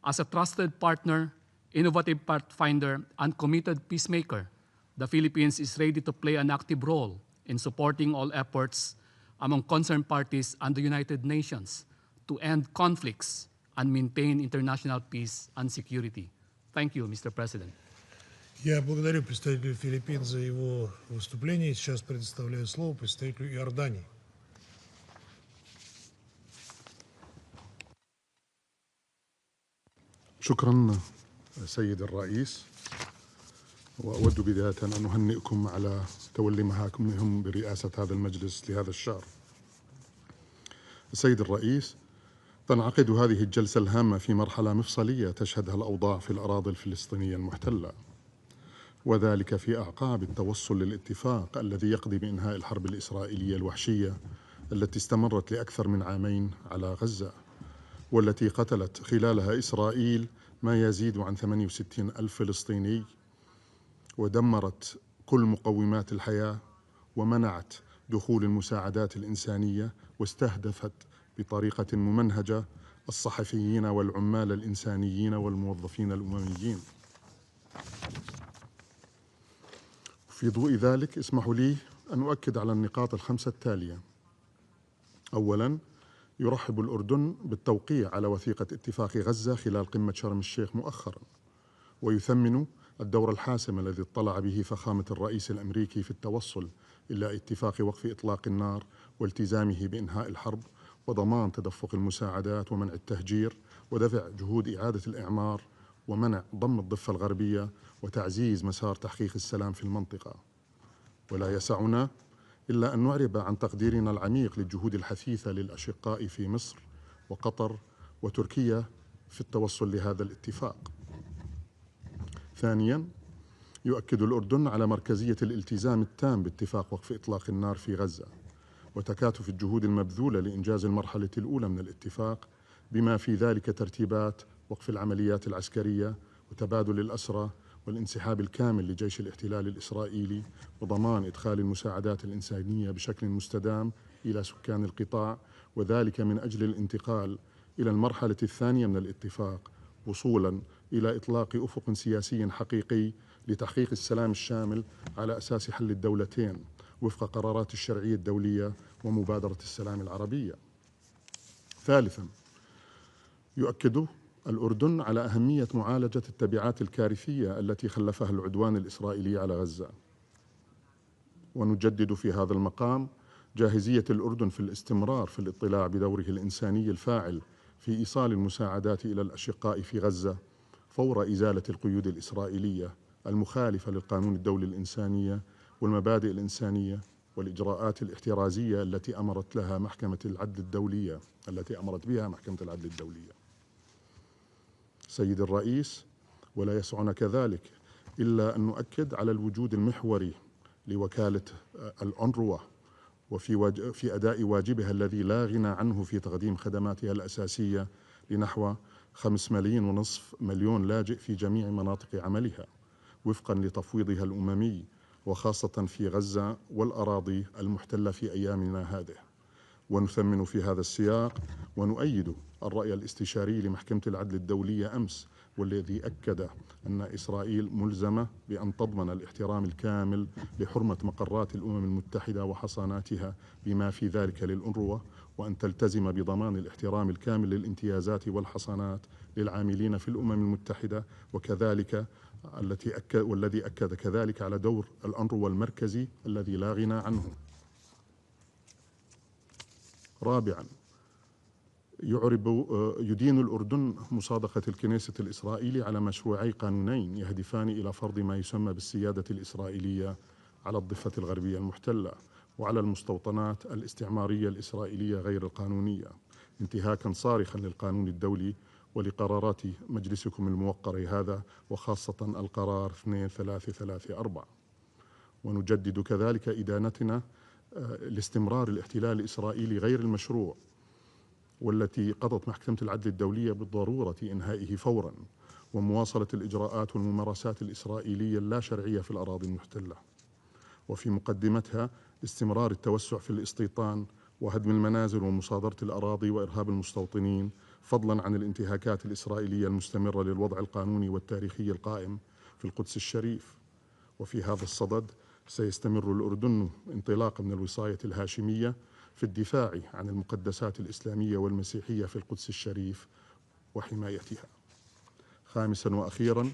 As a trusted partner, innovative pathfinder, and committed peacemaker, the Philippines is ready to play an active role in supporting all efforts among concerned parties and the United Nations to end conflicts and maintain international peace and security. Thank you, Mr. President. Я благодарю представителя Филиппин за его выступление. Сейчас предоставляю слово представителю Иордании. شكرا سيد الرئيس، وأود بداية أن أهنئكم على تولي مهامكم برئاسة هذا المجلس لهذا الشهر. السيد الرئيس، تنعقد هذه الجلسة الهامة في مرحلة مفصلية تشهدها الأوضاع في الأراضي الفلسطينية المحتلة، وذلك في أعقاب التوصل للاتفاق الذي يقضي بإنهاء الحرب الإسرائيلية الوحشية التي استمرت لأكثر من عامين على غزة، والتي قتلت خلالها إسرائيل ما يزيد عن 68 ألف فلسطيني، ودمرت كل مقومات الحياة، ومنعت دخول المساعدات الإنسانية، واستهدفت بطريقة ممنهجة الصحفيين والعمال الإنسانيين والموظفين الأمميين. في ضوء ذلك اسمحوا لي أن أؤكد على النقاط الخمسة التالية. أولاً، يرحب الأردن بالتوقيع على وثيقة اتفاق غزة خلال قمة شرم الشيخ مؤخراً، ويثمن الدور الحاسم الذي اطلع به فخامة الرئيس الأمريكي في التوصل إلى اتفاق وقف إطلاق النار والتزامه بإنهاء الحرب وضمان تدفق المساعدات ومنع التهجير ودفع جهود إعادة الإعمار ومنع ضم الضفة الغربية وتعزيز مسار تحقيق السلام في المنطقة. ولا يسعنا إلا أن نعرب عن تقديرنا العميق للجهود الحثيثة للأشقاء في مصر وقطر وتركيا في التوصل لهذا الاتفاق. ثانياً، يؤكد الأردن على مركزية الالتزام التام باتفاق وقف إطلاق النار في غزة وتكاتف الجهود المبذولة لإنجاز المرحلة الأولى من الاتفاق، بما في ذلك ترتيبات وقف العمليات العسكرية وتبادل الأسرى والانسحاب الكامل لجيش الاحتلال الإسرائيلي وضمان إدخال المساعدات الإنسانية بشكل مستدام إلى سكان القطاع، وذلك من أجل الانتقال إلى المرحلة الثانية من الاتفاق وصولاً إلى إطلاق أفق سياسي حقيقي لتحقيق السلام الشامل على أساس حل الدولتين وفق قرارات الشرعية الدولية ومبادرة السلام العربية. ثالثاً، يؤكد الأردن على أهمية معالجة التبعات الكارثية التي خلفها العدوان الإسرائيلي على غزة، ونجدد في هذا المقام جاهزية الأردن في الاستمرار في الاطلاع بدوره الإنساني الفاعل في إيصال المساعدات إلى الأشقاء في غزة فور إزالة القيود الإسرائيلية المخالفة للقانون الدولي الإنسانية والمبادئ الإنسانية والإجراءات الاحترازية التي أمرت بها محكمة العدل الدولية. سيد الرئيس، ولا يسعنا كذلك إلا أن نؤكد على الوجود المحوري لوكالة الأونروا في أداء واجبها الذي لا غنى عنه في تقديم خدماتها الأساسية لنحو 5.5 مليون لاجئ في جميع مناطق عملها وفقا لتفويضها الأممي، وخاصة في غزة والأراضي المحتلة في أيامنا هذه. ونثمن في هذا السياق ونؤيد الرأي الاستشاري لمحكمة العدل الدولية أمس، والذي أكد أن إسرائيل ملزمة بأن تضمن الاحترام الكامل لحرمة مقرات الأمم المتحدة وحصاناتها بما في ذلك للأونروا، وأن تلتزم بضمان الاحترام الكامل للامتيازات والحصانات للعاملين في الأمم المتحدة، وكذلك والذي أكد كذلك على دور الأونروا المركزي الذي لا غنى عنه. رابعا، يدين الأردن مصادقة الكنيسة الإسرائيلي على مشروعي قانونين يهدفان إلى فرض ما يسمى بالسيادة الإسرائيلية على الضفة الغربية المحتلة وعلى المستوطنات الاستعمارية الإسرائيلية غير القانونية، انتهاكا صارخا للقانون الدولي ولقرارات مجلسكم الموقر هذا، وخاصة القرار 2334. ونجدد كذلك إدانتنا لاستمرار الاحتلال الإسرائيلي غير المشروع، والتي قضت محكمة العدل الدولية بالضرورة إنهائه فورا، ومواصلة الإجراءات والممارسات الإسرائيلية اللا شرعية في الأراضي المحتلة، وفي مقدمتها استمرار التوسع في الاستيطان وهدم المنازل ومصادرة الأراضي وإرهاب المستوطنين، فضلا عن الانتهاكات الإسرائيلية المستمرة للوضع القانوني والتاريخي القائم في القدس الشريف. وفي هذا الصدد سيستمر الأردن انطلاقا من الوصاية الهاشمية في الدفاع عن المقدسات الإسلامية والمسيحية في القدس الشريف وحمايتها. خامسا وأخيرا،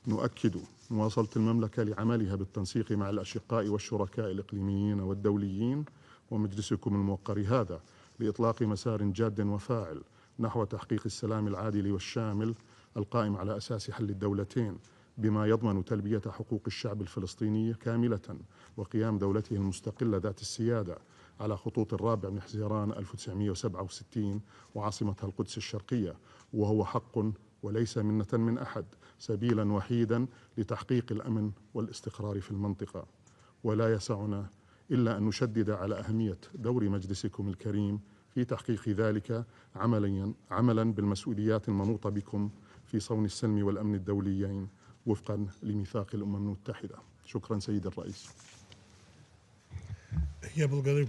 نؤكد مواصلة المملكة لعملها بالتنسيق مع الأشقاء والشركاء الإقليميين والدوليين ومجلسكم الموقر هذا لإطلاق مسار جاد وفاعل نحو تحقيق السلام العادل والشامل القائم على أساس حل الدولتين، بما يضمن تلبية حقوق الشعب الفلسطيني كاملة وقيام دولته المستقلة ذات السيادة على خطوط 4 من حزيران 1967 وعاصمتها القدس الشرقية، وهو حق وليس منة من أحد، سبيلا وحيدا لتحقيق الأمن والاستقرار في المنطقة. ولا يسعنا إلا أن نشدد على أهمية دور مجلسكم الكريم في تحقيق ذلك عملا بالمسؤوليات المنوطة بكم في صون السلم والأمن الدوليين وفقا لميثاق الأمم المتحدة. شكرا سيد الرئيس. Я благодарю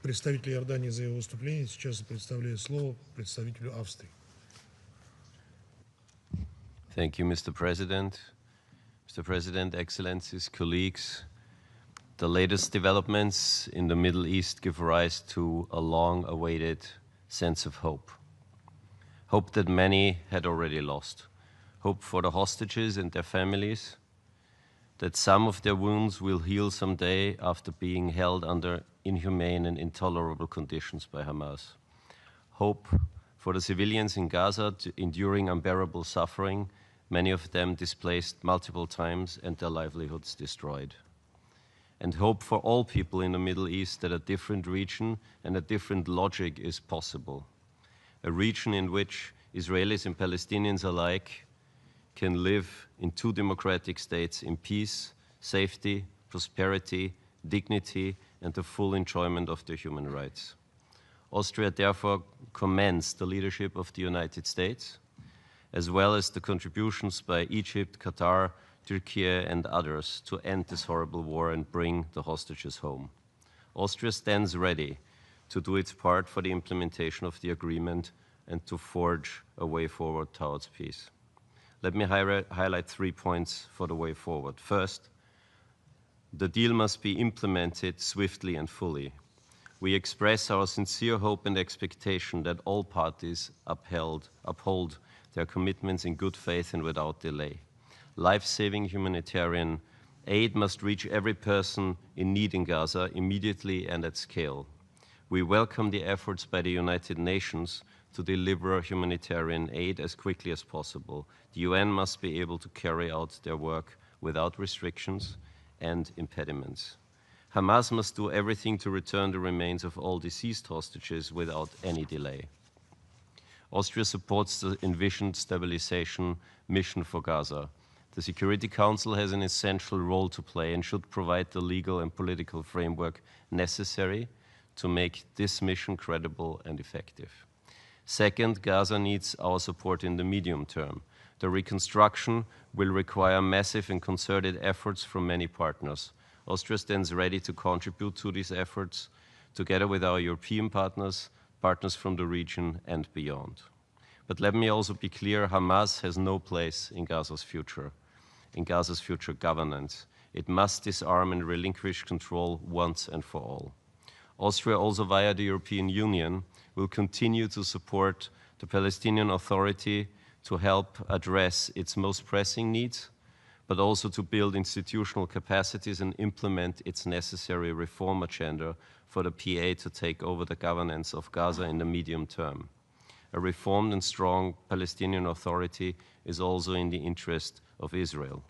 представителя Иордании за его выступление. Сейчас предоставляю слово представителю Австрии. Thank you, Mr. President. Mr. President, Excellencies, colleagues, the latest developments in the Middle East give rise to a long-awaited sense of hope. Hope that many had already lost. Hope for the hostages and their families, that some of their wounds will heal someday after being held under inhumane and intolerable conditions by Hamas. Hope for the civilians in Gaza enduring unbearable suffering, many of them displaced multiple times and their livelihoods destroyed. And hope for all people in the Middle East that a different region and a different logic is possible. A region in which Israelis and Palestinians alike can live in two democratic states in peace, safety, prosperity, dignity, and the full enjoyment of their human rights. Austria therefore commends the leadership of the United States, as well as the contributions by Egypt, Qatar, Turkey, and others to end this horrible war and bring the hostages home. Austria stands ready to do its part for the implementation of the agreement and to forge a way forward towards peace. Let me highlight 3 points for the way forward. First, the deal must be implemented swiftly and fully. We express our sincere hope and expectation that all parties uphold their commitments in good faith and without delay. Life-saving humanitarian aid must reach every person in need in Gaza immediately and at scale. We welcome the efforts by the United Nations to deliver humanitarian aid as quickly as possible. The UN must be able to carry out their work without restrictions and impediments. Hamas must do everything to return the remains of all deceased hostages without any delay. Austria supports the envisioned stabilization mission for Gaza. The Security Council has an essential role to play and should provide the legal and political framework necessary to make this mission credible and effective. Second, Gaza needs our support in the medium term. The reconstruction will require massive and concerted efforts from many partners. Austria stands ready to contribute to these efforts, together with our European partners, partners from the region and beyond. But let me also be clear, Hamas has no place in Gaza's future governance. It must disarm and relinquish control once and for all. Austria, also via the European Union, will continue to support the Palestinian Authority to help address its most pressing needs, but also to build institutional capacities and implement its necessary reform agenda for the PA to take over the governance of Gaza in the medium term. A reformed and strong Palestinian Authority is also in the interest of Israel.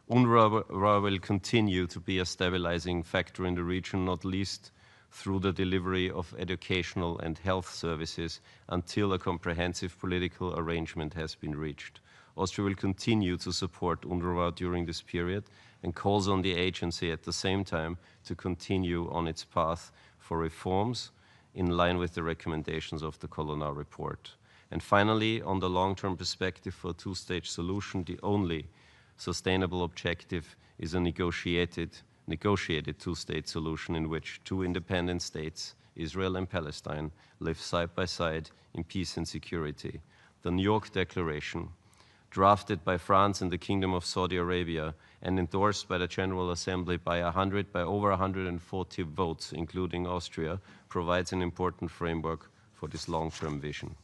UNRWA will continue to be a stabilizing factor in the region, not least through the delivery of educational and health services until a comprehensive political arrangement has been reached. Austria will continue to support UNRWA during this period and calls on the agency at the same time to continue on its path for reforms in line with the recommendations of the Colonna report. And finally, on the long-term perspective for a two-stage solution, the only sustainable objective is a negotiated two-state solution in which two independent states, Israel and Palestine, live side by side in peace and security. The New York Declaration, drafted by France and the Kingdom of Saudi Arabia and endorsed by the General Assembly by over 140 votes, including Austria, provides an important framework for this long-term vision.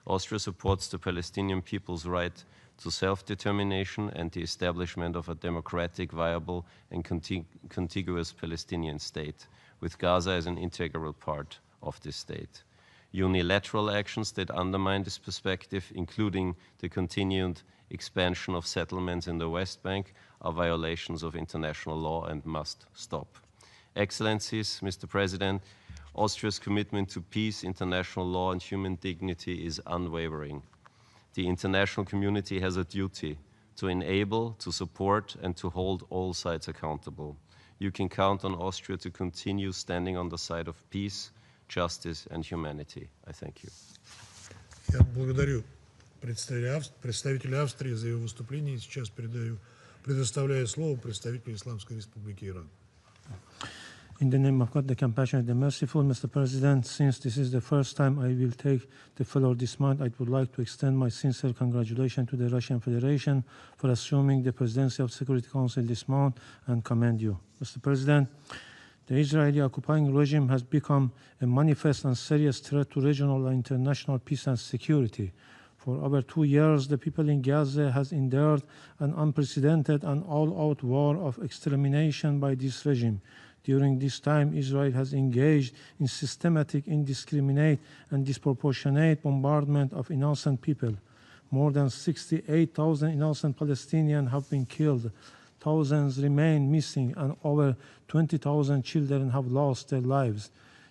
Austria supports the Palestinian people's right to self-determination and the establishment of a democratic, viable, and contiguous Palestinian state, with Gaza as an integral part of this state. Unilateral actions that undermine this perspective, including the continued expansion of settlements in the West Bank, are violations of international law and must stop. Excellencies, Mr. President, Austria's commitment to peace, international law, and human dignity is unwavering. The international community has a duty to enable, to support, and to hold all sides accountable. You can count on Austria to continue standing on the side of peace, justice, and humanity. I thank you. Я благодарю представителя Австрии за его выступление. Сейчас предоставляю слово представителю Исламской Республики Иран. In the name of God, the compassionate, the merciful, Mr. President, since this is the first time I will take the floor this month, I would like to extend my sincere congratulations to the Russian Federation for assuming the presidency of the Security Council this month and commend you. Mr. President, the Israeli occupying regime has become a manifest and serious threat to regional and international peace and security. For over 2 years, the people in Gaza has endured an unprecedented and all-out war of extermination by this regime. During this time, Israel has engaged in systematic, indiscriminate, and disproportionate bombardment of innocent people. More than 68,000 innocent Palestinians have been killed. Thousands remain missing, and over 20,000 children have lost their lives.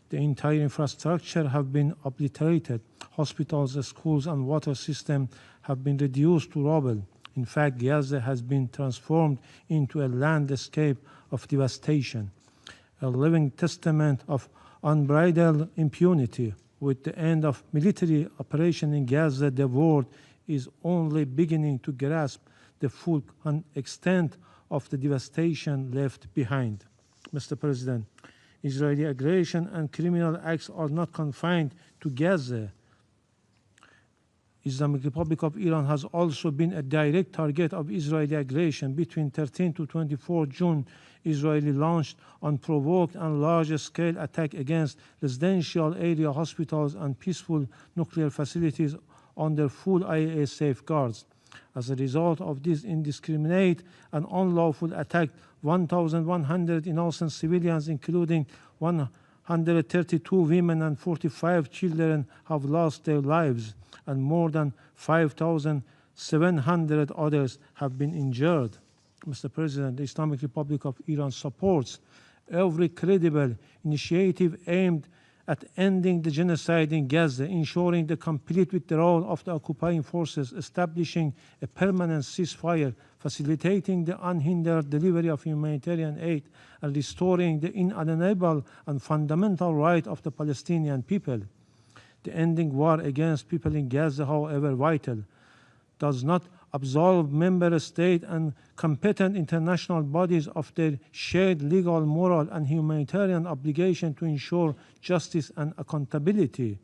The entire infrastructure have been obliterated. Hospitals, schools, and water systems have been reduced to rubble. In fact, Gaza has been transformed into a landscape of devastation, a living testament of unbridled impunity. With the end of military operation in Gaza, the world is only beginning to grasp the full extent of the devastation left behind. Mr. President, Israeli aggression and criminal acts are not confined to Gaza. Islamic Republic of Iran has also been a direct target of Israeli aggression. Between 13 to 24 June, Israel launched unprovoked and large-scale attack against residential area, hospitals, and peaceful nuclear facilities under full IAEA safeguards. As a result of this indiscriminate and unlawful attack, 1,100 innocent civilians, including 132 women and 45 children, have lost their lives, and more than 5,700 others have been injured. Mr. President, the Islamic Republic of Iran supports every credible initiative aimed at ending the genocide in Gaza, ensuring the complete withdrawal of the occupying forces, establishing a permanent ceasefire, facilitating the unhindered delivery of humanitarian aid, and restoring the inalienable and fundamental right of the Palestinian people. The ending war against people in Gaza, however vital, does not absolve member states and competent international bodies of their shared legal, moral, and humanitarian obligation to ensure justice and accountability.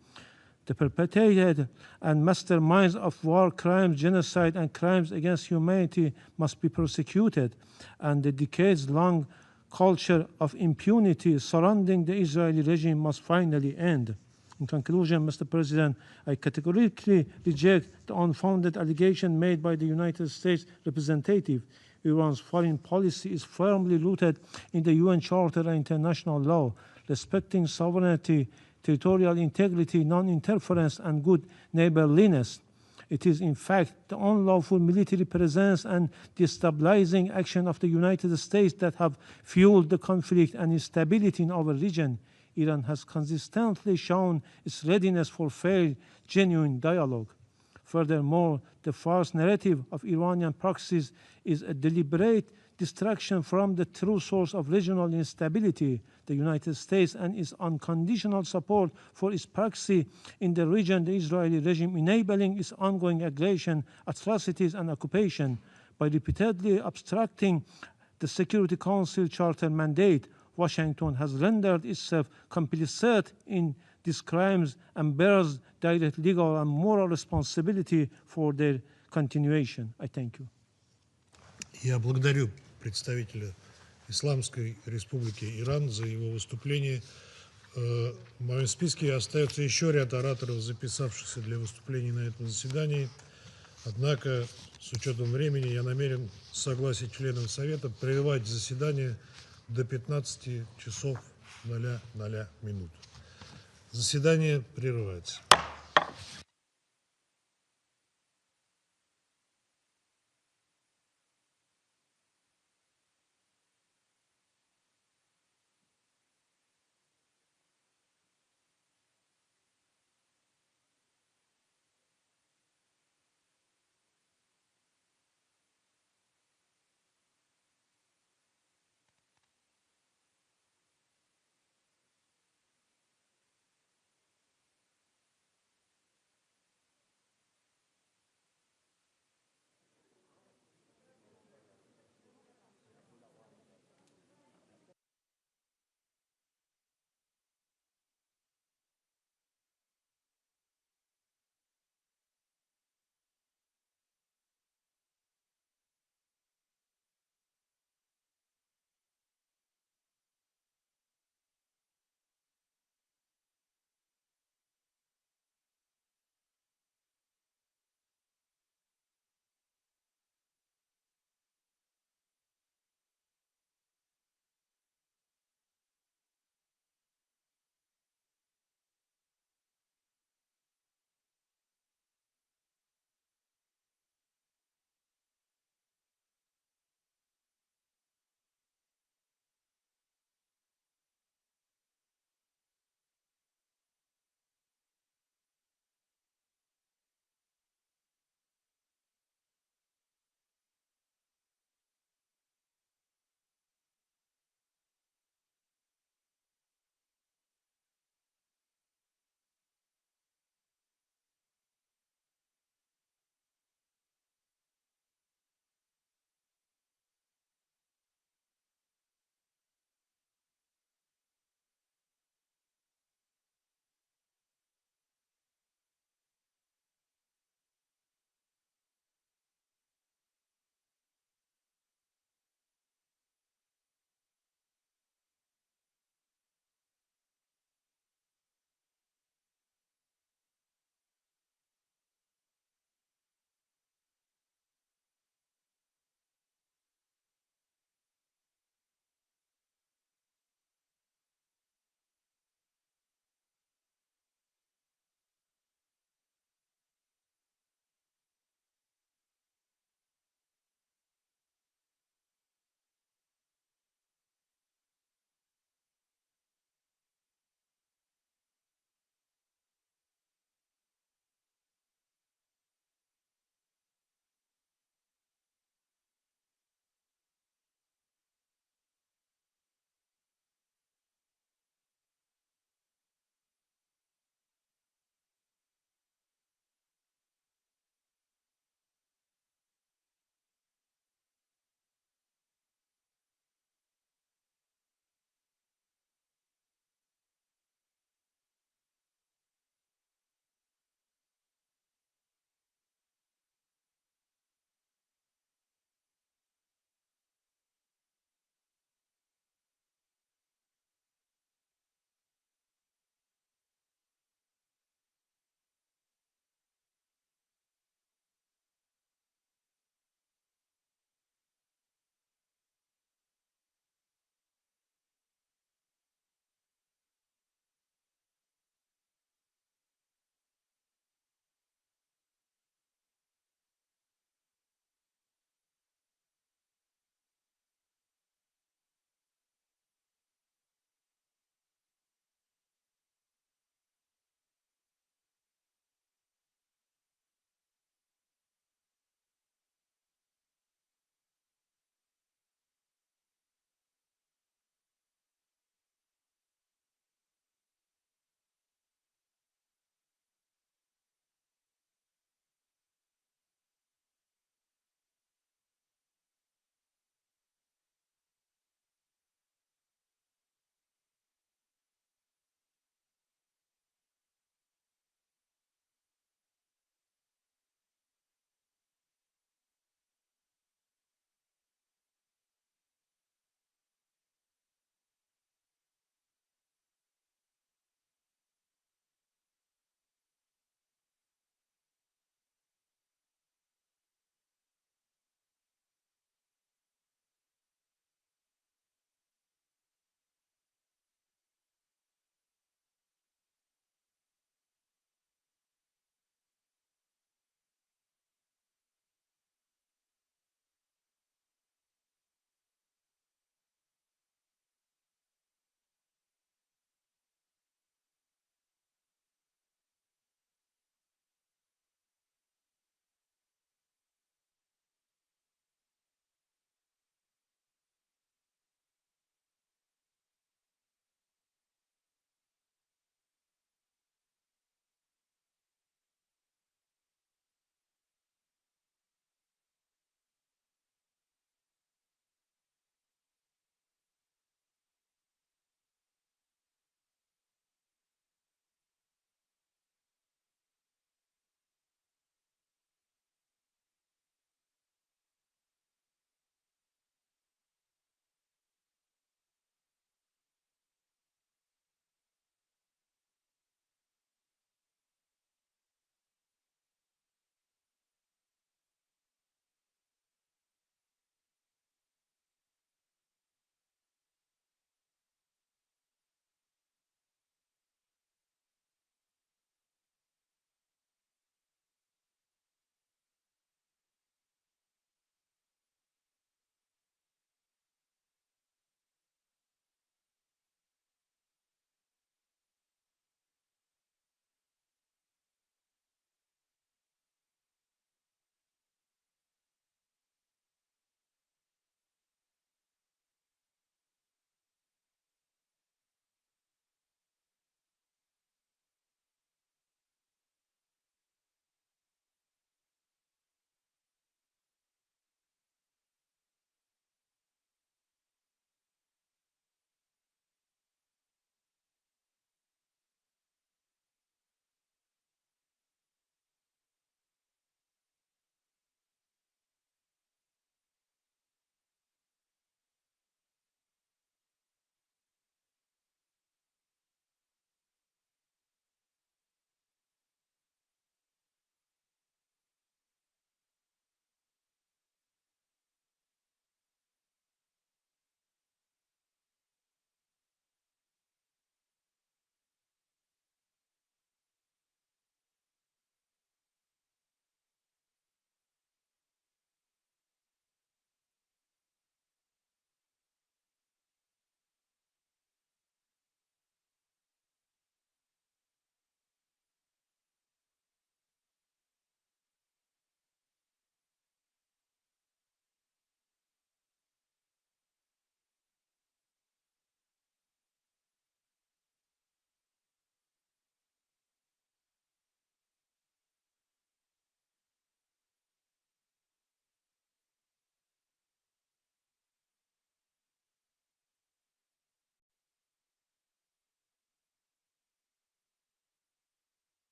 The perpetrators and masterminds of war crimes, genocide, and crimes against humanity must be prosecuted, and the decades-long culture of impunity surrounding the Israeli regime must finally end. In conclusion, Mr. President, I categorically reject the unfounded allegation made by the United States representative. Iran's foreign policy is firmly rooted in the UN Charter and international law, respecting sovereignty, territorial integrity, non-interference, and good neighborliness. It is, in fact, the unlawful military presence and destabilizing action of the United States that have fueled the conflict and instability in our region. Iran has consistently shown its readiness for fair, genuine dialogue. Furthermore, the false narrative of Iranian proxies is a deliberate distraction from the true source of regional instability, the United States, and its unconditional support for its proxy in the region, the Israeli regime, enabling its ongoing aggression, atrocities, and occupation. By repeatedly obstructing the Security Council Charter mandate, Washington has rendered itself complicit in these crimes and bears direct legal and moral responsibility for their continuation. I thank you. Я благодарю представителя Исламской Республики Иран за его выступление. В моем списке остается еще ряд ораторов, записавшихся для выступлений на этом заседании. Однако, с учетом времени, я намерен с согласия членов Совета прерывать заседание до 15 часов 00 минут. Заседание прерывается.